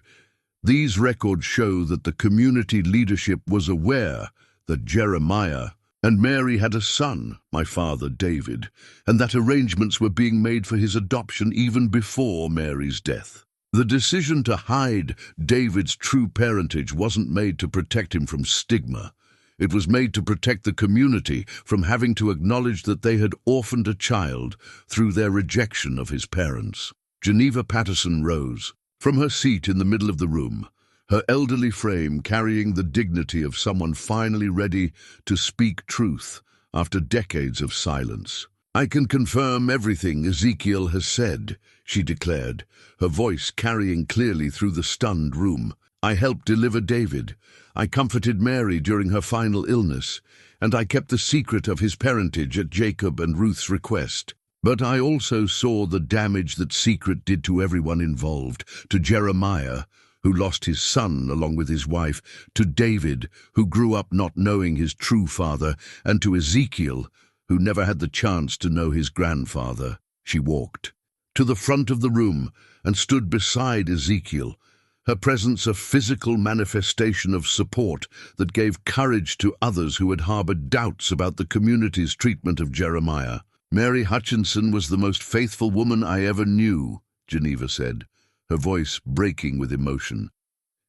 these records show that the community leadership was aware that Jeremiah and Mary had a son, my father David, and that arrangements were being made for his adoption even before Mary's death. The decision to hide David's true parentage wasn't made to protect him from stigma. It was made to protect the community from having to acknowledge that they had orphaned a child through their rejection of his parents. Geneva Patterson rose from her seat in the middle of the room, her elderly frame carrying the dignity of someone finally ready to speak truth after decades of silence. I can confirm everything Ezekiel has said, she declared, her voice carrying clearly through the stunned room. I helped deliver David. I comforted Mary during her final illness, and I kept the secret of his parentage at Jacob and Ruth's request. But I also saw the damage that secret did to everyone involved, to Jeremiah, who lost his son along with his wife, to David, who grew up not knowing his true father, and to Ezekiel, who never had the chance to know his grandfather. She walked to the front of the room and stood beside Ezekiel, her presence a physical manifestation of support that gave courage to others who had harbored doubts about the community's treatment of Jeremiah. Mary Hutchinson was the most faithful woman I ever knew, Geneva said, her voice breaking with emotion.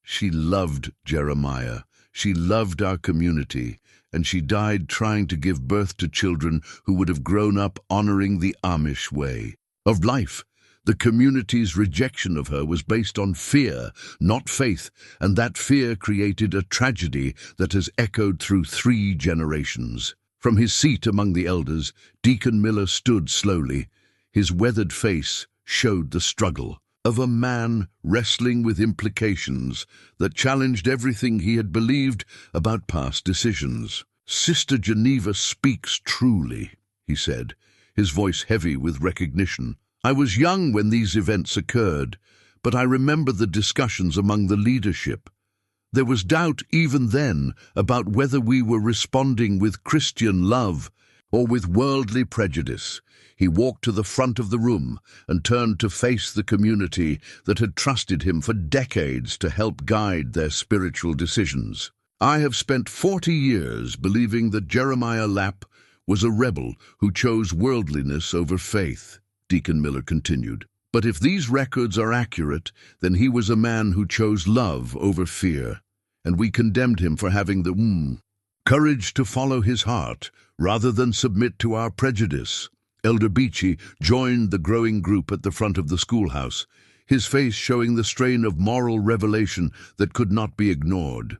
She loved Jeremiah, she loved our community, and she died trying to give birth to children who would have grown up honoring the Amish way of life. The community's rejection of her was based on fear, not faith, and that fear created a tragedy that has echoed through 3 generations. From his seat among the elders, Deacon Miller stood slowly. His weathered face showed the struggle of a man wrestling with implications that challenged everything he had believed about past decisions. Sister Geneva speaks truly, he said, his voice heavy with recognition. I was young when these events occurred, but I remember the discussions among the leadership. There was doubt even then about whether we were responding with Christian love or with worldly prejudice. He walked to the front of the room and turned to face the community that had trusted him for decades to help guide their spiritual decisions. I have spent 40 years believing that Jeremiah Lapp was a rebel who chose worldliness over faith, Deacon Miller continued. But if these records are accurate, then he was a man who chose love over fear, and we condemned him for having the courage to follow his heart rather than submit to our prejudice. Elder Beachy joined the growing group at the front of the schoolhouse, his face showing the strain of moral revelation that could not be ignored.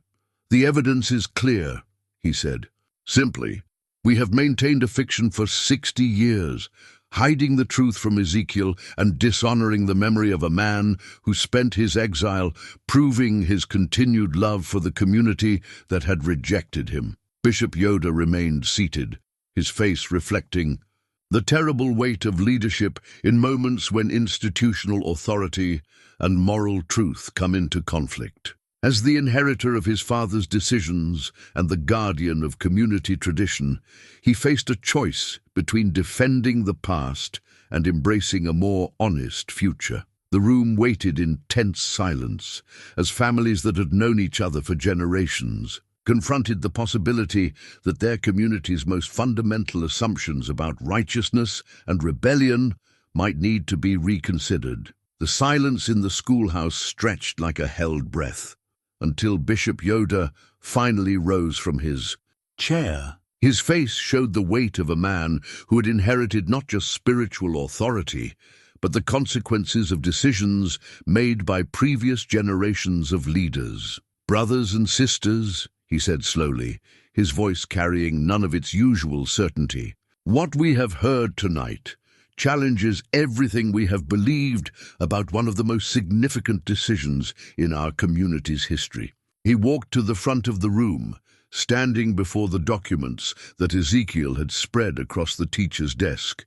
The evidence is clear, he said. Simply, we have maintained a fiction for 60 years, hiding the truth from Ezekiel and dishonoring the memory of a man who spent his exile proving his continued love for the community that had rejected him. Bishop Yoder remained seated, his face reflecting the terrible weight of leadership in moments when institutional authority and moral truth come into conflict. As the inheritor of his father's decisions and the guardian of community tradition, he faced a choice between defending the past and embracing a more honest future. The room waited in tense silence as families that had known each other for generations confronted the possibility that their community's most fundamental assumptions about righteousness and rebellion might need to be reconsidered. The silence in the schoolhouse stretched like a held breath, until Bishop Yoder finally rose from his chair. His face showed the weight of a man who had inherited not just spiritual authority, but the consequences of decisions made by previous generations of leaders. Brothers and sisters, he said slowly, his voice carrying none of its usual certainty, what we have heard tonight challenges everything we have believed about one of the most significant decisions in our community's history. He walked to the front of the room, standing before the documents that Ezekiel had spread across the teacher's desk.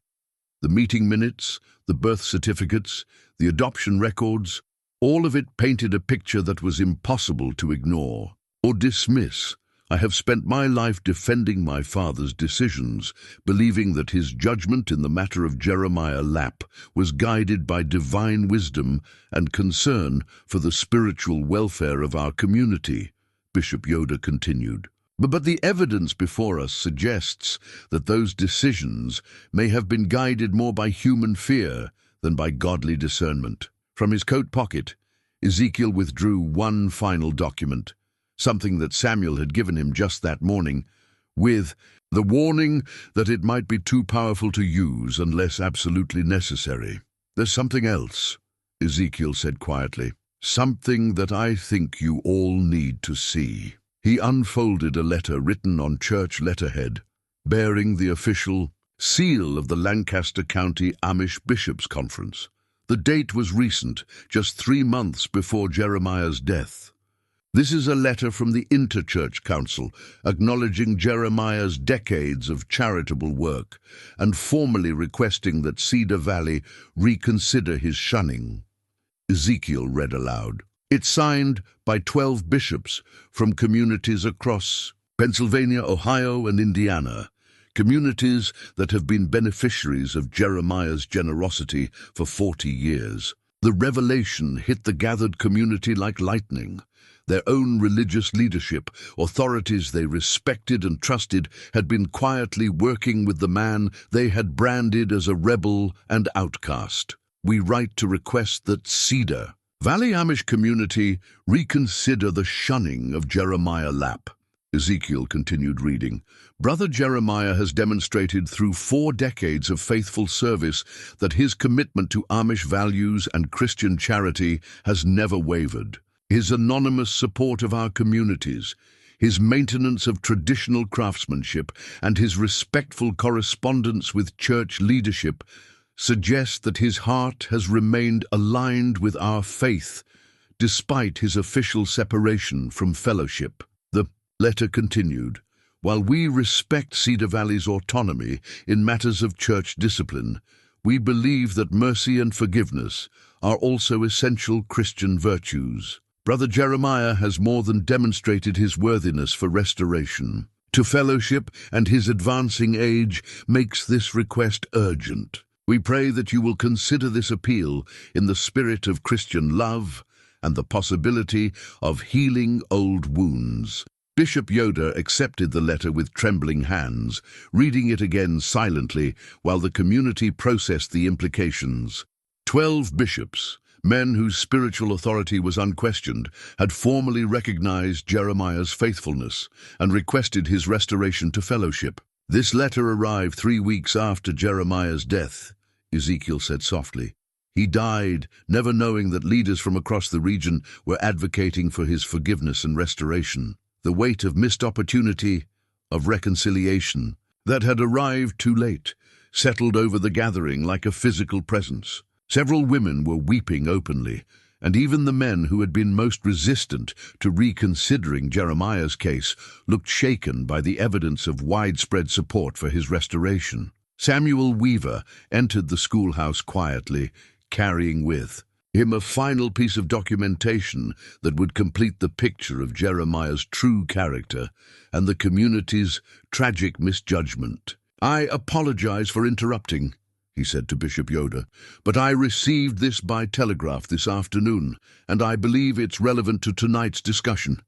The meeting minutes, the birth certificates, the adoption records, all of it painted a picture that was impossible to ignore or dismiss. I have spent my life defending my father's decisions, believing that his judgment in the matter of Jeremiah Lapp was guided by divine wisdom and concern for the spiritual welfare of our community, Bishop Yoder continued. But the evidence before us suggests that those decisions may have been guided more by human fear than by godly discernment. From his coat pocket, Ezekiel withdrew one final document, something that Samuel had given him just that morning, with the warning that it might be too powerful to use unless absolutely necessary. "There's something else," Ezekiel said quietly. "Something that I think you all need to see." He unfolded a letter written on church letterhead, bearing the official seal of the Lancaster County Amish Bishops' Conference. The date was recent, just 3 months before Jeremiah's death. This is a letter from the Interchurch Council, acknowledging Jeremiah's decades of charitable work and formally requesting that Cedar Valley reconsider his shunning. Ezekiel read aloud. It's signed by 12 bishops from communities across Pennsylvania, Ohio, and Indiana, communities that have been beneficiaries of Jeremiah's generosity for 40 years. The revelation hit the gathered community like lightning. Their own religious leadership, authorities they respected and trusted, had been quietly working with the man they had branded as a rebel and outcast. We write to request that Cedar Valley Amish community reconsider the shunning of Jeremiah Lapp. Ezekiel continued reading. Brother Jeremiah has demonstrated through 4 decades of faithful service that his commitment to Amish values and Christian charity has never wavered. His anonymous support of our communities, his maintenance of traditional craftsmanship, and his respectful correspondence with church leadership suggest that his heart has remained aligned with our faith, despite his official separation from fellowship. The letter continued. While we respect Cedar Valley's autonomy in matters of church discipline, we believe that mercy and forgiveness are also essential Christian virtues. Brother Jeremiah has more than demonstrated his worthiness for restoration to fellowship, and his advancing age makes this request urgent. We pray that you will consider this appeal in the spirit of Christian love and the possibility of healing old wounds. Bishop Yoder accepted the letter with trembling hands, reading it again silently while the community processed the implications. 12 bishops, men whose spiritual authority was unquestioned, had formally recognized Jeremiah's faithfulness and requested his restoration to fellowship. This letter arrived 3 weeks after Jeremiah's death, Ezekiel said softly. He died, never knowing that leaders from across the region were advocating for his forgiveness and restoration. The weight of missed opportunity, of reconciliation, that had arrived too late, settled over the gathering like a physical presence. Several women were weeping openly, and even the men who had been most resistant to reconsidering Jeremiah's case looked shaken by the evidence of widespread support for his restoration. Samuel Weaver entered the schoolhouse quietly, carrying with him a final piece of documentation that would complete the picture of Jeremiah's true character and the community's tragic misjudgment. "I apologize for interrupting," he said to Bishop Yoder, "but I received this by telegraph this afternoon, and I believe it's relevant to tonight's discussion."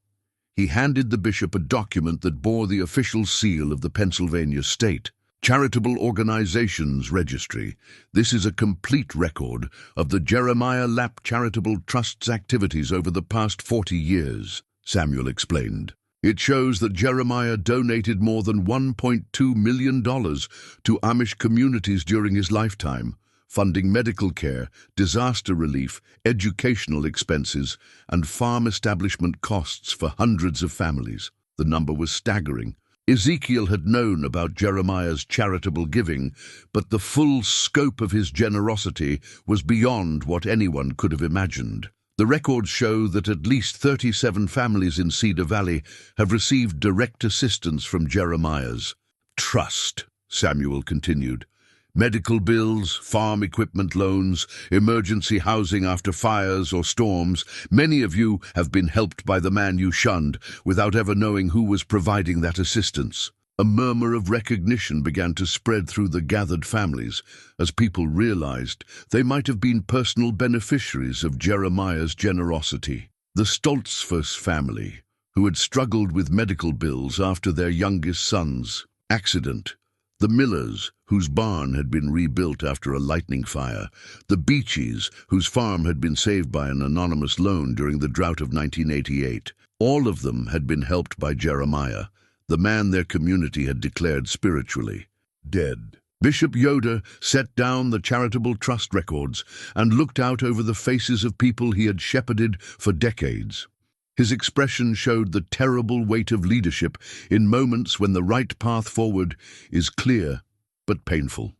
He handed the bishop a document that bore the official seal of the Pennsylvania State Charitable Organizations Registry. This is a complete record of the Jeremiah Lapp Charitable Trust's activities over the past 40 years, Samuel explained. It shows that Jeremiah donated more than $1.2 million to Amish communities during his lifetime, funding medical care, disaster relief, educational expenses, and farm establishment costs for hundreds of families. The number was staggering, Ezekiel had known about Jeremiah's charitable giving, but the full scope of his generosity was beyond what anyone could have imagined. The records show that at least 37 families in Cedar Valley have received direct assistance from Jeremiah's trust, Samuel continued. Medical bills, farm equipment loans, emergency housing after fires or storms. Many of you have been helped by the man you shunned without ever knowing who was providing that assistance. A murmur of recognition began to spread through the gathered families as people realized they might have been personal beneficiaries of Jeremiah's generosity. The Stoltzfus family, who had struggled with medical bills after their youngest son's accident. The Millers, whose barn had been rebuilt after a lightning fire. The Beaches, whose farm had been saved by an anonymous loan during the drought of 1988. All of them had been helped by Jeremiah, the man their community had declared spiritually dead. Bishop Yoder set down the charitable trust records and looked out over the faces of people he had shepherded for decades. His expression showed the terrible weight of leadership in moments when the right path forward is clear but painful.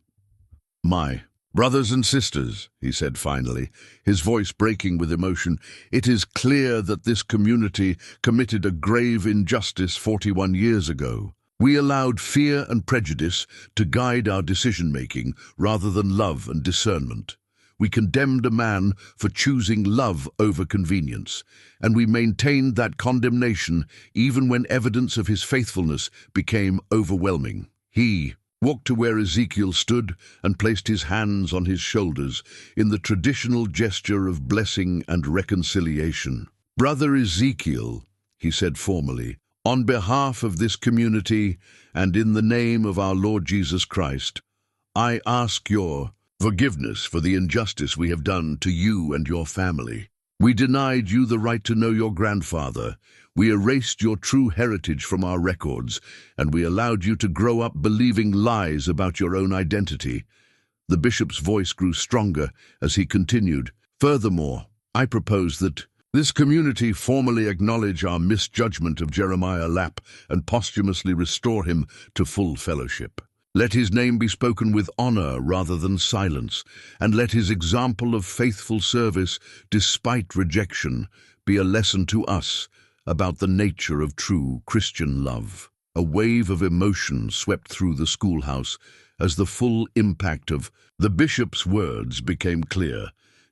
"My brothers and sisters," he said finally, his voice breaking with emotion, "it is clear that this community committed a grave injustice 41 years ago. We allowed fear and prejudice to guide our decision-making rather than love and discernment. We condemned a man for choosing love over convenience, and we maintained that condemnation even when evidence of his faithfulness became overwhelming." He walked to where Ezekiel stood and placed his hands on his shoulders in the traditional gesture of blessing and reconciliation. "Brother Ezekiel," he said formally, "on behalf of this community and in the name of our Lord Jesus Christ, I ask your forgiveness for the injustice we have done to you and your family. We denied you the right to know your grandfather. We erased your true heritage from our records, and we allowed you to grow up believing lies about your own identity." The bishop's voice grew stronger as he continued, "Furthermore, I propose that this community formally acknowledge our misjudgment of Jeremiah Lapp and posthumously restore him to full fellowship. Let his name be spoken with honor rather than silence, and let his example of faithful service, despite rejection, be a lesson to us about the nature of true Christian love." A wave of emotion swept through the schoolhouse as the full impact of the bishop's words became clear.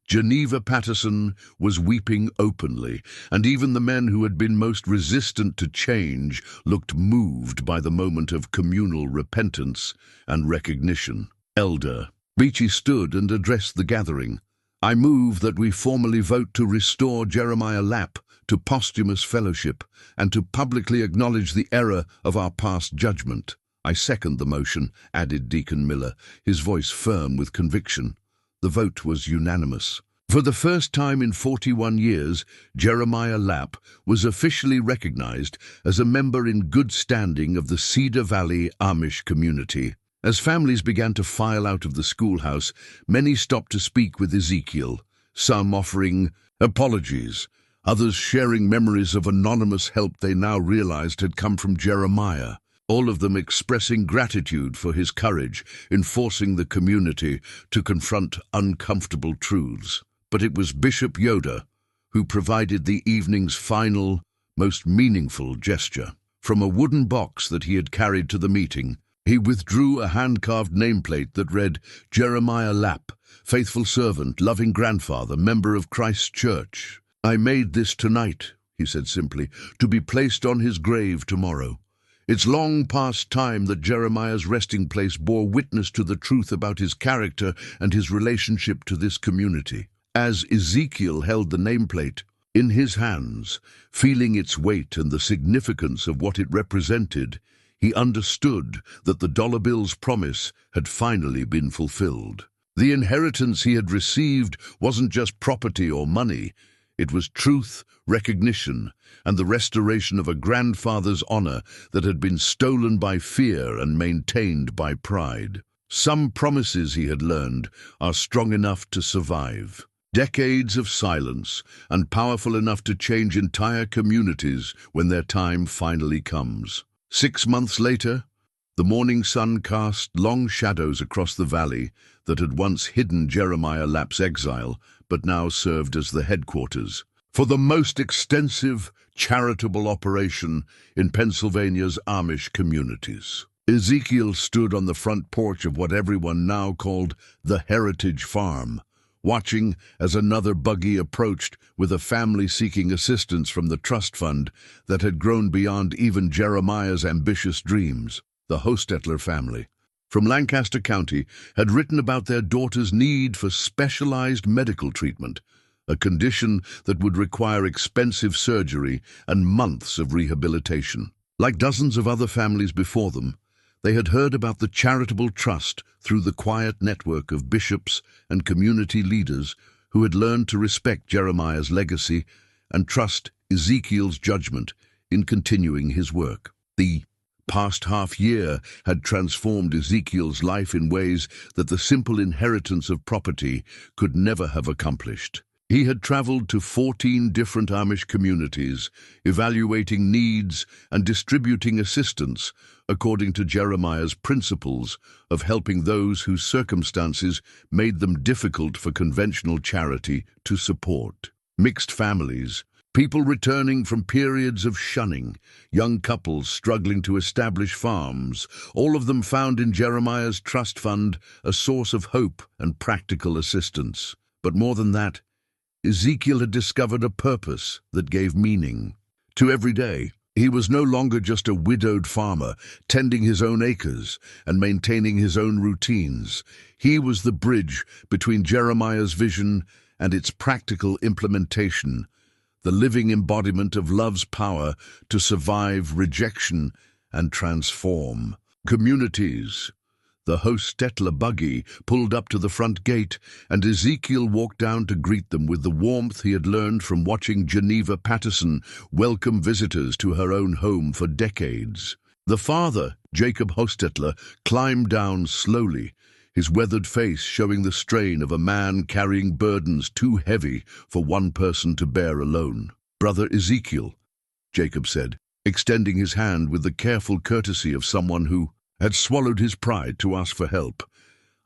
Geneva Patterson was weeping openly, and even the men who had been most resistant to change looked moved by the moment of communal repentance and recognition. Elder Beachy stood and addressed the gathering. "I move that we formally vote to restore Jeremiah Lapp to posthumous fellowship and to publicly acknowledge the error of our past judgment." "I second the motion," added Deacon Miller, his voice firm with conviction. The vote was unanimous. For the first time in 41 years, Jeremiah Lapp was officially recognized as a member in good standing of the Cedar Valley Amish community. As families began to file out of the schoolhouse, many stopped to speak with Ezekiel, some offering apologies, others sharing memories of anonymous help they now realized had come from Jeremiah. All of them expressing gratitude for his courage in forcing the community to confront uncomfortable truths. But it was Bishop Yoder who provided the evening's final, most meaningful gesture. From a wooden box that he had carried to the meeting, he withdrew a hand-carved nameplate that read, "Jeremiah Lapp, faithful servant, loving grandfather, member of Christ's Church. I made this tonight," he said simply, "to be placed on his grave tomorrow. It's long past time that Jeremiah's resting place bore witness to the truth about his character and his relationship to this community." As Ezekiel held the nameplate in his hands, feeling its weight and the significance of what it represented, he understood that the dollar bill's promise had finally been fulfilled. The inheritance he had received wasn't just property or money. It was truth, recognition, and the restoration of a grandfather's honor that had been stolen by fear and maintained by pride. Some promises, he had learned, are strong enough to survive decades of silence and powerful enough to change entire communities when their time finally comes. 6 months later, the morning sun cast long shadows across the valley that had once hidden Jeremiah Lapp's exile, but now served as the headquarters for the most extensive charitable operation in Pennsylvania's Amish communities. Ezekiel stood on the front porch of what everyone now called the Heritage Farm, watching as another buggy approached with a family seeking assistance from the trust fund that had grown beyond even Jeremiah's ambitious dreams. The Hostetler family, from Lancaster County, had written about their daughter's need for specialized medical treatment, a condition that would require expensive surgery and months of rehabilitation. Like dozens of other families before them, they had heard about the charitable trust through the quiet network of bishops and community leaders who had learned to respect Jeremiah's legacy and trust Ezekiel's judgment in continuing his work. The past half-year had transformed Ezekiel's life in ways that the simple inheritance of property could never have accomplished. He had traveled to 14 different Amish communities, evaluating needs and distributing assistance according to Jeremiah's principles of helping those whose circumstances made them difficult for conventional charity to support. Mixed families, people returning from periods of shunning, young couples struggling to establish farms, all of them found in Jeremiah's trust fund a source of hope and practical assistance. But more than that, Ezekiel had discovered a purpose that gave meaning to every day. He was no longer just a widowed farmer, tending his own acres and maintaining his own routines. He was the bridge between Jeremiah's vision and its practical implementation, the living embodiment of love's power to survive rejection and transform. Communities. The Hostetler buggy pulled up to the front gate, and Ezekiel walked down to greet them with the warmth he had learned from watching Geneva Patterson welcome visitors to her own home for decades. The father, Jacob Hostetler, climbed down slowly, his weathered face showing the strain of a man carrying burdens too heavy for one person to bear alone. "Brother Ezekiel," Jacob said, extending his hand with the careful courtesy of someone who had swallowed his pride to ask for help.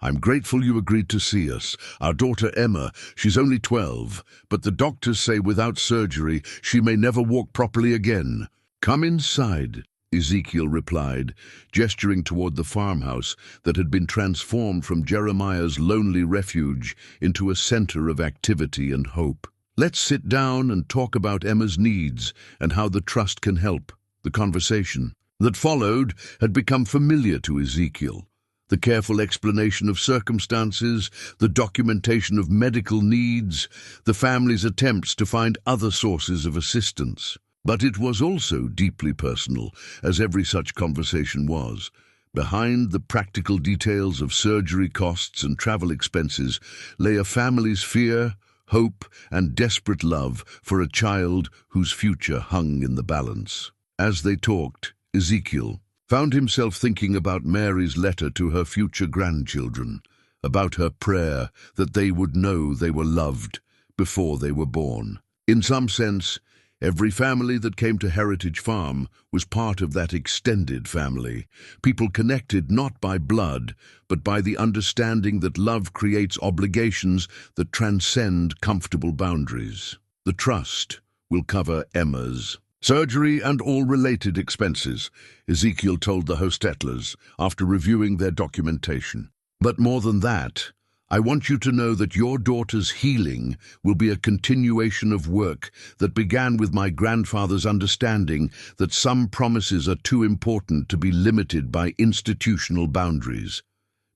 "I'm grateful you agreed to see us. Our daughter Emma, she's only 12, but the doctors say without surgery she may never walk properly again." "Come inside," Ezekiel replied, gesturing toward the farmhouse that had been transformed from Jeremiah's lonely refuge into a center of activity and hope. "Let's sit down and talk about Emma's needs and how the trust can help." The conversation that followed had become familiar to Ezekiel. The careful explanation of circumstances, the documentation of medical needs, the family's attempts to find other sources of assistance. But it was also deeply personal, as every such conversation was. Behind the practical details of surgery costs and travel expenses lay a family's fear, hope, and desperate love for a child whose future hung in the balance. As they talked, Ezekiel found himself thinking about Mary's letter to her future grandchildren, about her prayer that they would know they were loved before they were born. In some sense, every family that came to Heritage Farm was part of that extended family, people connected not by blood, but by the understanding that love creates obligations that transcend comfortable boundaries. The trust will cover Emma's surgery and all related expenses, Ezekiel told the Hostetlers after reviewing their documentation. "But more than that, I want you to know that your daughter's healing will be a continuation of work that began with my grandfather's understanding that some promises are too important to be limited by institutional boundaries."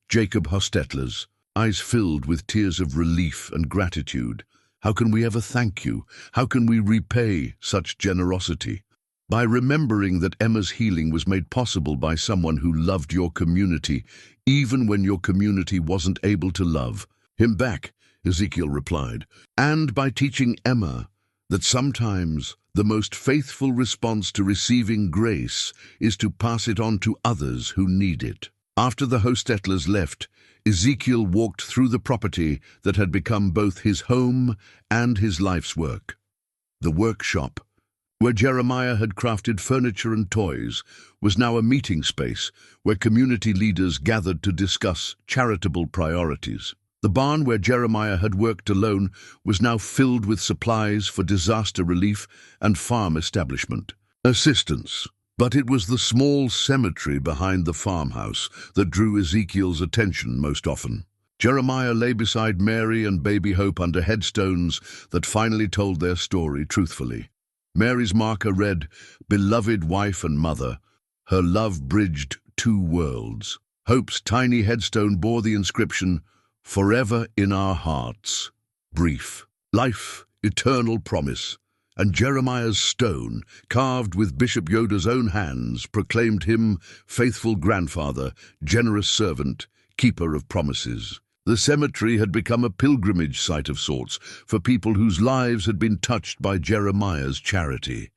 Jacob Hostetler's eyes filled with tears of relief and gratitude. "How can we ever thank you? How can we repay such generosity?" "By remembering that Emma's healing was made possible by someone who loved your community, even when your community wasn't able to love him back," Ezekiel replied. "And by teaching Emma that sometimes the most faithful response to receiving grace is to pass it on to others who need it." After the Hostetlers left, Ezekiel walked through the property that had become both his home and his life's work. The workshop, where Jeremiah had crafted furniture and toys, was now a meeting space where community leaders gathered to discuss charitable priorities. The barn where Jeremiah had worked alone was now filled with supplies for disaster relief and farm establishment. Assistance. But it was the small cemetery behind the farmhouse that drew Ezekiel's attention most often. Jeremiah lay beside Mary and baby Hope under headstones that finally told their story truthfully. Mary's marker read, "Beloved wife and mother, her love bridged two worlds." Hope's tiny headstone bore the inscription, "Forever in our hearts." Brief. Life, eternal promise. And Jeremiah's stone, carved with Bishop Yoda's own hands, proclaimed him faithful grandfather, generous servant, keeper of promises. The cemetery had become a pilgrimage site of sorts for people whose lives had been touched by Jeremiah's charity.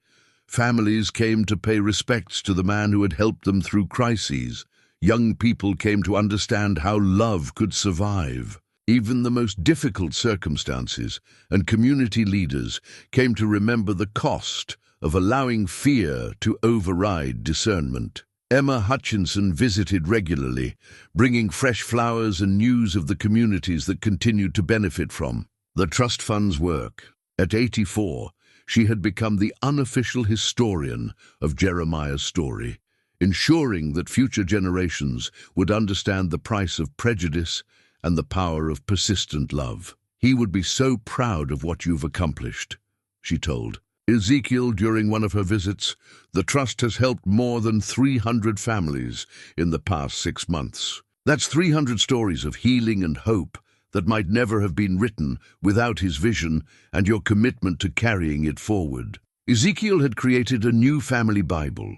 Families came to pay respects to the man who had helped them through crises. Young people came to understand how love could survive even the most difficult circumstances, and community leaders came to remember the cost of allowing fear to override discernment. Emma Hutchinson visited regularly, bringing fresh flowers and news of the communities that continued to benefit from the trust fund's work. At 84, she had become the unofficial historian of Jeremiah's story, ensuring that future generations would understand the price of prejudice and the power of persistent love. "He would be so proud of what you've accomplished," she told Ezekiel during one of her visits. "The trust has helped more than 300 families in the past 6 months. That's 300 stories of healing and hope that might never have been written without his vision and your commitment to carrying it forward." Ezekiel had created a new family Bible,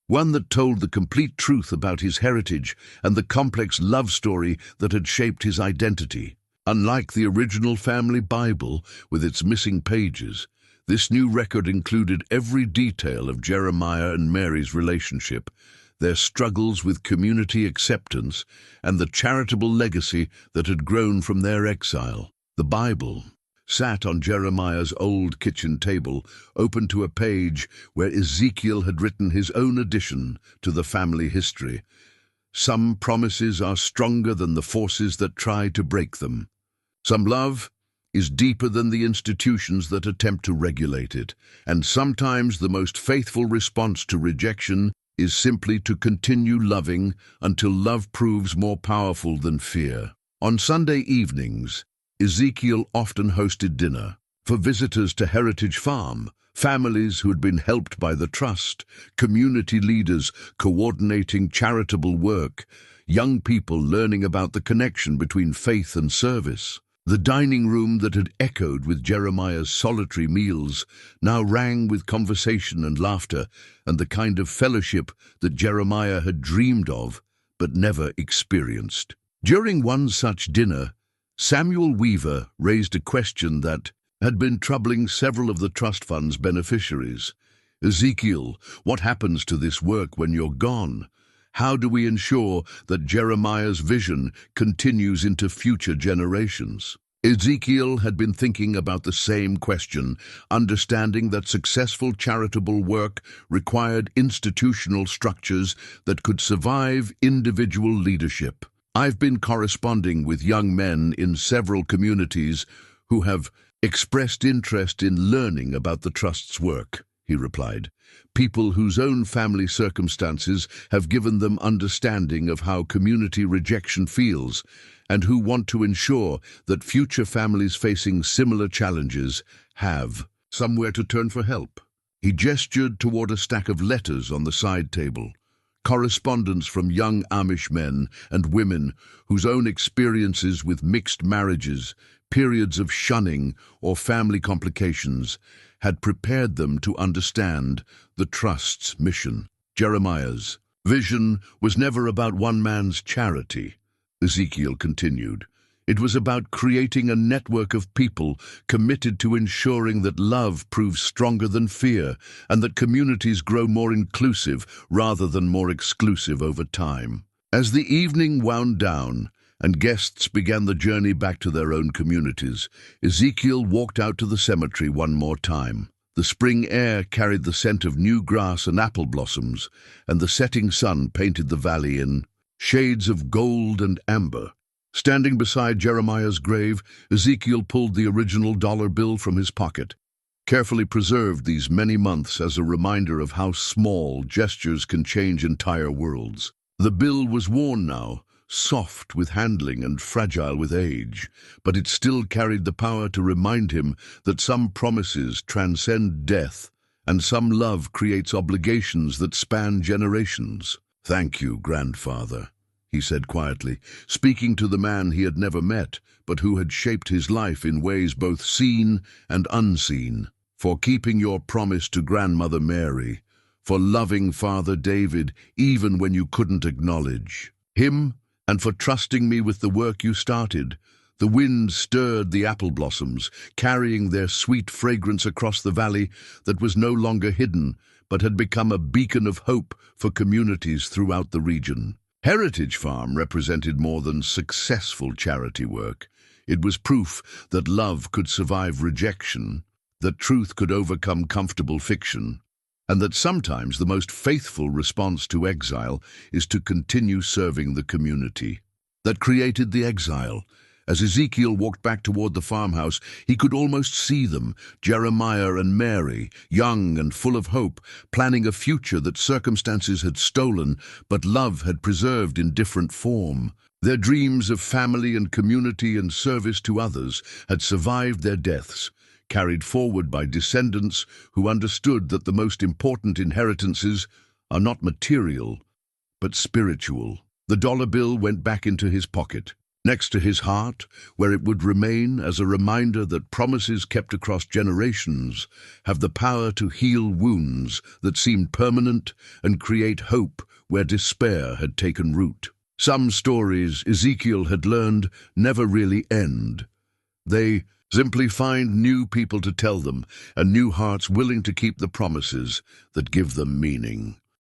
one that told the complete truth about his heritage and the complex love story that had shaped his identity. Unlike the original family Bible with its missing pages, this new record included every detail of Jeremiah and Mary's relationship, their struggles with community acceptance, and the charitable legacy that had grown from their exile. The Bible sat on Jeremiah's old kitchen table, open to a page where Ezekiel had written his own addition to the family history. "Some promises are stronger than the forces that try to break them. Some love is deeper than the institutions that attempt to regulate it, and sometimes the most faithful response to rejection is simply to continue loving until love proves more powerful than fear." On Sunday evenings, Ezekiel often hosted dinner for visitors to Heritage Farm, families who had been helped by the trust, community leaders coordinating charitable work, young people learning about the connection between faith and service. The dining room that had echoed with Jeremiah's solitary meals now rang with conversation and laughter and the kind of fellowship that Jeremiah had dreamed of but never experienced. During one such dinner, Samuel Weaver raised a question that had been troubling several of the trust fund's beneficiaries. "Ezekiel, what happens to this work when you're gone? How do we ensure that Jeremiah's vision continues into future generations?" Ezekiel had been thinking about the same question, understanding that successful charitable work required institutional structures that could survive individual leadership. "I've been corresponding with young men in several communities who have expressed interest in learning about the Trust's work," he replied. "People whose own family circumstances have given them understanding of how community rejection feels, and who want to ensure that future families facing similar challenges have somewhere to turn for help." He gestured toward a stack of letters on the side table. Correspondence from young Amish men and women whose own experiences with mixed marriages, periods of shunning, or family complications had prepared them to understand the Trust's mission. Jeremiah's vision was never about one man's charity, Ezekiel continued. It was about creating a network of people committed to ensuring that love proves stronger than fear and that communities grow more inclusive rather than more exclusive over time. As the evening wound down and guests began the journey back to their own communities, Ezekiel walked out to the cemetery one more time. The spring air carried the scent of new grass and apple blossoms, and the setting sun painted the valley in shades of gold and amber. Standing beside Jeremiah's grave, Ezekiel pulled the original dollar bill from his pocket, carefully preserved these many months as a reminder of how small gestures can change entire worlds. The bill was worn now, soft with handling and fragile with age, but it still carried the power to remind him that some promises transcend death and some love creates obligations that span generations. "Thank you, grandfather," he said quietly, speaking to the man he had never met, but who had shaped his life in ways both seen and unseen, "for keeping your promise to grandmother Mary, for loving Father David even when you couldn't acknowledge him, and for trusting me with the work you started." The wind stirred the apple blossoms, carrying their sweet fragrance across the valley that was no longer hidden, but had become a beacon of hope for communities throughout the region. Heritage Farm represented more than successful charity work. It was proof that love could survive rejection, that truth could overcome comfortable fiction, and that sometimes the most faithful response to exile is to continue serving the community that created the exile. As Ezekiel walked back toward the farmhouse, he could almost see them, Jeremiah and Mary, young and full of hope, planning a future that circumstances had stolen, but love had preserved in different form. Their dreams of family and community and service to others had survived their deaths, carried forward by descendants who understood that the most important inheritances are not material, but spiritual. The dollar bill went back into his pocket, next to his heart, where it would remain as a reminder that promises kept across generations have the power to heal wounds that seemed permanent and create hope where despair had taken root. Some stories Ezekiel had learned never really end. They simply find new people to tell them, and new hearts willing to keep the promises that give them meaning.